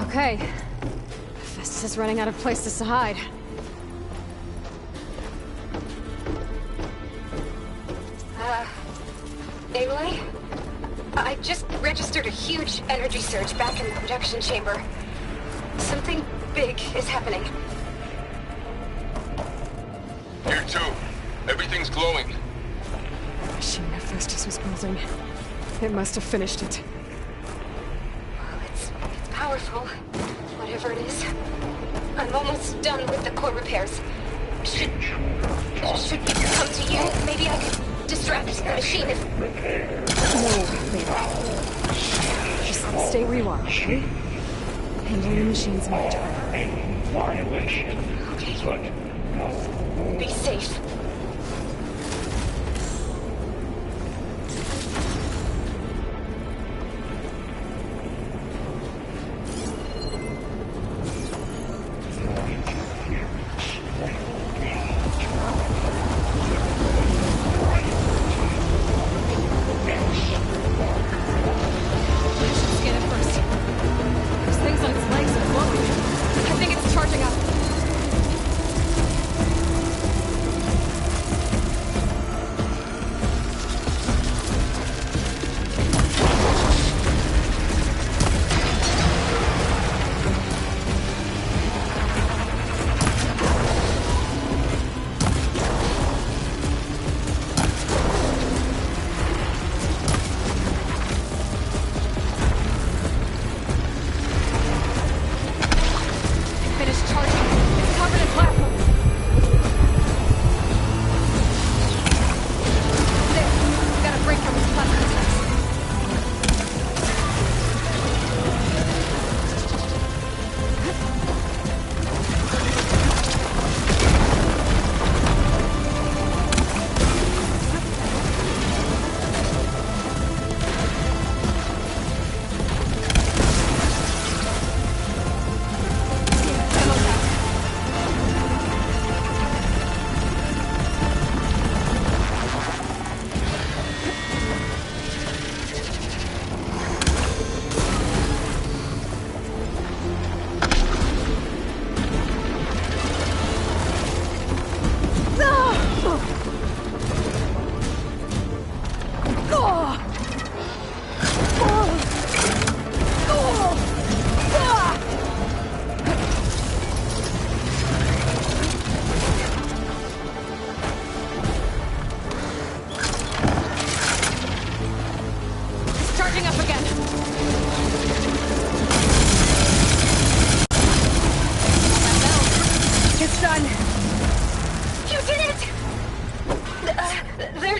Okay. Festus is running out of places to hide. Aloy? I just registered a huge energy surge back in the production chamber. Something big is happening. Here too. Everything's glowing. The machine Hephaestus was building. It must have finished it. It's powerful, whatever it is. I'm almost done with the core repairs. Should come to you. Maybe I could distract the machine if... No, just stay where you are, okay? Handling the machine's my turn. Okay. Be safe.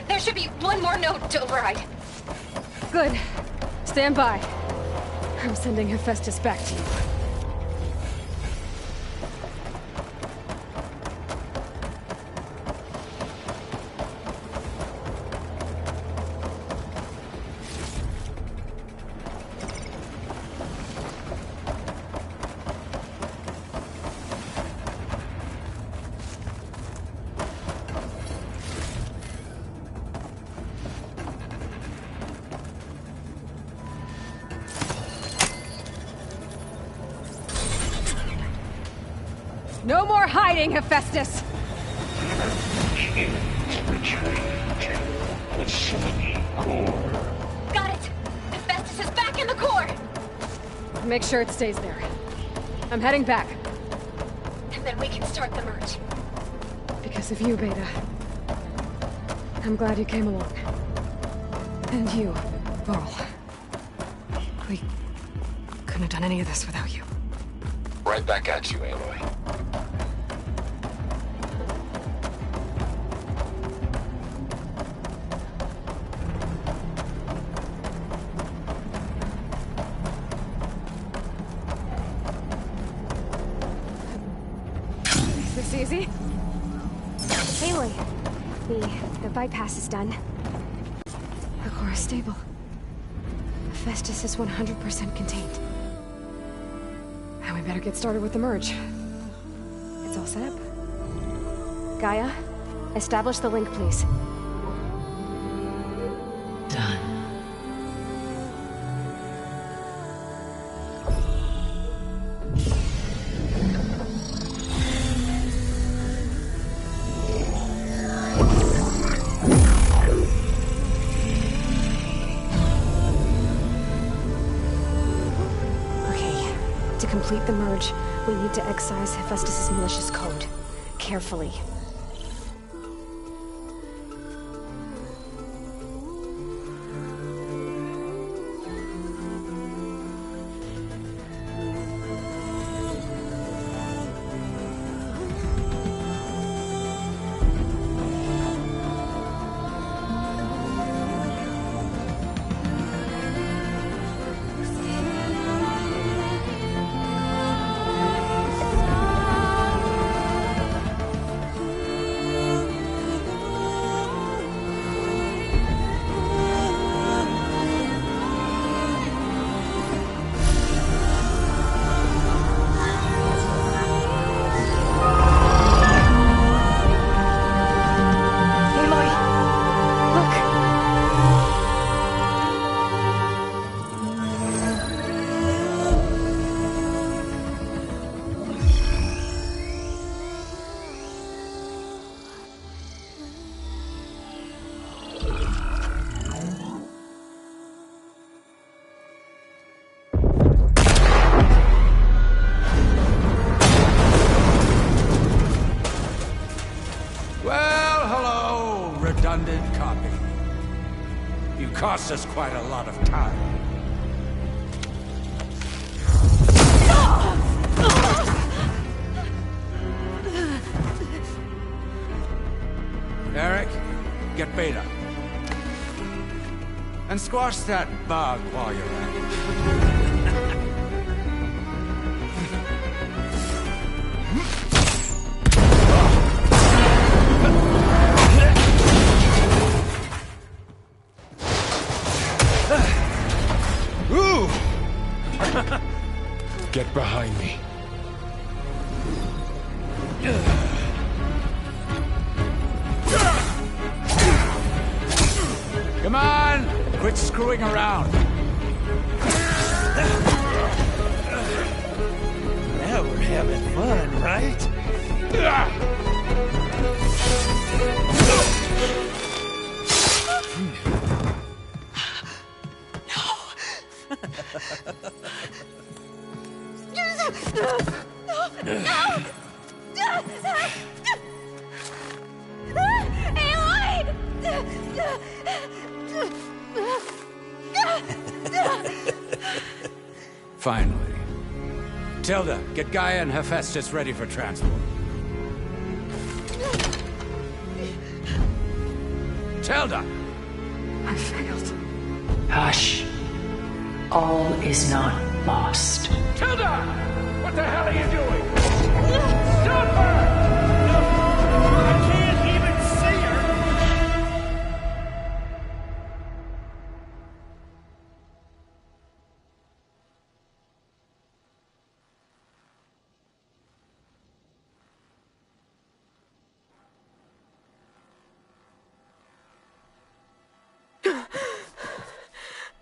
There should be one more node to override. Good. Stand by. I'm sending Hephaestus back to you. No more hiding, Hephaestus! Got it! Hephaestus is back in the core! Make sure it stays there. I'm heading back. And then we can start the merge. Because of you, Beta. I'm glad you came along. And you, Varl. We couldn't have done any of this without you. Right back at you, Aloy. was easy. Aloy, the bypass is done. The core is stable. Hephaestus is 100% contained. Now we better get started with the merge. It's all set up. Gaia, establish the link, please. Done. To complete the merge, we need to excise Hephaestus' malicious code. Carefully. Redundant copy. You cost us quite a lot of time. Eric, get Beta. And squash that bug while you're at it. Get behind me. Come on! Quit screwing around. Now we're having fun, right? Finally. Tilda, get Gaia and Hephaestus ready for transport. Tilda! I failed. Hush. All is not lost. Tilda! What the hell are you doing? Stop her! I can't even see her!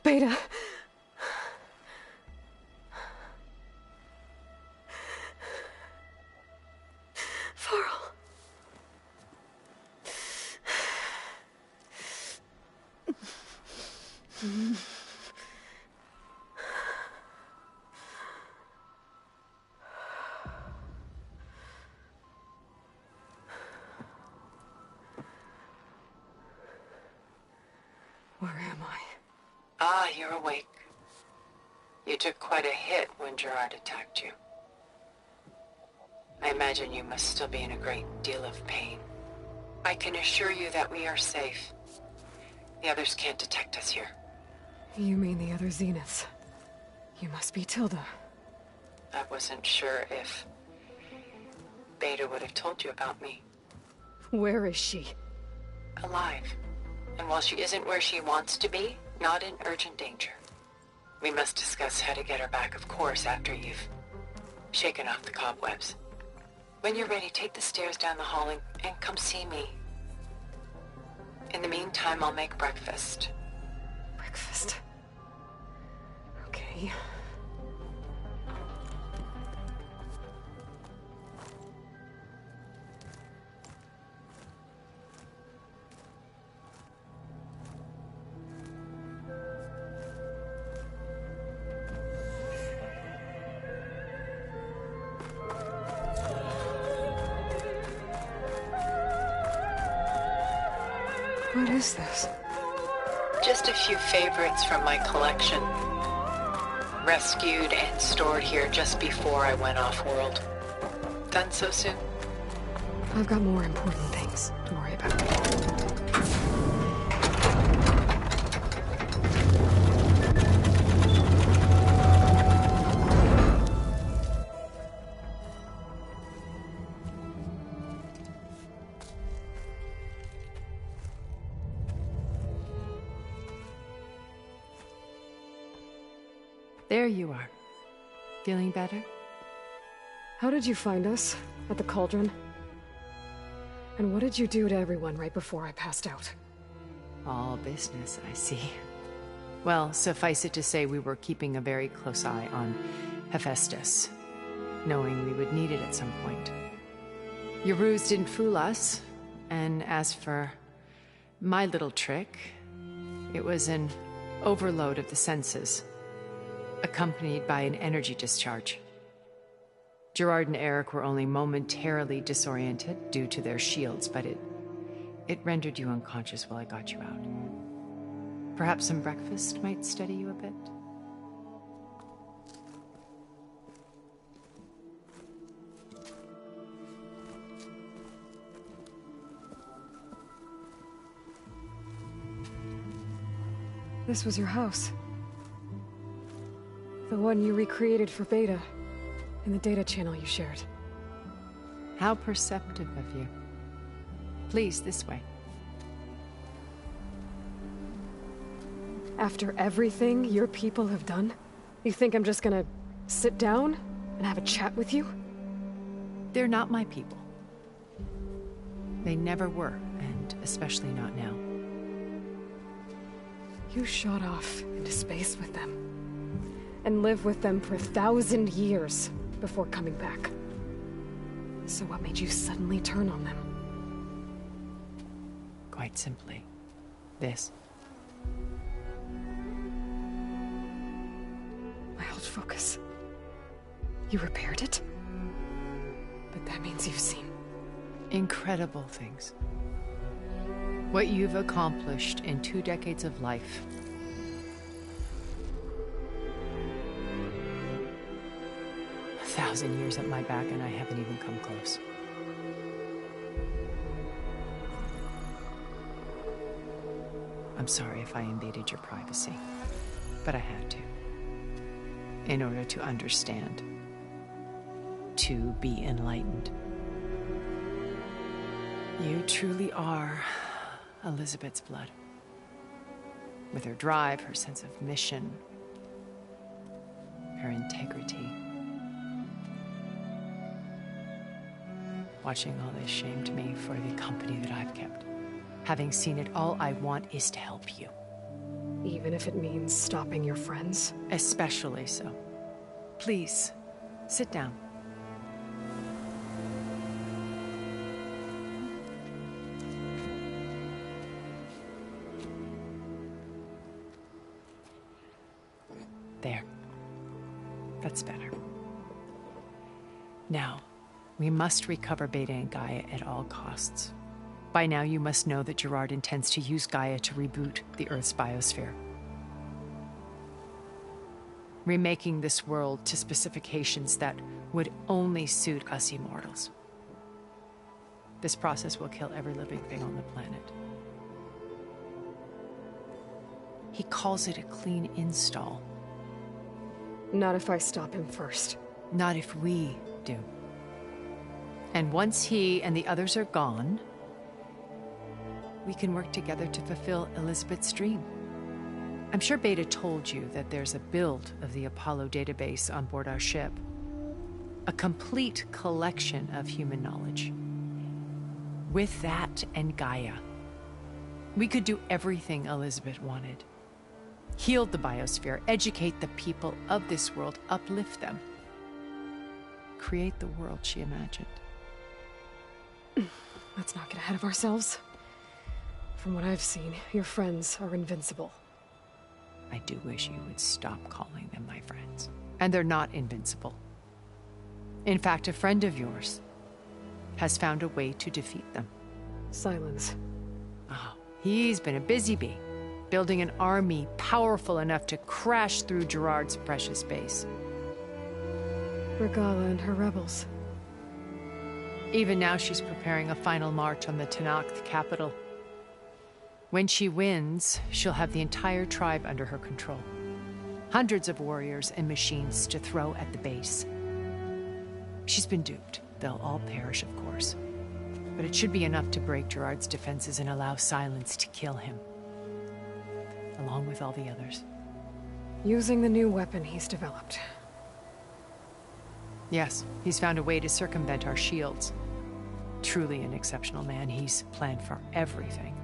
Beta. Varl. Where am I? Ah, you're awake. You took quite a hit when Gerard attacked you. I imagine you must still be in a great deal of pain. I can assure you that we are safe. The others can't detect us here. You mean the other Zeniths? You must be Tilda. I wasn't sure if Beta would have told you about me. Where is she? Alive. And while she isn't where she wants to be, not in urgent danger. We must discuss how to get her back, of course, after you've shaken off the cobwebs. When you're ready, take the stairs down the hall and come see me. In the meantime, I'll make breakfast. Breakfast? Okay. What is this? Just a few favorites from my collection. Rescued and stored here just before I went off-world. Done so soon? I've got more important things to worry about. There you are. Feeling better? How did you find us? At the Cauldron? And what did you do to everyone right before I passed out? All business, I see. Well, suffice it to say we were keeping a very close eye on Hephaestus, knowing we would need it at some point. Your ruse didn't fool us, and as for my little trick, it was an overload of the senses, accompanied by an energy discharge. Gerard and Eric were only momentarily disoriented due to their shields, but it rendered you unconscious while I got you out. Perhaps some breakfast might steady you a bit? This was your house. The one you recreated for Beta, in the data channel you shared. How perceptive of you. Please, this way. After everything your people have done, you think I'm just gonna sit down and have a chat with you? They're not my people. They never were, and especially not now. You shot off into space with them, and lived with them for 1,000 years before coming back. So what made you suddenly turn on them? Quite simply, this. My old focus. You repaired it? But that means you've seen incredible things. What you've accomplished in 2 decades of life. A 1,000 years at my back and I haven't even come close. I'm sorry if I invaded your privacy, but I had to. In order to understand. To be enlightened. You truly are Elizabeth's blood. With her drive, her sense of mission, her integrity. Watching all this shamed me for the company that I've kept. Having seen it, all I want is to help you. Even if it means stopping your friends? Especially so. Please, sit down. There. That's better. Now, we must recover Beta and Gaia at all costs. By now, you must know that Gerard intends to use Gaia to reboot the Earth's biosphere. Remaking this world to specifications that would only suit us immortals. This process will kill every living thing on the planet. He calls it a clean install. Not if I stop him first. Not if we do. And once he and the others are gone, we can work together to fulfill Elizabeth's dream. I'm sure Beta told you that there's a build of the Apollo database on board our ship. A complete collection of human knowledge. With that and Gaia, we could do everything Elizabeth wanted. Heal the biosphere, educate the people of this world, uplift them. Create the world she imagined. Let's not get ahead of ourselves. From what I've seen, your friends are invincible. I do wish you would stop calling them my friends. And they're not invincible. In fact, a friend of yours has found a way to defeat them. Silence. Oh, he's been a busy bee, building an army powerful enough to crash through Gerard's precious base. Regala and her rebels. Even now, she's preparing a final march on the Tenakth capital. When she wins, she'll have the entire tribe under her control. Hundreds of warriors and machines to throw at the base. She's been duped. They'll all perish, of course. But it should be enough to break Gerard's defenses and allow Silence to kill him. Along with all the others. Using the new weapon he's developed. Yes, he's found a way to circumvent our shields. Truly an exceptional man. He's planned for everything.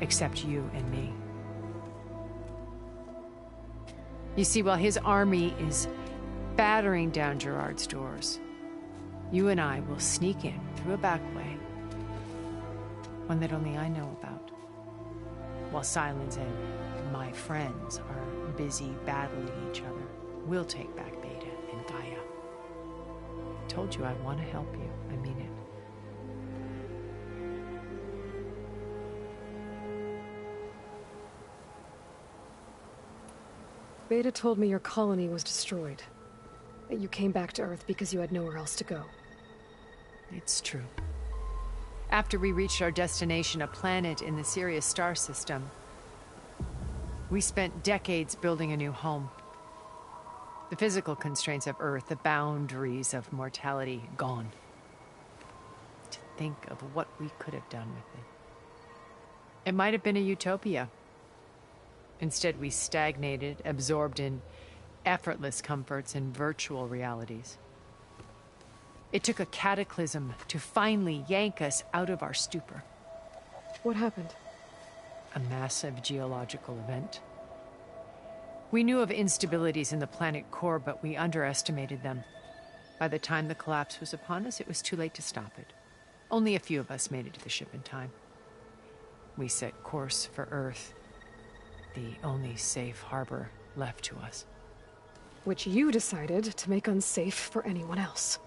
Except you and me. You see, while his army is battering down Gerard's doors, you and I will sneak in through a back way. One that only I know about. While Silence and my friends are busy battling each other, we'll take back Beta and Gaia. I told you I want to help you. I mean it. Beta told me your colony was destroyed. That you came back to Earth because you had nowhere else to go. It's true. After we reached our destination, a planet in the Sirius star system, we spent decades building a new home. The physical constraints of Earth, the boundaries of mortality, gone. To think of what we could have done with it. It might have been a utopia. Instead, we stagnated, absorbed in effortless comforts and virtual realities. It took a cataclysm to finally yank us out of our stupor. What happened? A massive geological event. We knew of instabilities in the planet core, but we underestimated them. By the time the collapse was upon us, it was too late to stop it. Only a few of us made it to the ship in time. We set course for Earth, the only safe harbor left to us. Which you decided to make unsafe for anyone else.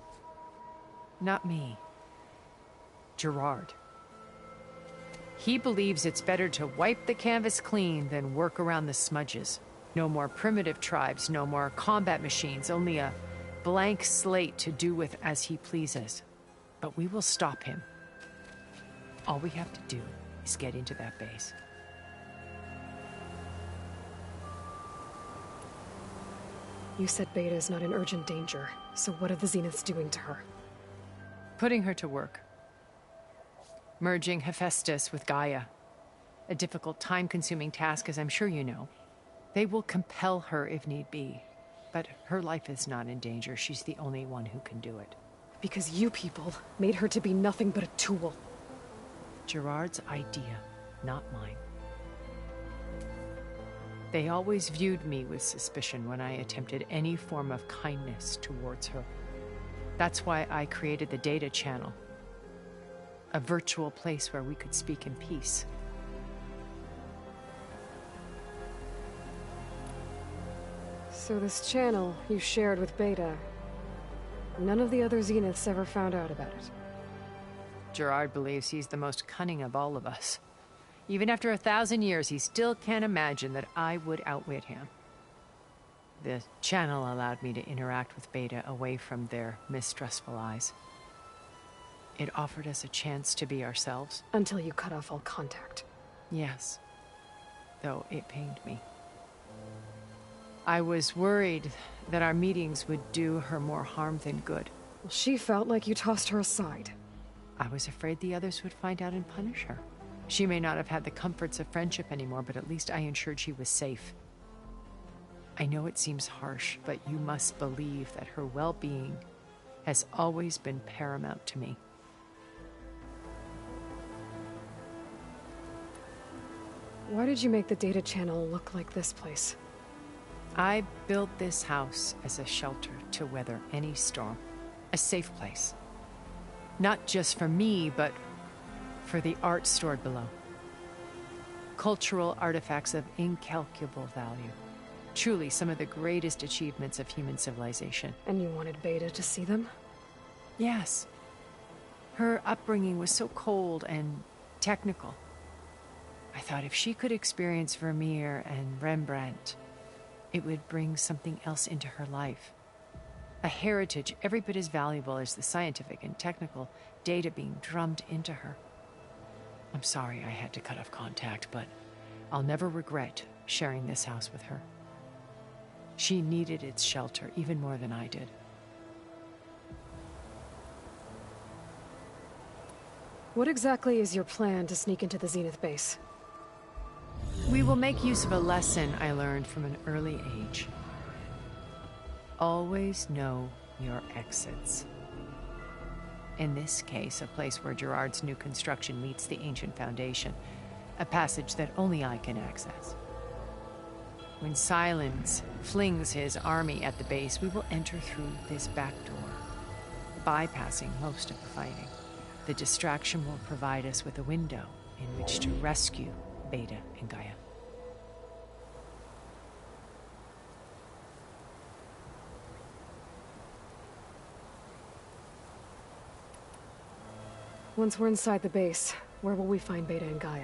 Not me. Gerard. He believes it's better to wipe the canvas clean than work around the smudges. No more primitive tribes, no more combat machines, only a blank slate to do with as he pleases. But we will stop him. All we have to do is get into that base. You said Beta is not in urgent danger, so what are the Zeniths doing to her? Putting her to work. Merging Hephaestus with Gaia. A difficult, time-consuming task, as I'm sure you know. They will compel her if need be. But her life is not in danger. She's the only one who can do it. Because you people made her to be nothing but a tool. Gerard's idea, not mine. They always viewed me with suspicion when I attempted any form of kindness towards her. That's why I created the data channel. A virtual place where we could speak in peace. So this channel you shared with Beta, none of the other Zeniths ever found out about it? Gerard believes he's the most cunning of all of us. Even after 1,000 years, he still can't imagine that I would outwit him. The channel allowed me to interact with Beta away from their mistrustful eyes. It offered us a chance to be ourselves. Until you cut off all contact. Yes. Though it pained me. I was worried that our meetings would do her more harm than good. Well, she felt like you tossed her aside. I was afraid the others would find out and punish her. She may not have had the comforts of friendship anymore, but at least I ensured she was safe. I know it seems harsh, but you must believe that her well-being has always been paramount to me. Why did you make the data channel look like this place? I built this house as a shelter to weather any storm. A safe place. Not just for me, but for the art stored below. Cultural artifacts of incalculable value. Truly some of the greatest achievements of human civilization. And you wanted Beta to see them? Yes. Her upbringing was so cold and technical. I thought if she could experience Vermeer and Rembrandt, it would bring something else into her life. A heritage every bit as valuable as the scientific and technical data being drummed into her. I'm sorry I had to cut off contact, but I'll never regret sharing this house with her. She needed its shelter even more than I did. What exactly is your plan to sneak into the Zenith base? We will make use of a lesson I learned from an early age. Always know your exits. In this case, a place where Gerard's new construction meets the ancient foundation, a passage that only I can access. When Silence flings his army at the base, we will enter through this back door, bypassing most of the fighting. The distraction will provide us with a window in which to rescue Beta and Gaia. Once we're inside the base, where will we find Beta and Gaia?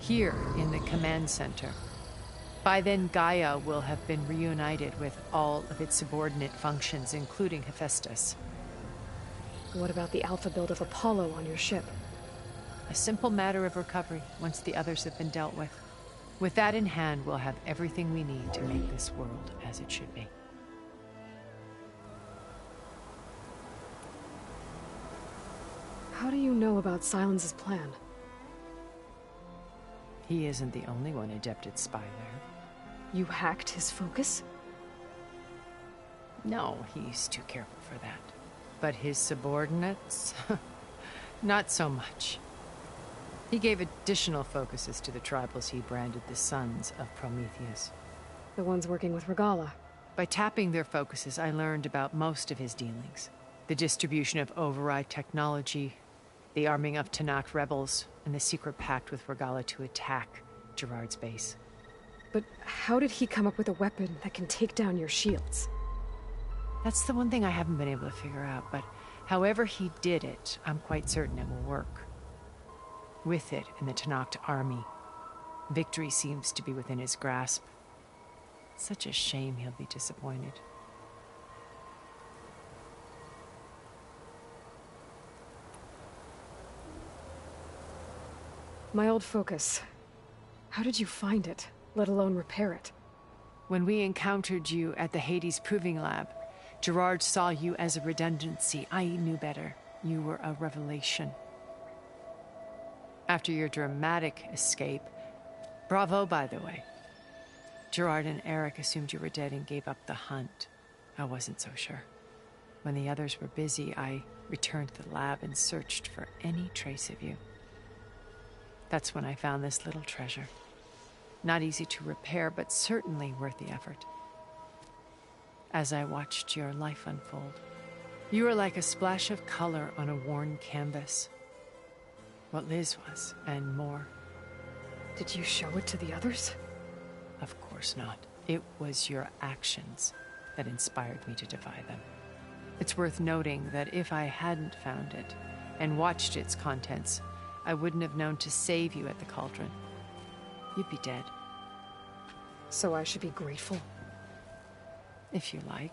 Here, in the command center. By then, Gaia will have been reunited with all of its subordinate functions, including Hephaestus. What about the alpha build of Apollo on your ship? A simple matter of recovery once the others have been dealt with. With that in hand, we'll have everything we need to make this world as it should be. How do you know about Silence's plan? He isn't the only one adept at spy there. You hacked his focus? No, he's too careful for that. But his subordinates? Not so much. He gave additional focuses to the tribals he branded the Sons of Prometheus. The ones working with Regalla. By tapping their focuses, I learned about most of his dealings. The distribution of override technology, the arming of Tanakh rebels, and the secret pact with Regalla to attack Gerard's base. But how did he come up with a weapon that can take down your shields? That's the one thing I haven't been able to figure out, but however he did it, I'm quite certain it will work. With it and the Tanakh army, victory seems to be within his grasp. Such a shame he'll be disappointed. My old focus. How did you find it, let alone repair it? When we encountered you at the Hades Proving Lab, Gerard saw you as a redundancy. I knew better. You were a revelation. After your dramatic escape, bravo, by the way. Gerard and Eric assumed you were dead and gave up the hunt. I wasn't so sure. When the others were busy, I returned to the lab and searched for any trace of you. That's when I found this little treasure. Not easy to repair, but certainly worth the effort. As I watched your life unfold, you were like a splash of color on a worn canvas. What Liz was, and more. Did you show it to the others? Of course not. It was your actions that inspired me to defy them. It's worth noting that if I hadn't found it and watched its contents, I wouldn't have known to save you at the cauldron. You'd be dead. So I should be grateful? If you like.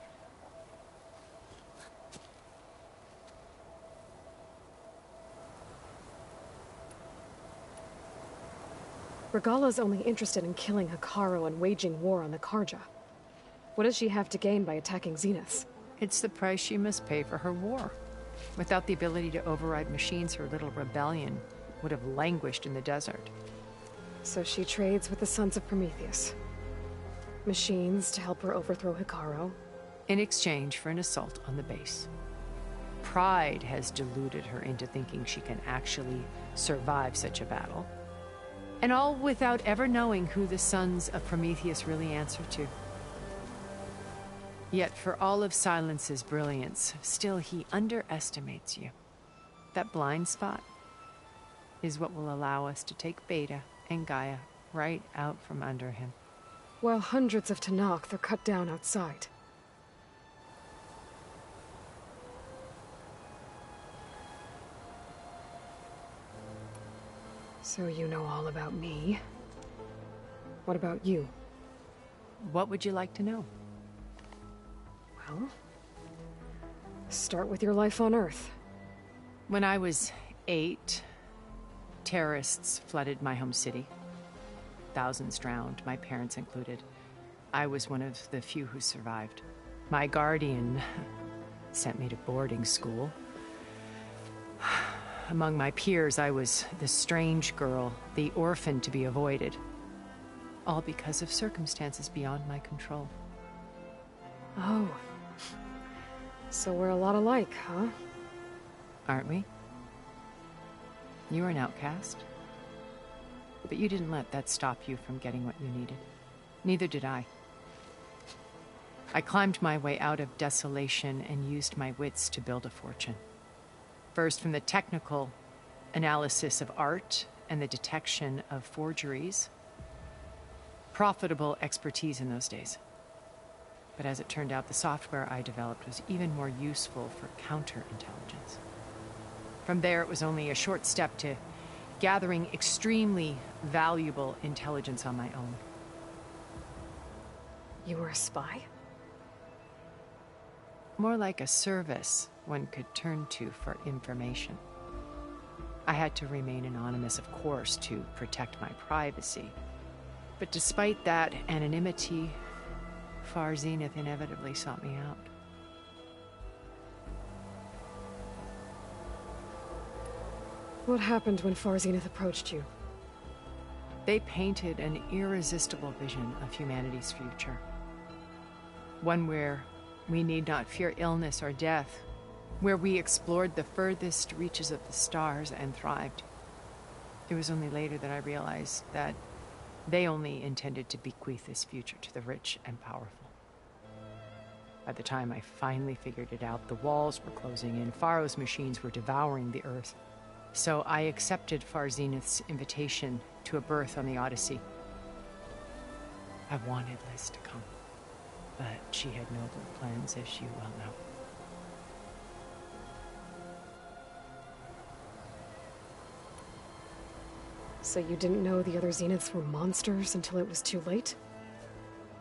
Regalla's only interested in killing Hekarro and waging war on the Karja. What does she have to gain by attacking Zenith? It's the price she must pay for her war. Without the ability to override machines, her little rebellion would have languished in the desert. So she trades with the Sons of Prometheus. Machines to help her overthrow Hekarro. In exchange for an assault on the base. Pride has deluded her into thinking she can actually survive such a battle. And all without ever knowing who the Sons of Prometheus really answer to. Yet for all of Silence's brilliance, still he underestimates you. That blind spot is what will allow us to take Beta and Gaia right out from under him. While hundreds of Tenakth are cut down outside. So you know all about me. What about you? What would you like to know? Well, start with your life on Earth. When I was 8, terrorists flooded my home city. Thousands drowned, my parents included. I was one of the few who survived. My guardian sent me to boarding school. Among my peers, I was the strange girl, the orphan to be avoided. All because of circumstances beyond my control. Oh. So we're a lot alike, huh? Aren't we? You were an outcast. But you didn't let that stop you from getting what you needed. Neither did I. I climbed my way out of desolation and used my wits to build a fortune. First, from the technical analysis of art and the detection of forgeries. Profitable expertise in those days. But as it turned out, the software I developed was even more useful for counterintelligence. From there, it was only a short step to gathering extremely valuable intelligence on my own. You were a spy? More like a service one could turn to for information. I had to remain anonymous, of course, to protect my privacy. But despite that anonymity, Far Zenith inevitably sought me out. What happened when Far Zenith approached you? They painted an irresistible vision of humanity's future. One where we need not fear illness or death, where we explored the furthest reaches of the stars and thrived. It was only later that I realized that they only intended to bequeath this future to the rich and powerful. By the time I finally figured it out, the walls were closing in, Pharaoh's machines were devouring the Earth. So I accepted Far Zenith's invitation to a berth on the Odyssey. I wanted Liz to come, but she had nobler plans, as you well know. So you didn't know the other Zeniths were monsters until it was too late?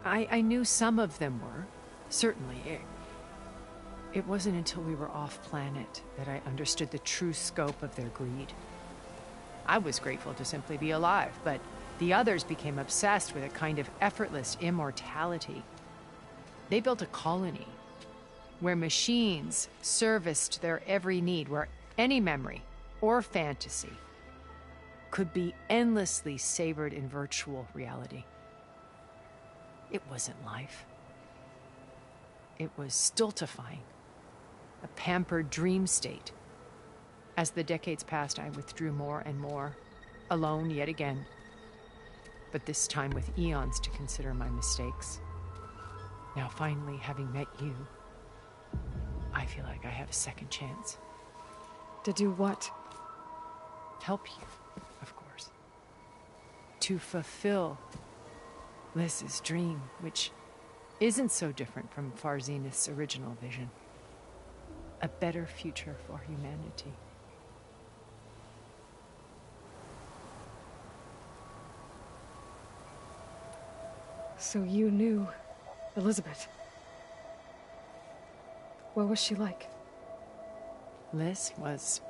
I knew some of them were, certainly. It wasn't until we were off-planet that I understood the true scope of their greed. I was grateful to simply be alive, but the others became obsessed with a kind of effortless immortality. They built a colony where machines serviced their every need, where any memory or fantasy could be endlessly savored in virtual reality. It wasn't life. It was stultifying, a pampered dream state. As the decades passed, I withdrew more and more, alone yet again, but this time with eons to consider my mistakes. Now finally, having met you, I feel like I have a second chance. To do what? Help you, of course. To fulfill Liz's dream, which isn't so different from Far Zenith's original vision. A better future for humanity. So you knew Elizabeth. What was she like? Liz was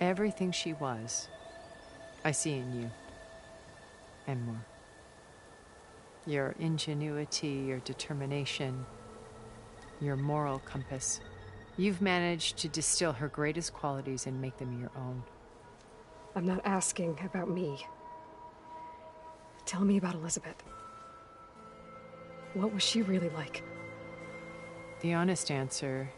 everything she was. I see in you. And more. Your ingenuity, your determination, your moral compass. You've managed to distill her greatest qualities and make them your own. I'm not asking about me. Tell me about Elizabeth. What was she really like? The honest answer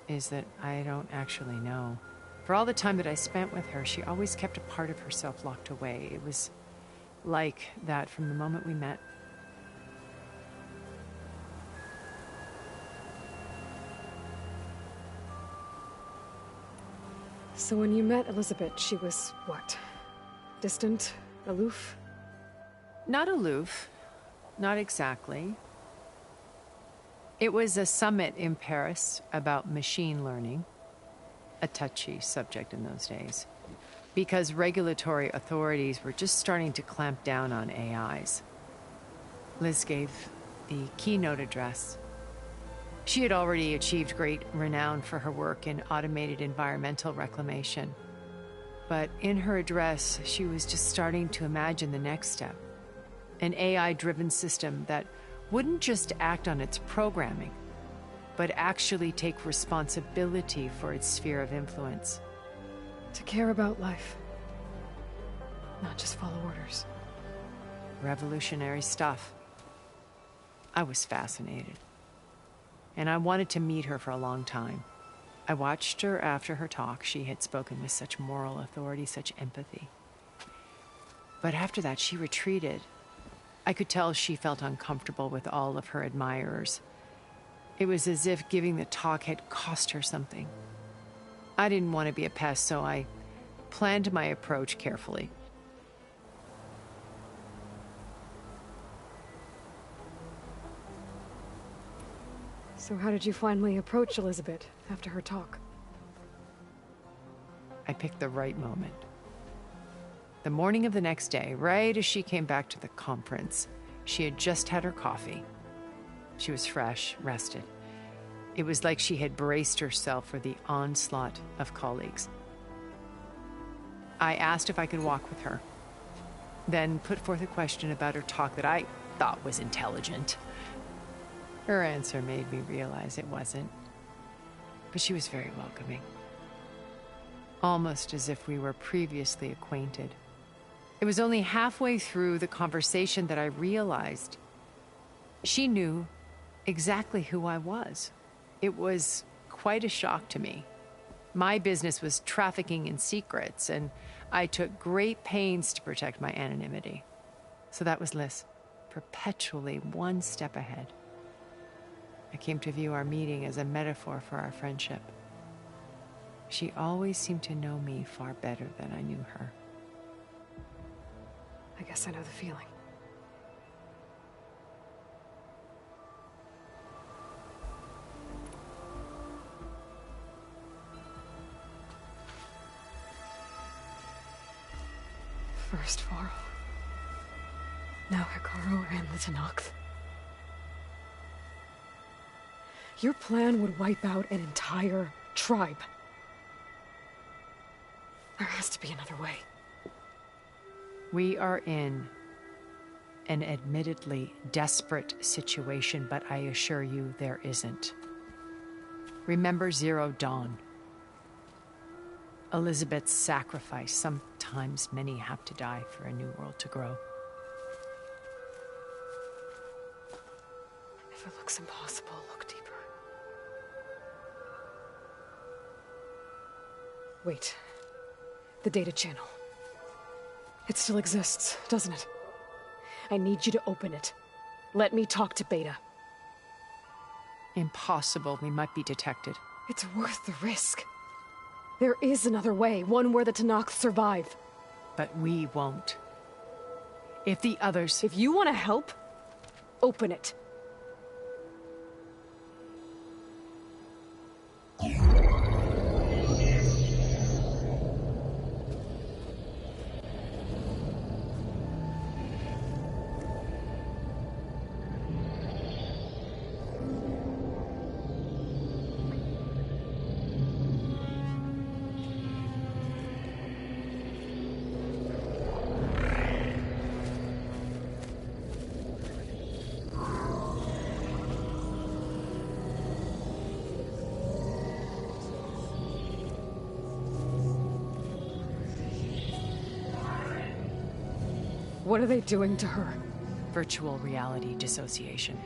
is that I don't actually know. For all the time that I spent with her, she always kept a part of herself locked away. It was like that from the moment we met. So when you met Elizabeth, she was what? Distant? Aloof? Not aloof. Not exactly. It was a summit in Paris about machine learning, a touchy subject in those days, because regulatory authorities were just starting to clamp down on AIs. Liz gave the keynote address. She had already achieved great renown for her work in automated environmental reclamation. But in her address, she was just starting to imagine the next step, an AI-driven system that wouldn't just act on its programming, but actually take responsibility for its sphere of influence. To care about life, not just follow orders. Revolutionary stuff. I was fascinated. And I wanted to meet her for a long time. I watched her after her talk. She had spoken with such moral authority, such empathy. But after that, she retreated. I could tell she felt uncomfortable with all of her admirers. It was as if giving the talk had cost her something. I didn't want to be a pest, so I planned my approach carefully. So how did you finally approach Elizabeth after her talk? I picked the right moment. The morning of the next day, right as she came back to the conference, she had just had her coffee. She was fresh, rested. It was like she had braced herself for the onslaught of colleagues. I asked if I could walk with her, then put forth a question about her talk that I thought was intelligent. Her answer made me realize it wasn't, but she was very welcoming. Almost as if we were previously acquainted. It was only halfway through the conversation that I realized she knew exactly who I was. It was quite a shock to me. My business was trafficking in secrets, and I took great pains to protect my anonymity. So that was Liz, perpetually one step ahead. I came to view our meeting as a metaphor for our friendship. She always seemed to know me far better than I knew her. I guess I know the feeling. First Varl, now Hekarro and the Tenakth. Your plan would wipe out an entire tribe. There has to be another way. We are in an admittedly desperate situation, but I assure you there isn't. Remember Zero Dawn. Elizabeth's sacrifice. Sometimes many have to die for a new world to grow. If it looks impossible, look deeper. Wait. The data channel. It still exists, doesn't it? I need you to open it. Let me talk to Beta. Impossible. We might be detected. It's worth the risk. There is another way, one where the Tenakth survive. But we won't. If the others... If you want to help, open it. What are they doing to her? Virtual reality dissociation.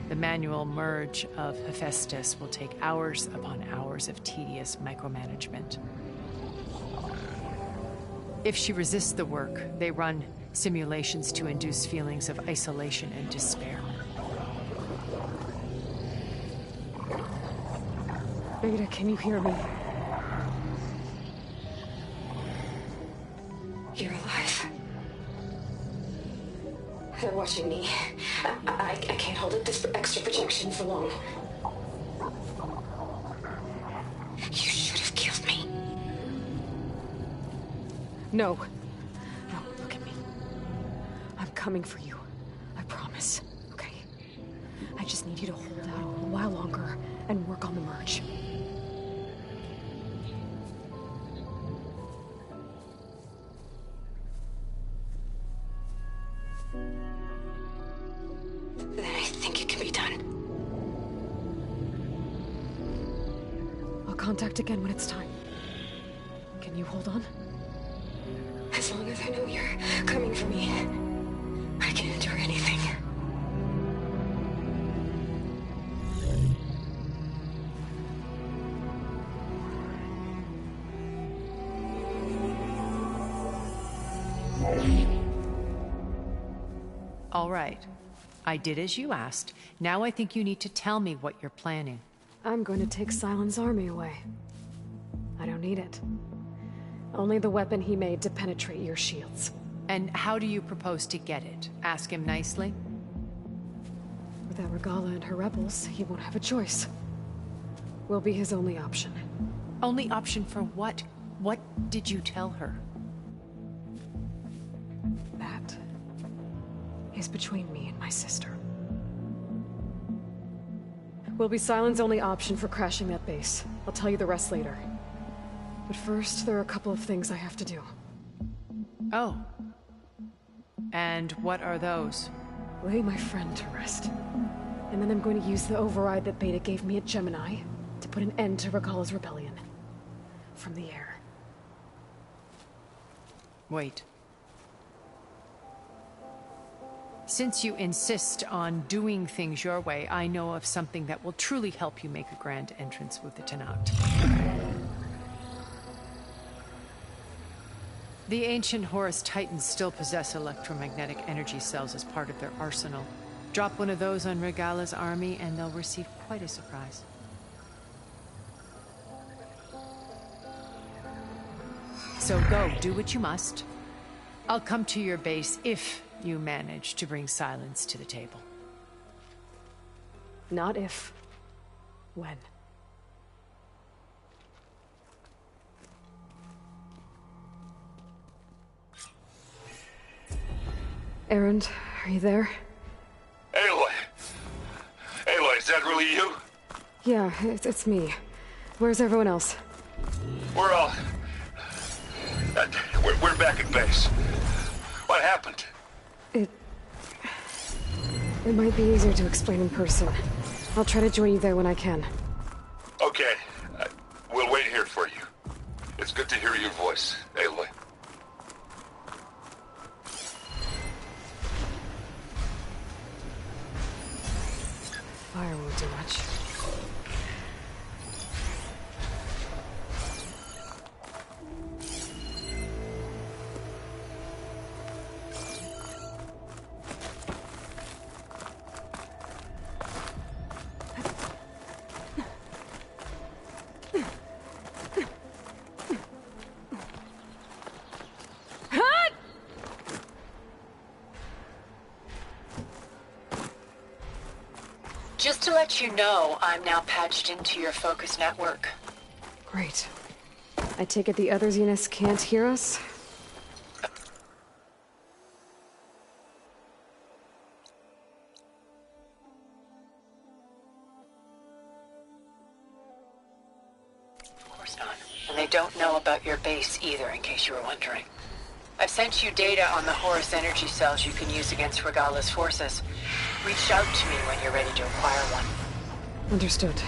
The manual merge of Hephaestus will take hours upon hours of tedious micromanagement. If she resists the work, they run simulations to induce feelings of isolation and despair. Beta, can you hear me? You're alive. They're watching me. I can't hold up this extra projection for long. You should have killed me. No. No, look at me. I'm coming for you. I promise. Okay? I just need you to hold out a little while longer and work on the merge. Then I think it can be done. I'll contact again when it's time. Can you hold on? As long as I know you're coming for me, I can endure anything. All right. I did as you asked. Now I think you need to tell me what you're planning. I'm going to take Sylens' army away. I don't need it. Only the weapon he made to penetrate your shields. And how do you propose to get it? Ask him nicely? Without Regalla and her rebels, he won't have a choice. We'll be his only option. Only option for what? What did you tell her? That is between me and my sister. Will be Sylens' only option for crashing that base. I'll tell you the rest later. But first, there are a couple of things I have to do. Oh. And what are those? Lay my friend to rest. And then I'm going to use the override that Beta gave me at Gemini to put an end to Regalla's rebellion. From the air. Wait. Since you insist on doing things your way, I know of something that will truly help you make a grand entrance with the Tenakth. The ancient Horus Titans still possess electromagnetic energy cells as part of their arsenal. Drop one of those on Regalla's army and they'll receive quite a surprise. So go, do what you must. I'll come to your base if you manage to bring Sylens to the table. Not if. When. Erend, are you there? Aloy! Aloy, is that really you? Yeah, it's me. Where's everyone else? We're all... we're back at base. What happened? It might be easier to explain in person. I'll try to join you there when I can. Okay. We'll wait here for you. It's good to hear your voice, Aloy. Fire won't do much. Just to let you know, I'm now patched into your focus network. Great. I take it the other Zeniths can't hear us? Of course not. And they don't know about your base either, in case you were wondering. I've sent you data on the Horus energy cells you can use against Regalla's forces. Reach out to me when you're ready to acquire one. Understood.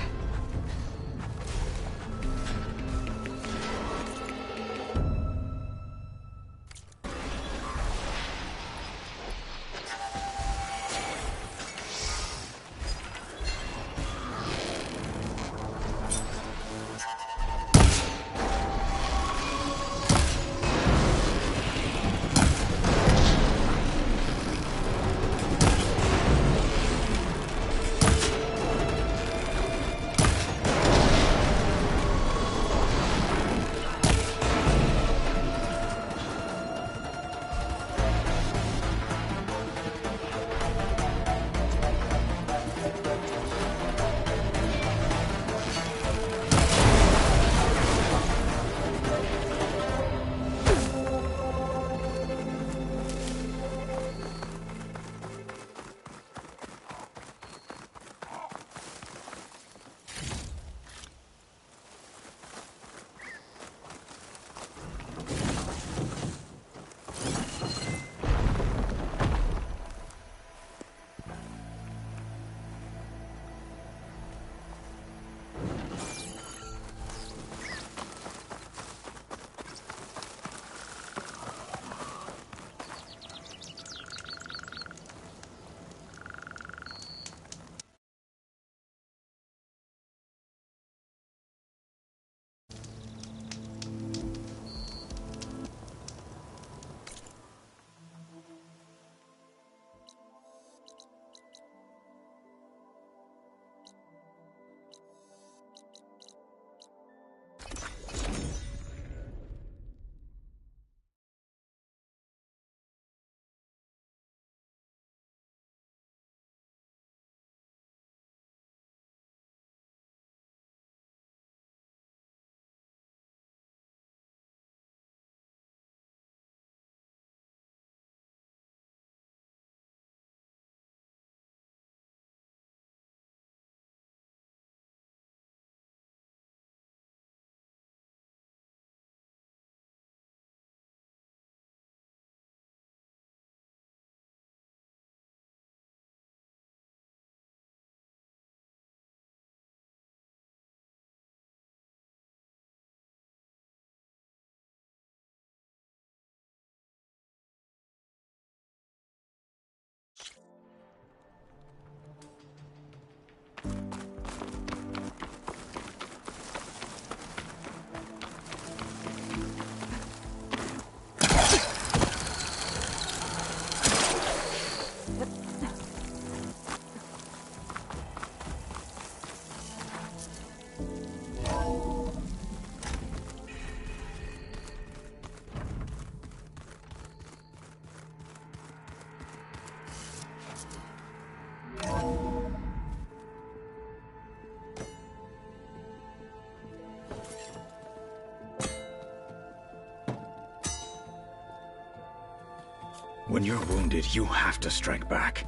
When you're wounded, you have to strike back.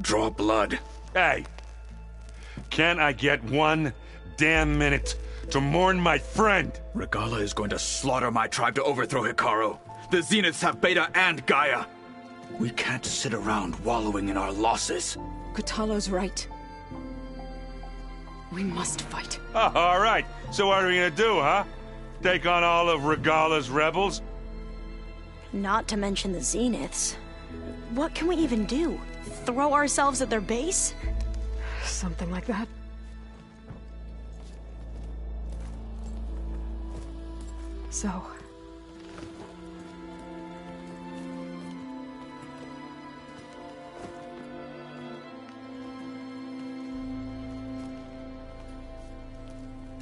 Draw blood. Hey! Can I get 1 damn minute to mourn my friend? Regalla is going to slaughter my tribe to overthrow Hekarro. The Zeniths have Beta and Gaia. We can't sit around wallowing in our losses. Kotallo's right. We must fight. Oh, all right. So what are we gonna do, huh? Take on all of Regalla's rebels? Not to mention the Zeniths. What can we even do? Throw ourselves at their base? Something like that. So...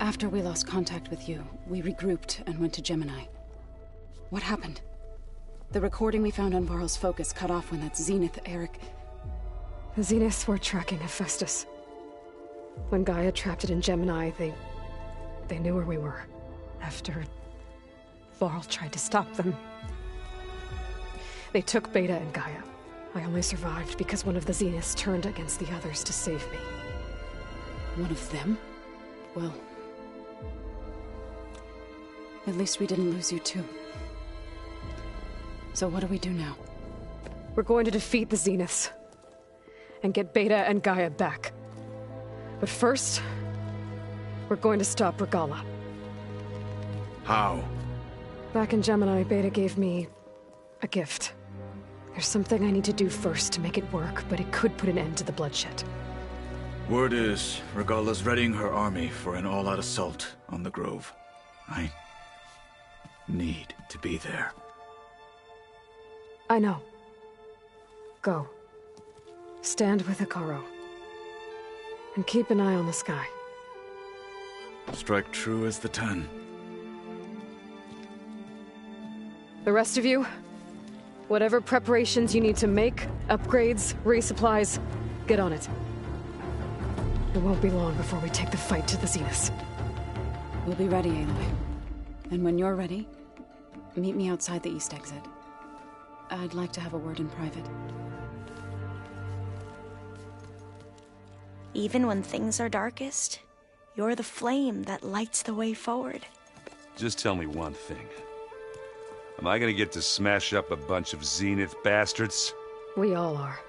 After we lost contact with you, we regrouped and went to Gemini. What happened? The recording we found on Varl's focus cut off when that Zenith, Eric... The Zeniths were tracking Hephaestus. When Gaia trapped it in Gemini, they knew where we were. After Varl tried to stop them. They took Beta and Gaia. I only survived because one of the Zeniths turned against the others to save me. One of them? Well... at least we didn't lose you too. So what do we do now? We're going to defeat the Zeniths. And get Beta and Gaia back. But first... we're going to stop Regalla. How? Back in Gemini, Beta gave me... a gift. There's something I need to do first to make it work, but it could put an end to the bloodshed. Word is, Regalla's readying her army for an all-out assault on the Grove. I need to be there. I know. Go. Stand with Hekarro. And keep an eye on the sky. Strike true as the 10. The rest of you, whatever preparations you need to make, upgrades, resupplies, get on it. It won't be long before we take the fight to the Zeniths. We'll be ready, Aloy. And when you're ready, meet me outside the east exit. I'd like to have a word in private. Even when things are darkest, you're the flame that lights the way forward. Just tell me one thing. Am I gonna get to smash up a bunch of Zenith bastards? We all are.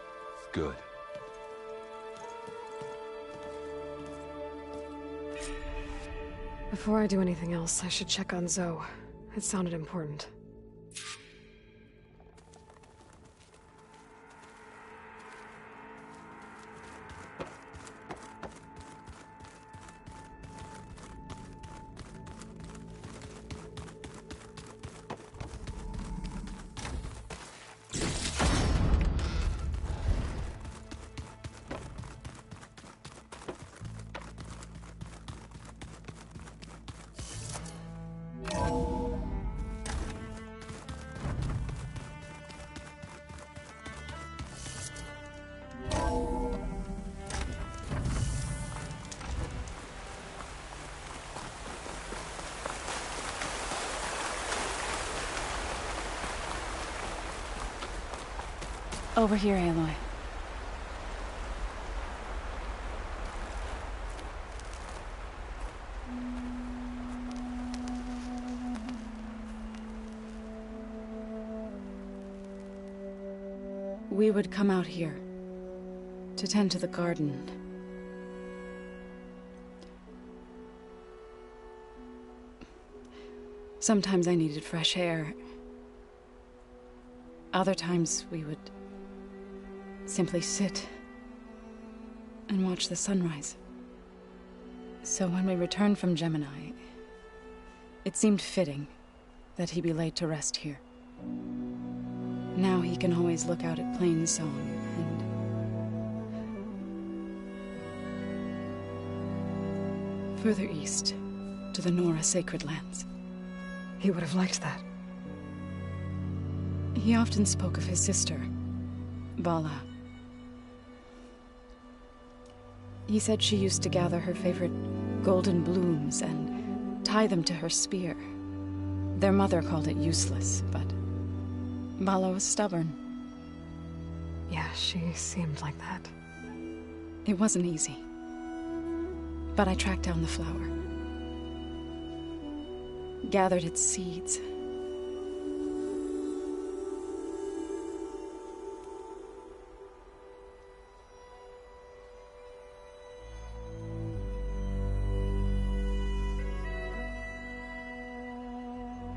Good. Before I do anything else, I should check on Zoe. It sounded important. Over here, Aloy. We would come out here to tend to the garden. Sometimes I needed fresh air. Other times we would simply sit and watch the sunrise. So when we returned from Gemini, it seemed fitting that he be laid to rest here. Now he can always look out at Plainsong and further east to the Nora Sacred Lands. He would have liked that. He often spoke of his sister, Vala. He said she used to gather her favorite golden blooms and tie them to her spear. Their mother called it useless, but Vala was stubborn. Yeah, she seemed like that. It wasn't easy. But I tracked down the flower. Gathered its seeds.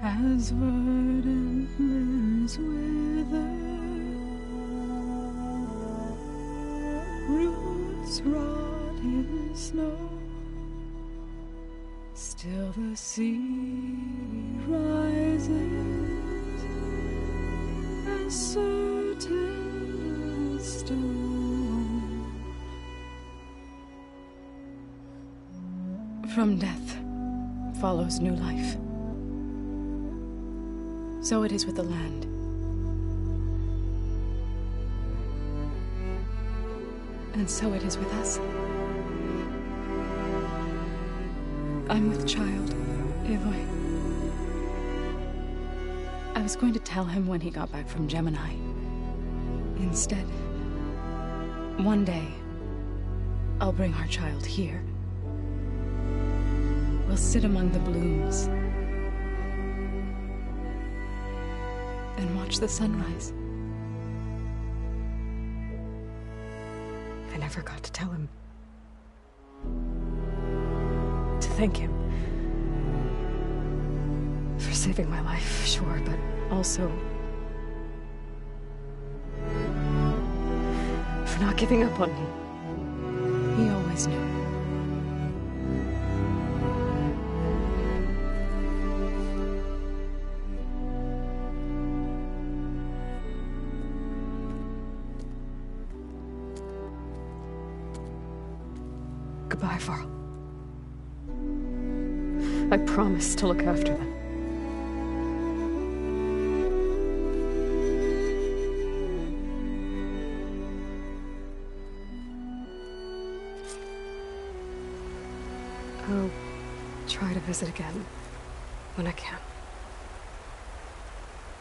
As verdant limbs wither, roots rot in snow, still the sea rises as certain as stone. From death follows new life. So it is with the land. And so it is with us. I'm with child, Aloy. I was going to tell him when he got back from Gemini. Instead, one day, I'll bring our child here. We'll sit among the blooms and watch the sunrise. I never got to tell him. To thank him. For saving my life, sure, but also for not giving up on me. He always knew. Goodbye, Varl. I promise to look after them. I'll try to visit again when I can.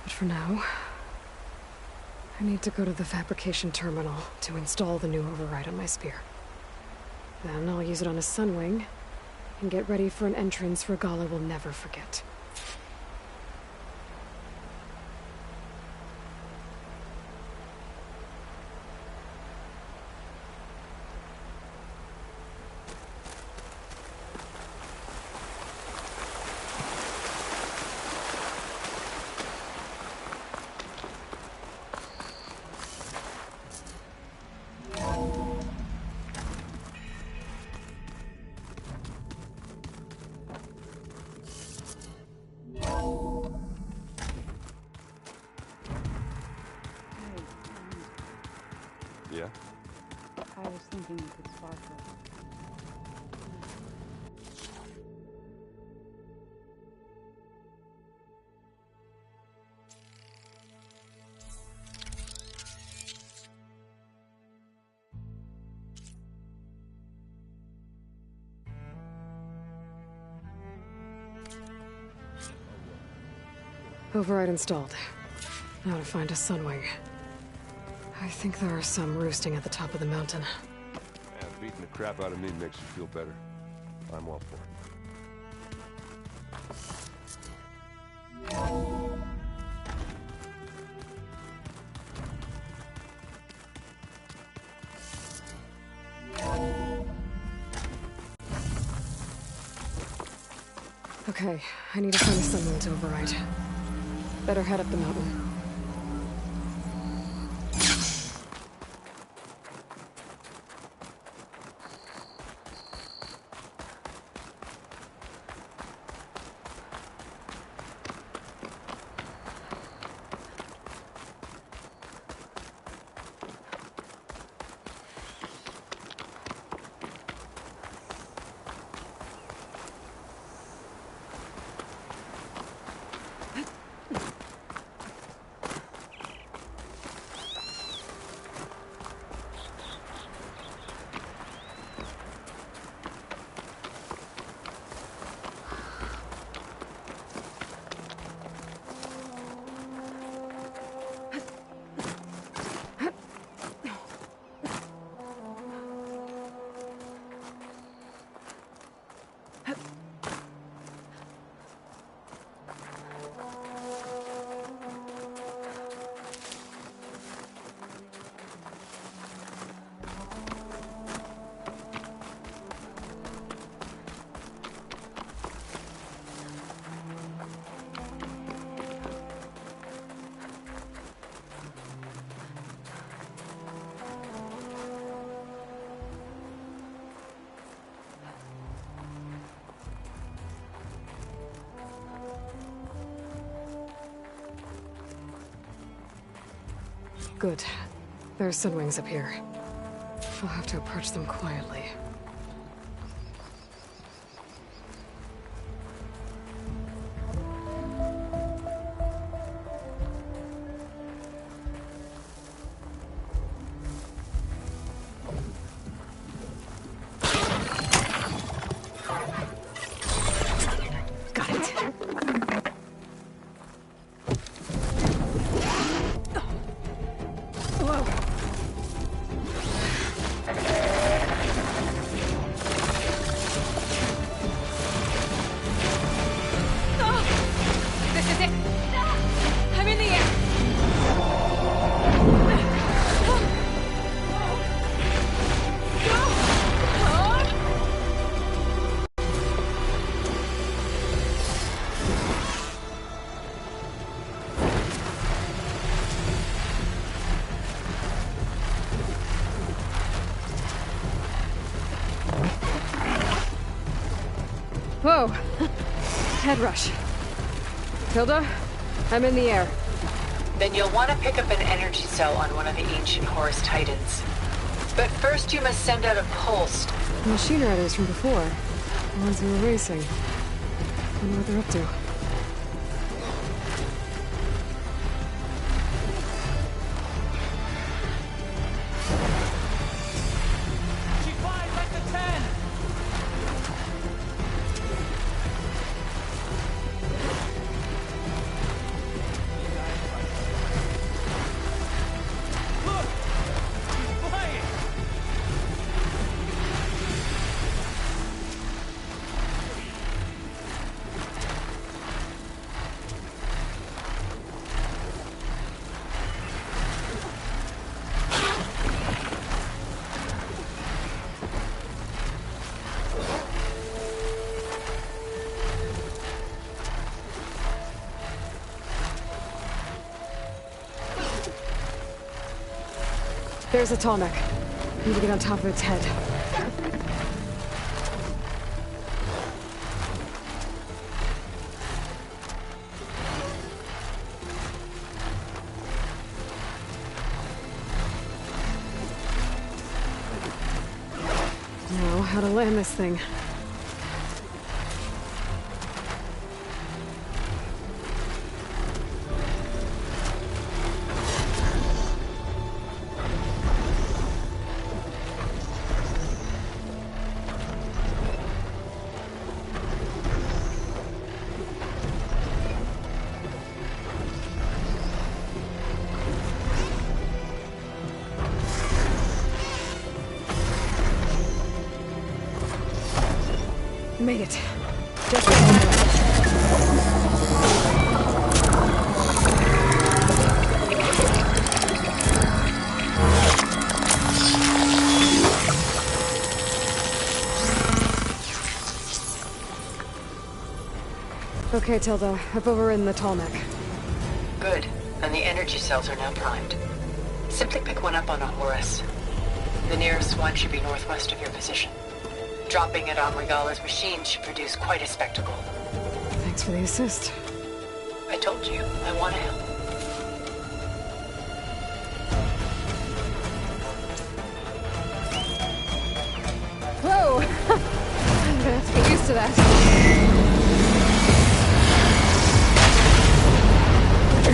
But for now, I need to go to the fabrication terminal to install the new override on my spear. Then I'll use it on a Sunwing, and get ready for an entrance Regalla will never forget. Yeah? I was thinking you could sparkle. Override installed. Now to find a Sunwing. I think there are some roosting at the top of the mountain. Yeah, beating the crap out of me makes you feel better. I'm all for it. Okay, I need to find a Sunwing to override. Better head up the mountain. Good. There's Sunwings up here. I'll have to approach them quietly. Whoa! Head rush. Tilda, I'm in the air. Then you'll want to pick up an energy cell on one of the ancient Horus Titans. But first you must send out a pulse. The machine riders from before. The ones who were racing. Wonder what they're up to. There's a Tallneck. Need to get on top of its head. Now, how to land this thing. Made it. Just okay, Tilda. I've overridden the Tallneck. Good. And the energy cells are now primed. Simply pick one up on a Horus. The nearest one should be northwest of your position. Dropping it on Regala's machine should produce quite a spectacle. Thanks for the assist. I told you, I want to help. Whoa! I'm gonna have to get used to that.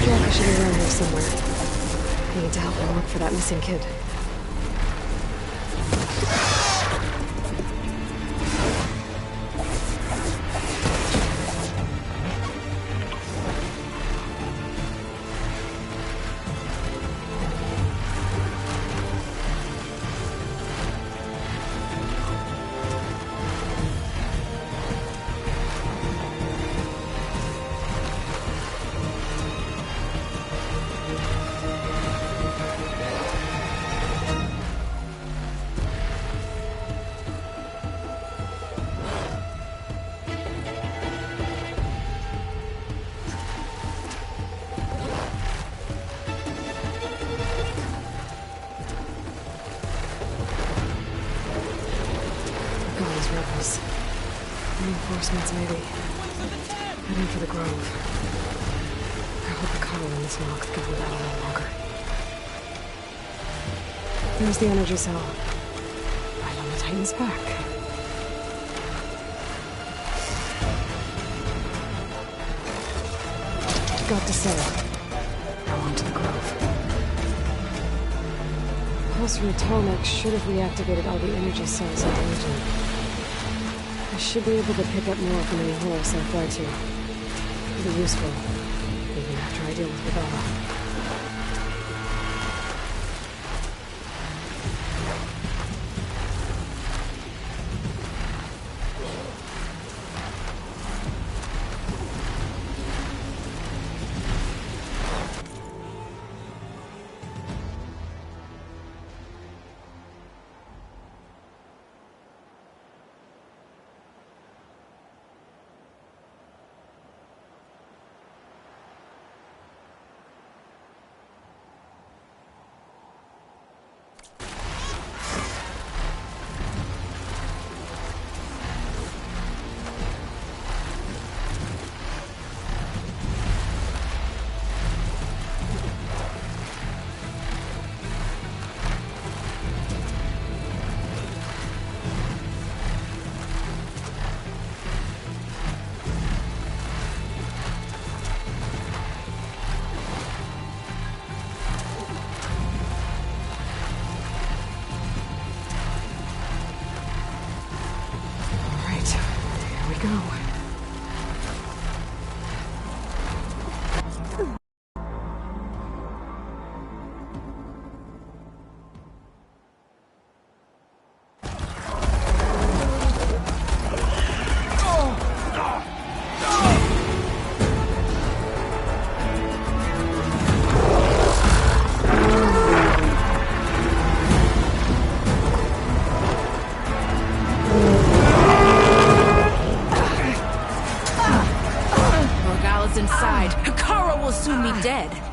Jack should be around here somewhere. I need to help him look for that missing kid. Rebels. Reinforcements, maybe. Heading for the Grove. I hope the color in this knock can hold out a little longer. There's the energy cell. Right on the Titan's back. Got to say, now on to the Grove. Pulse from Tomek should have reactivated all the energy cells in the region. I should be able to pick up more from any horse I fly to. It'll be useful, even after I deal with Bavara.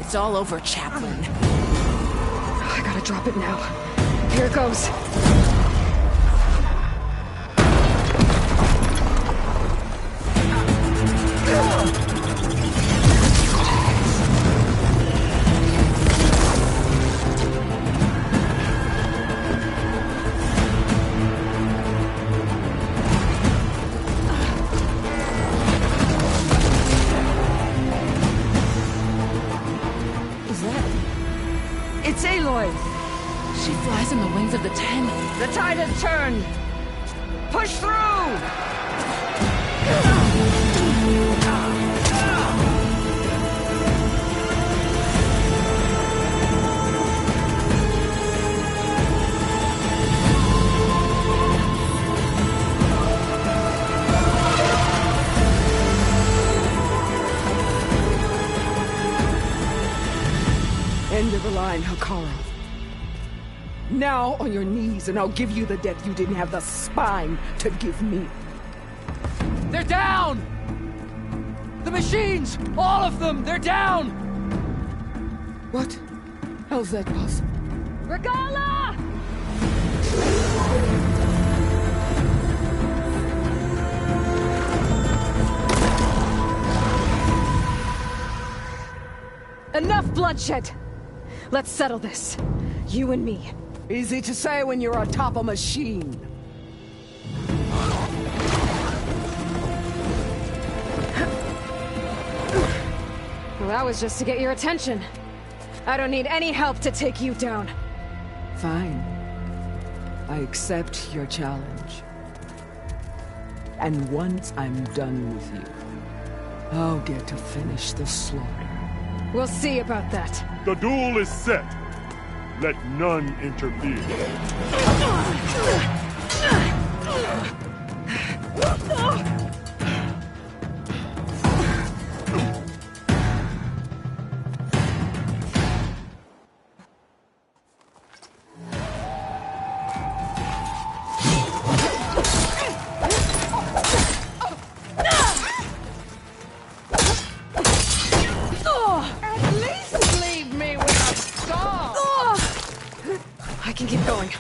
It's all over, Chaplain. I gotta drop it now. Here it goes. It's Aloy! She flies in the wings of the Ten. The tide has turned! Push through! End of the line, Hekarro. Now on your knees, and I'll give you the death you didn't have the spine to give me. They're down! The machines! All of them! They're down! What? How's that possible? Regala! Enough bloodshed! Let's settle this. You and me. Easy to say when you're atop a machine. Well, that was just to get your attention. I don't need any help to take you down. Fine. I accept your challenge. And once I'm done with you, I'll get to finish the slaughter. We'll see about that. The duel is set. Let none interfere. I can keep going.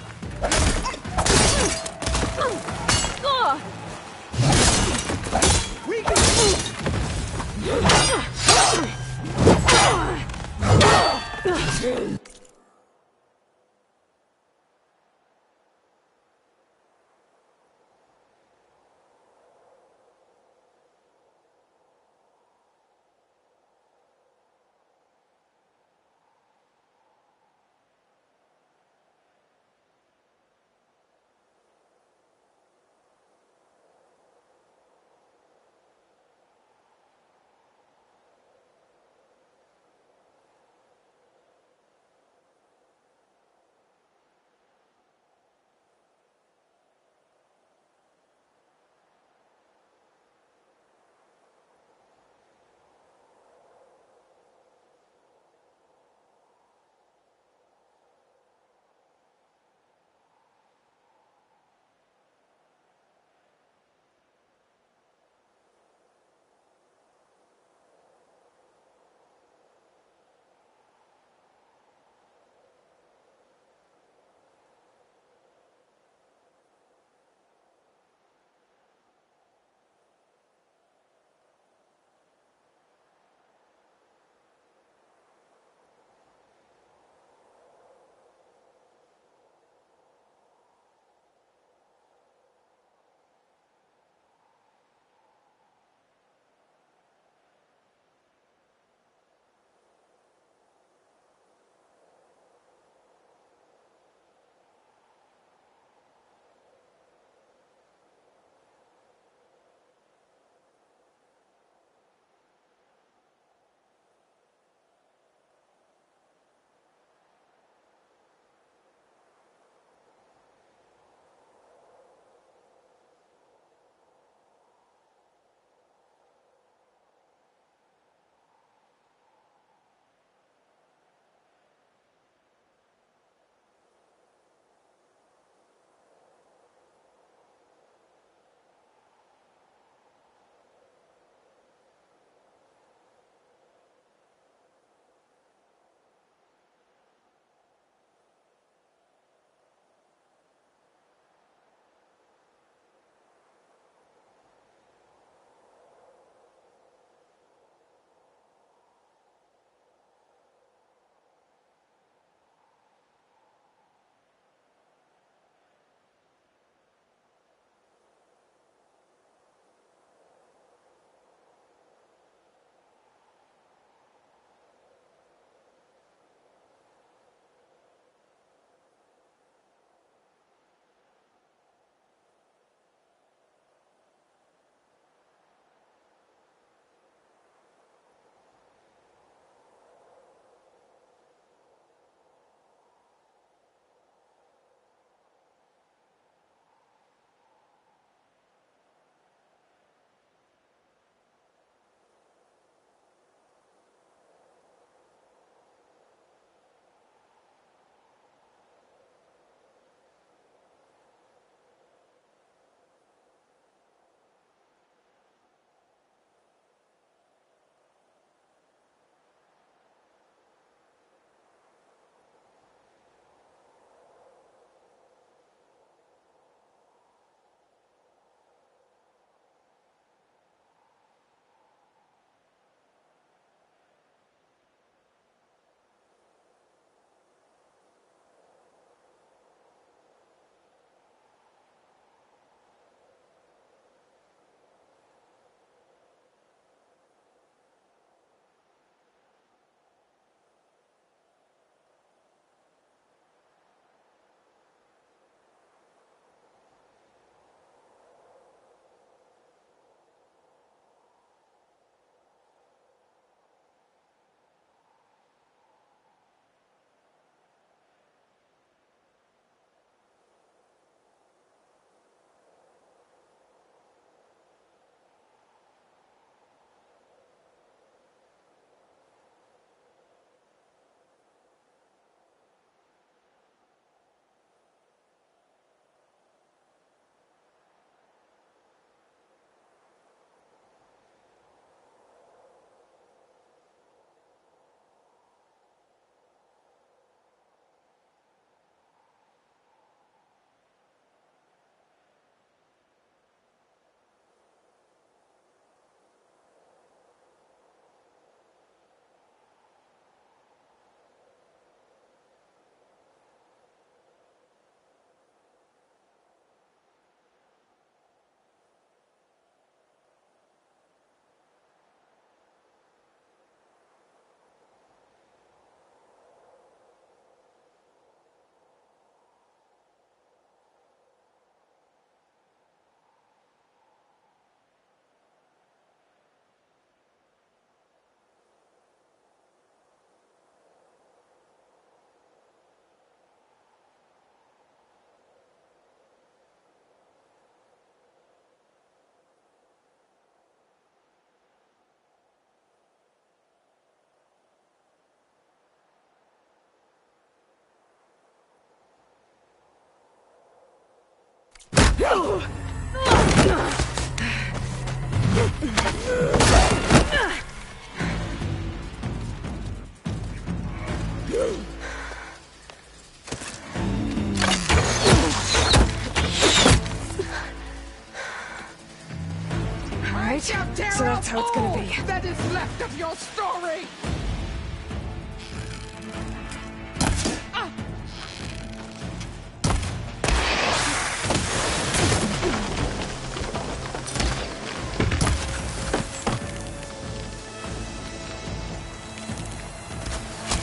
Alright, so that's how it's gonna be. That is left of your story!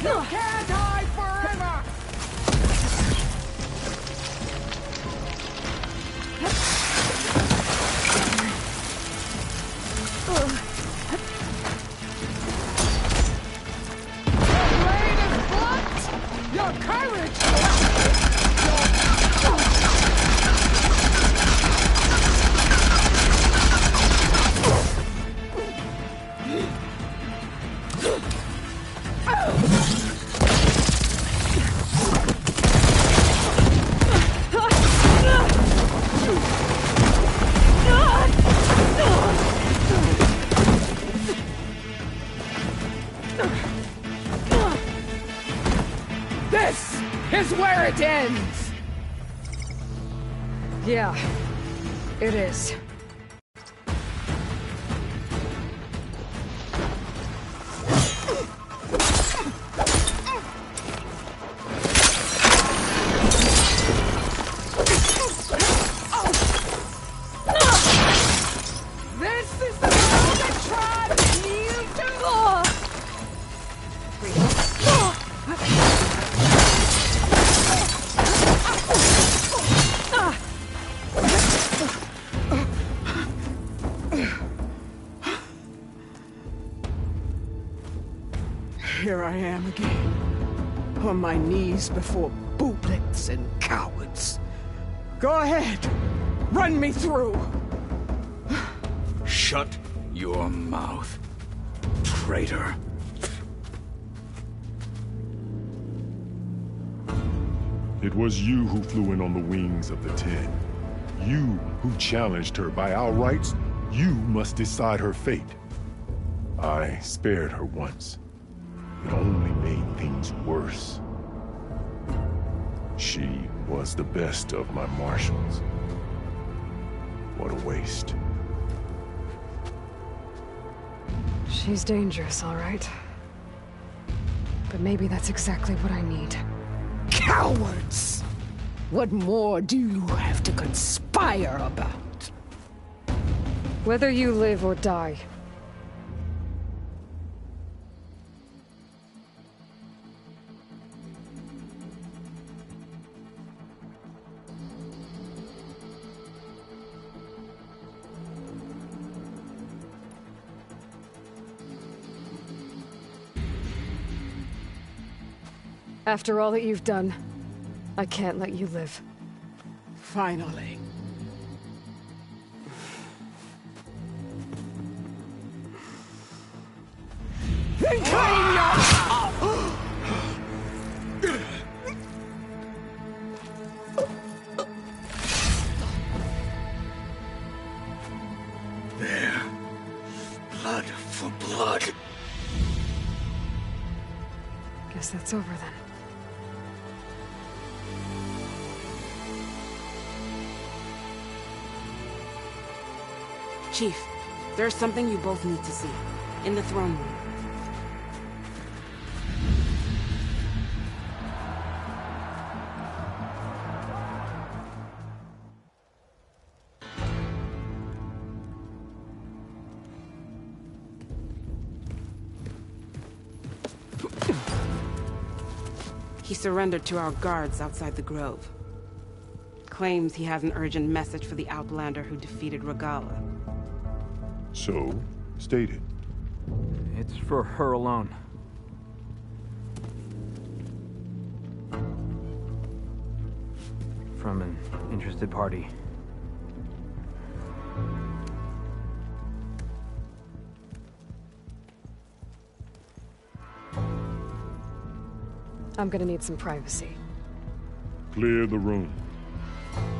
You can't hide forever! Your blade is blunt! Your courage! This is where it ends! Yeah, it is. This is the road that trod kneel to! Here I am again, on my knees before bootlets and cowards. Go ahead, run me through. Shut your mouth, traitor. It was you who flew in on the wings of the Ten. You who challenged her by our rights. You must decide her fate. I spared her once. It only made things worse. She was the best of my marshals. What a waste. She's dangerous, all right. But maybe that's exactly what I need. Cowards! What more do you have to conspire about? Whether you live or die. After all that you've done, I can't let you live. Finally. There. Blood for blood. Guess that's over then. Chief, there's something you both need to see. In the throne room. He surrendered to our guards outside the grove. Claims he has an urgent message for the Outlander who defeated Regalla. So, state it. It's for her alone. From an interested party. I'm gonna need some privacy. Clear the room.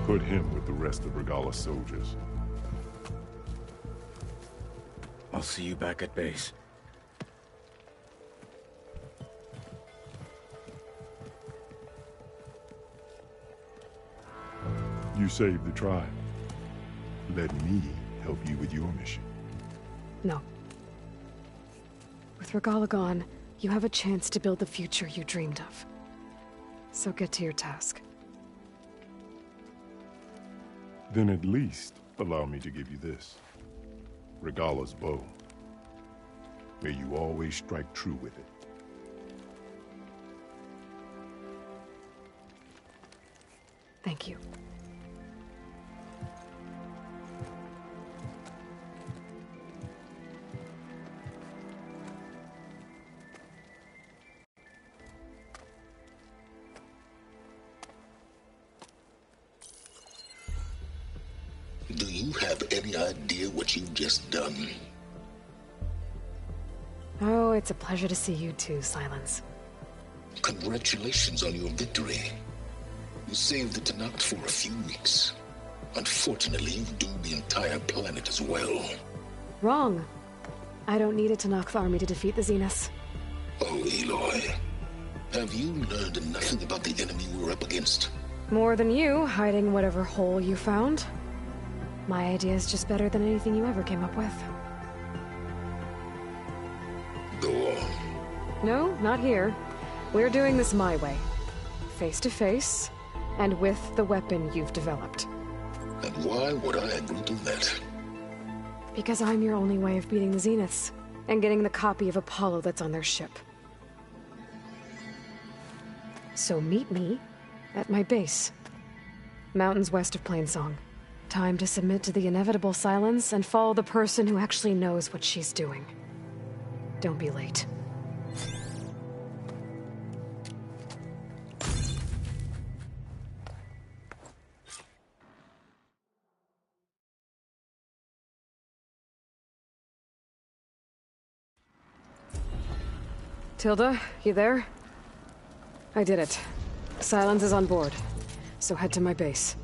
Put him with the rest of Regalla's soldiers. I'll see you back at base. You saved the tribe. Let me help you with your mission. No. With Regalla gone, you have a chance to build the future you dreamed of. So get to your task. Then at least allow me to give you this. Regalla's bow. May you always strike true with it. Thank you. Do you have any idea what you've just done? Oh, it's a pleasure to see you too, Silence. Congratulations on your victory. You saved the Tenakth for a few weeks. Unfortunately, you've doomed the entire planet as well. Wrong. I don't need a Tenakth army to defeat the Zeniths. Oh, Aloy. Have you learned nothing about the enemy we're up against? More than you, hiding whatever hole you found. My idea is just better than anything you ever came up with. Go on. No, not here. We're doing this my way. Face to face, and with the weapon you've developed. And why would I agree to that? Because I'm your only way of beating the Zeniths, and getting the copy of Apollo that's on their ship. So meet me at my base. Mountains west of Plainsong. Time to submit to the inevitable silence and follow the person who actually knows what she's doing. Don't be late. Tilda, you there? I did it. Silence is on board, so head to my base.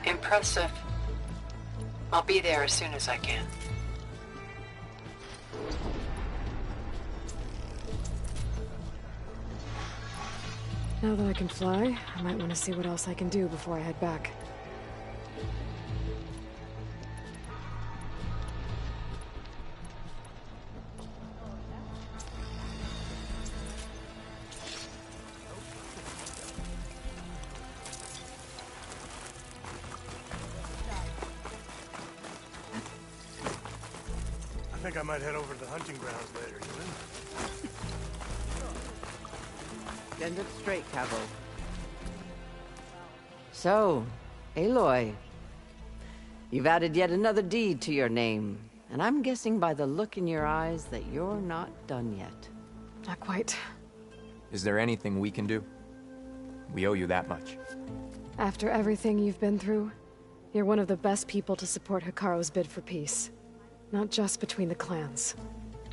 Impressive. I'll be there as soon as I can. Now that I can fly, I might want to see what else I can do before I head back. I think I might head over to the hunting grounds later, Ewan. Send it straight, Cavo. So, Aloy. You've added yet another deed to your name, and I'm guessing by the look in your eyes that you're not done yet. Not quite. Is there anything we can do? We owe you that much. After everything you've been through, you're one of the best people to support Hekarro's bid for peace. Not just between the clans,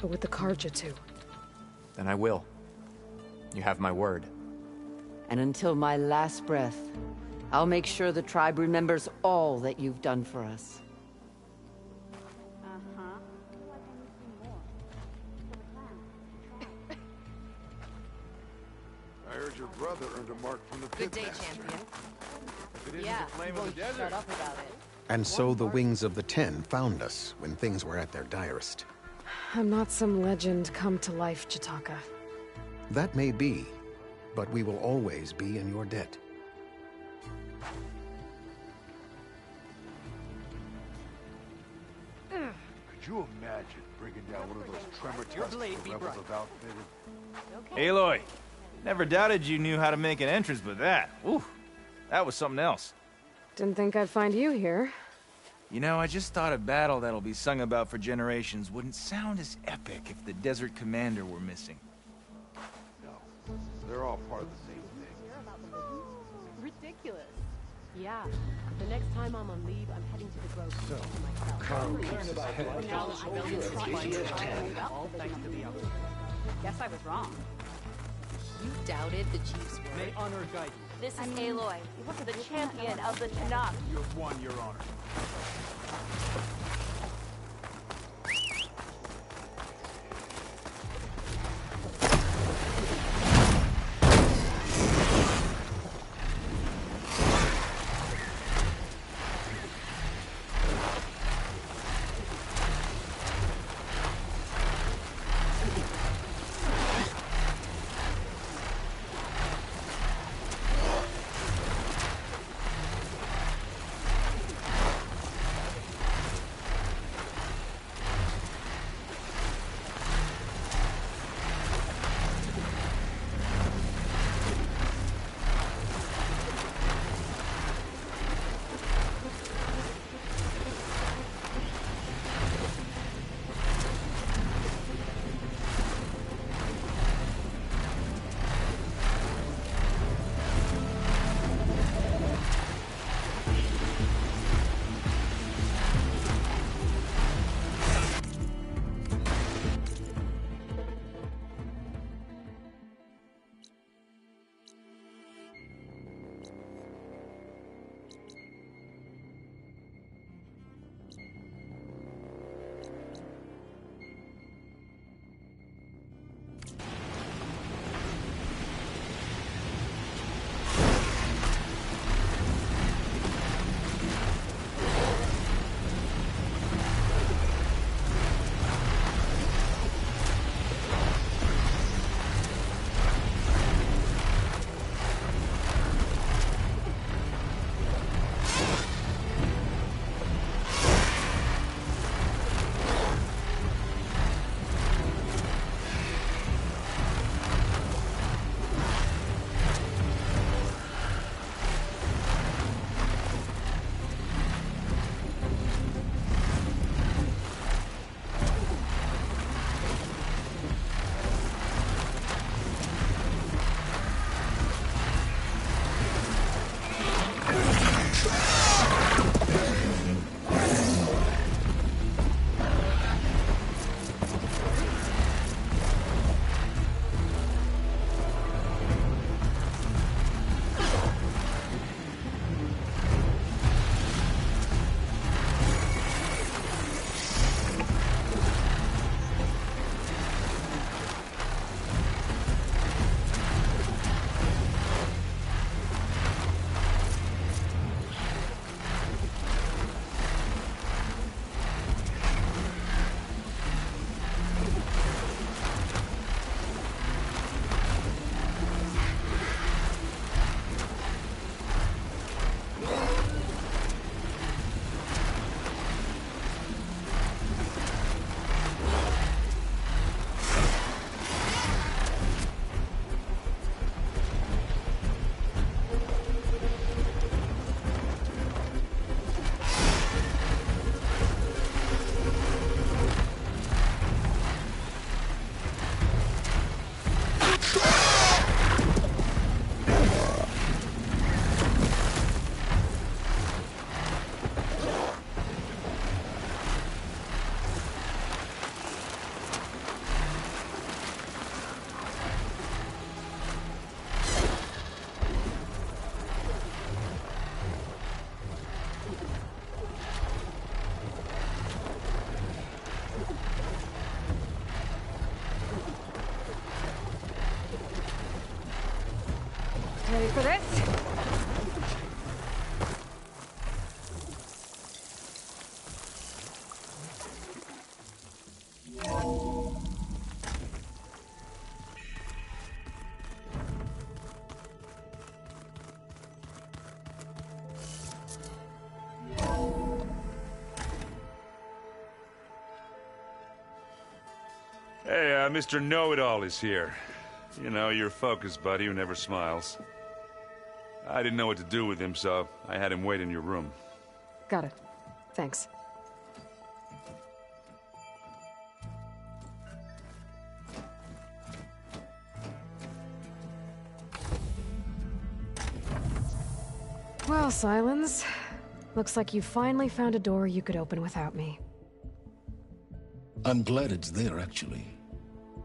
but with the Carja too. Then I will. You have my word. And until my last breath, I'll make sure the tribe remembers all that you've done for us. I heard your brother earned a mark from the pit. Good day, champion. If it isn't the flame of the desert. Shut up about it. And so the Wings of the Ten found us when things were at their direst. I'm not some legend come to life, Jataka. That may be, but we will always be in your debt. Could you imagine bringing down one of those tremor tests the rebels have outfitted? Aloy, never doubted you knew how to make an entrance, but that, ooh, that was something else. Didn't think I'd find you here. You know, I just thought a battle that'll be sung about for generations wouldn't sound as epic if the Desert Commander were missing. No, they're all part of the same thing. Ridiculous. Yeah. The next time I'm on leave, I'm heading to the Grove. So, Carl keeps his head. Guess I was wrong. You doubted the Chief's word. May honor guide you. This is Aloy, the champion of the Tanakh. You have won, Your Honor. Ready for this? Hey, Mr. Know-It-All is here. You know, your focus buddy who never smiles. I didn't know what to do with him, so I had him wait in your room. Got it. Thanks. Well, Sylens, looks like you finally found a door you could open without me. I'm glad it's there, actually.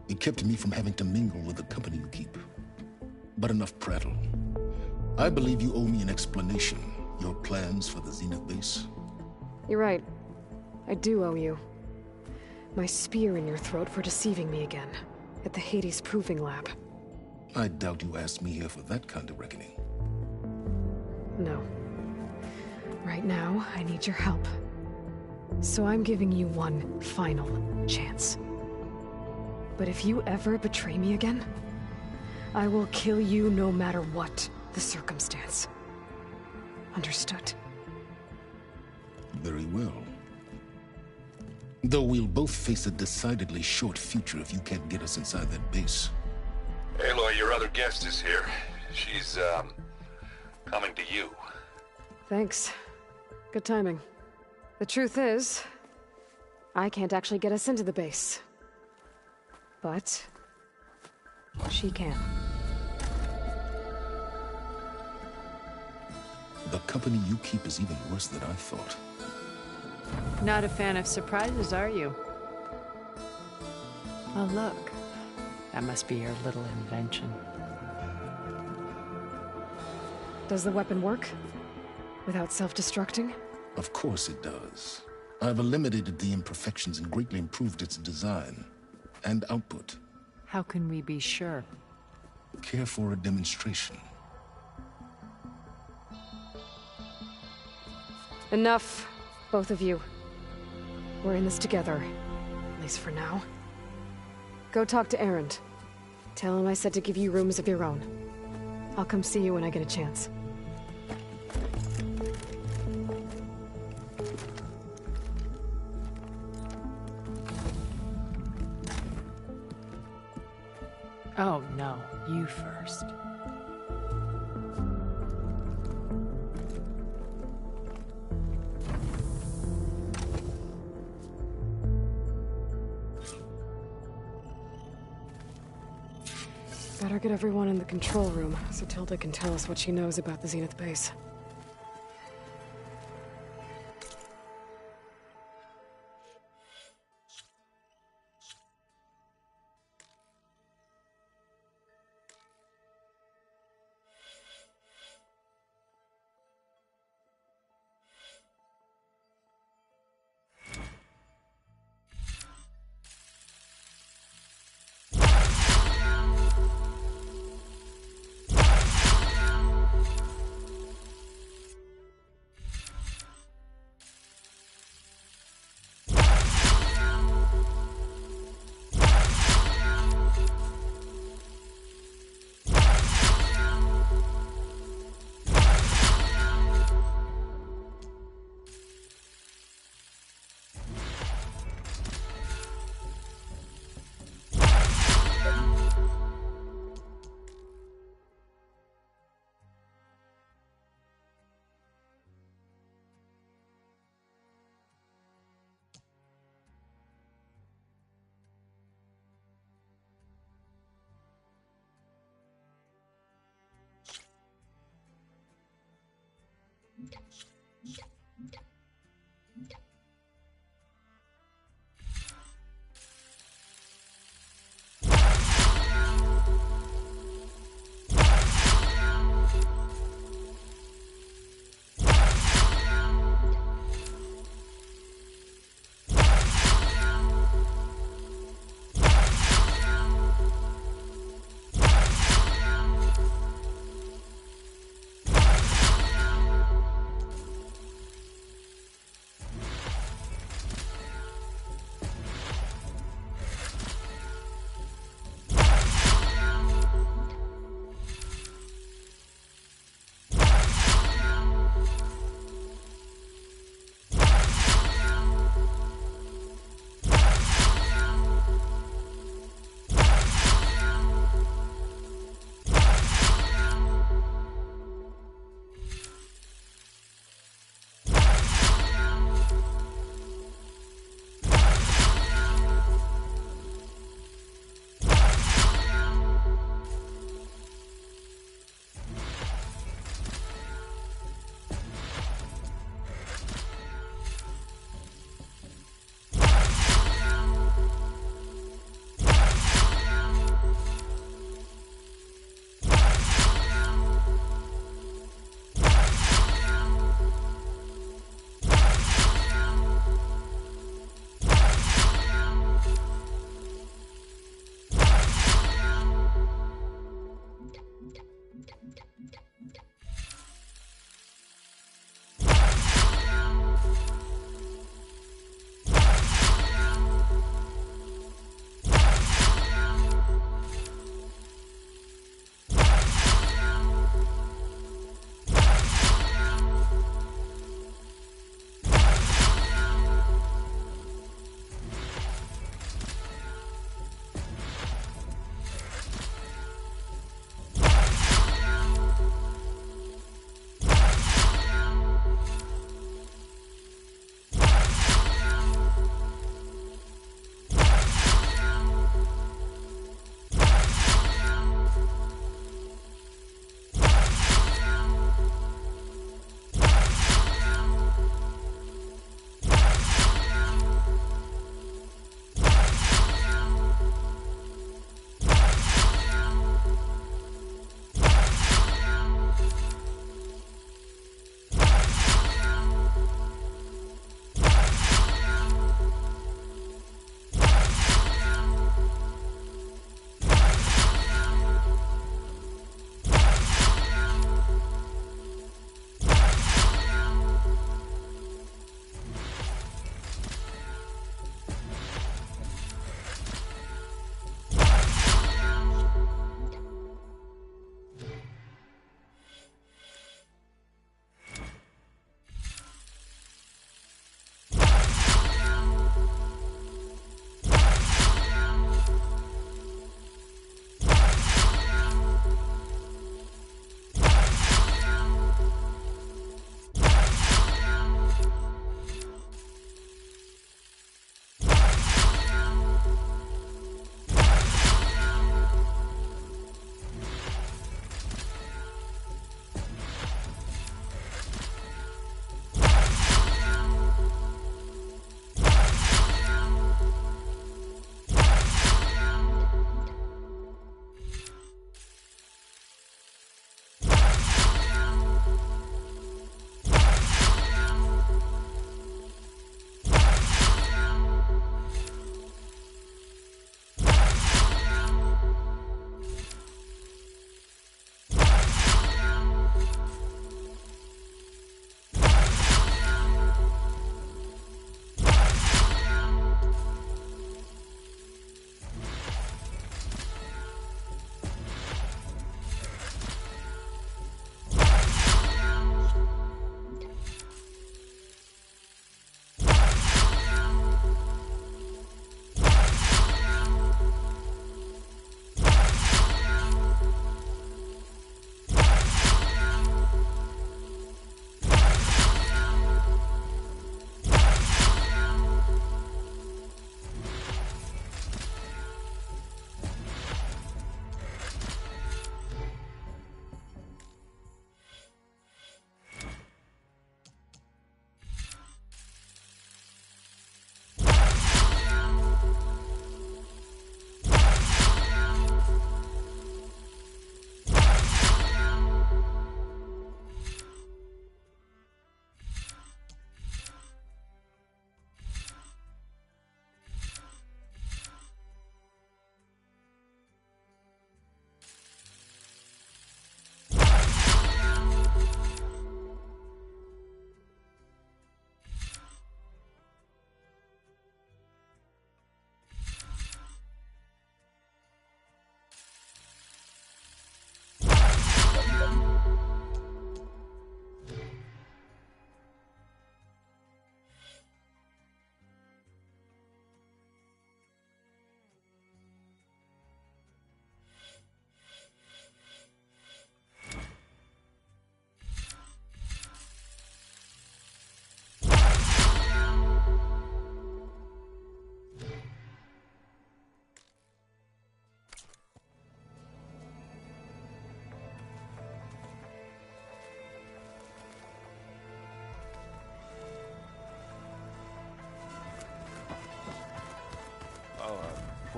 It kept me from having to mingle with the company you keep. But enough prattle. I believe you owe me an explanation. Your plans for the Zenith base? You're right. I do owe you. My spear in your throat for deceiving me again. At the Hades Proving Lab. I doubt you asked me here for that kind of reckoning. No. Right now, I need your help. So I'm giving you one final chance. But if you ever betray me again, I will kill you no matter what the circumstance. Understood? Very well. Though we'll both face a decidedly short future if you can't get us inside that base. Aloy, your other guest is here. She's, coming to you. Thanks. Good timing. The truth is, I can't actually get us into the base. But she can. The company you keep is even worse than I thought. Not a fan of surprises, are you? Oh, look. That must be your little invention. Does the weapon work? Without self-destructing? Of course it does. I've eliminated the imperfections and greatly improved its design and output. How can we be sure? Care for a demonstration? Enough, both of you. We're in this together, at least for now. Go talk to Erend. Tell him I said to give you rooms of your own. I'll come see you when I get a chance. Oh, no. You first. Better get everyone in the control room so Tilda can tell us what she knows about the Zenith base.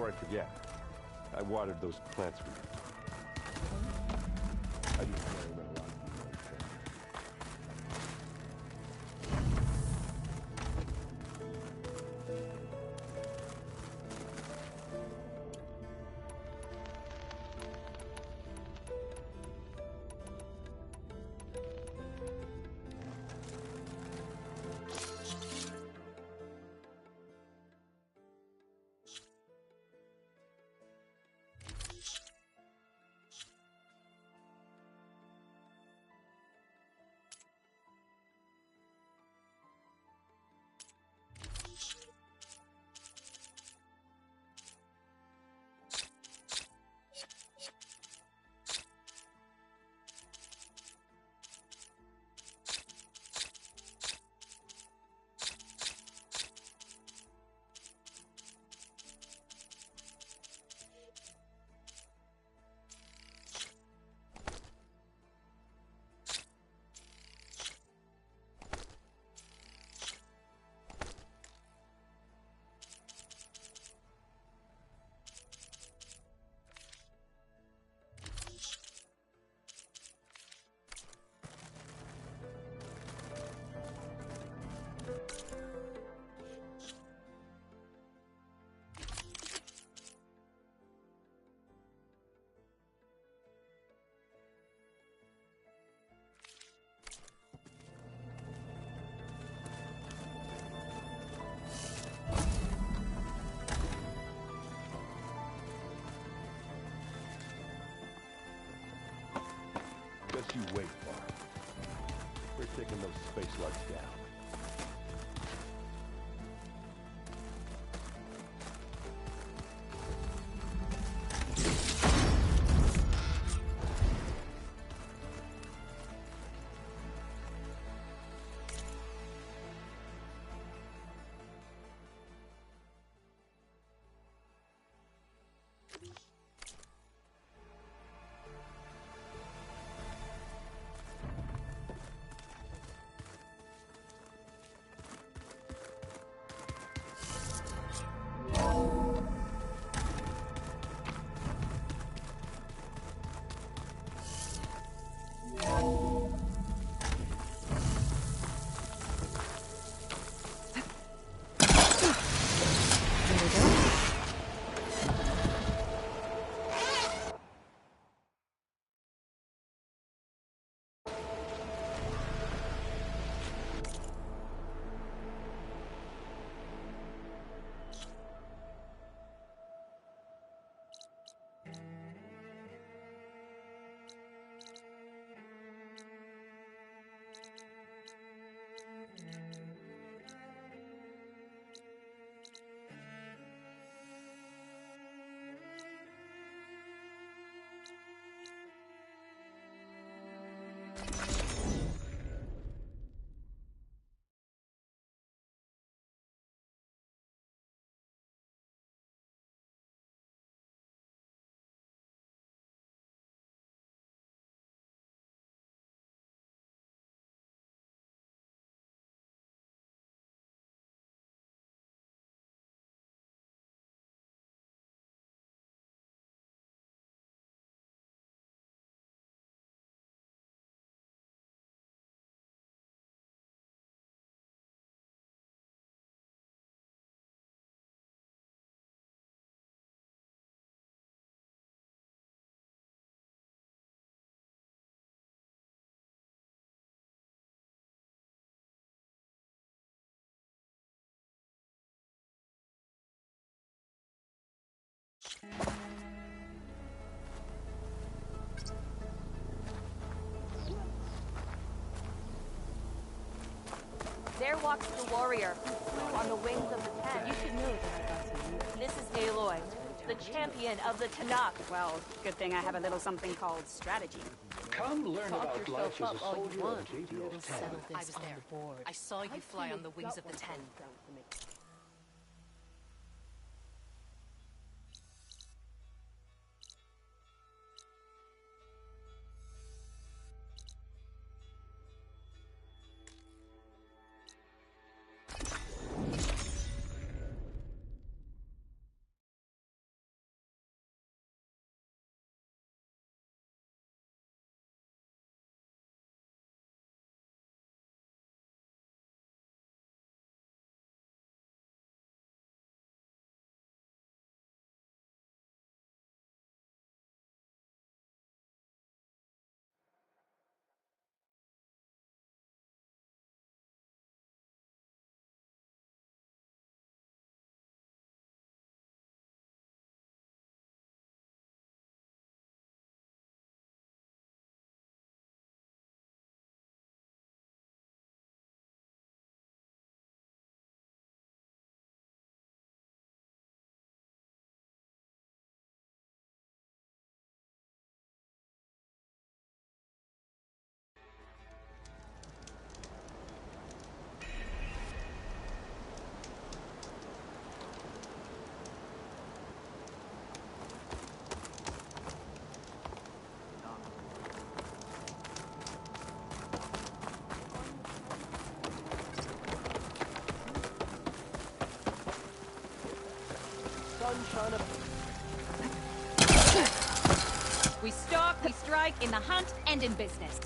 before I forget, I watered those plants for you. I just know that a lot of you know each other. Just you wait, Varl. We're taking those space slugs down. There walks the warrior, on the wings of the Ten. You should know that I got some news. This is Aloy, the champion of the Tanakh. Well, good thing I have a little something called strategy. Come learn Talk about life yourself as a up all you soldier want. of JDO's 10. I was there. I saw you fly on the wings of the Ten. sunshine of... We stalk, we strike, in the hunt, and in business.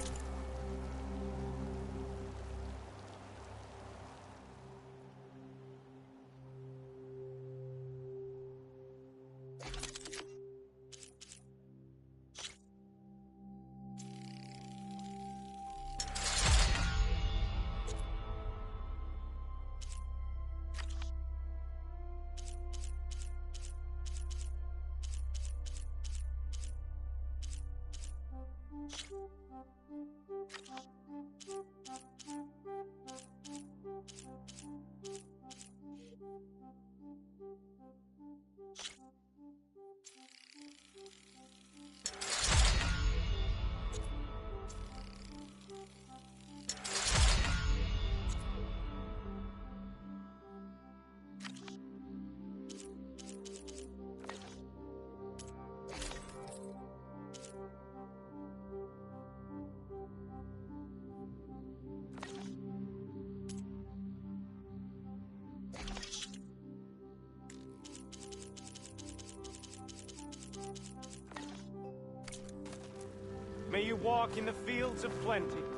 May you walk in the fields of plenty.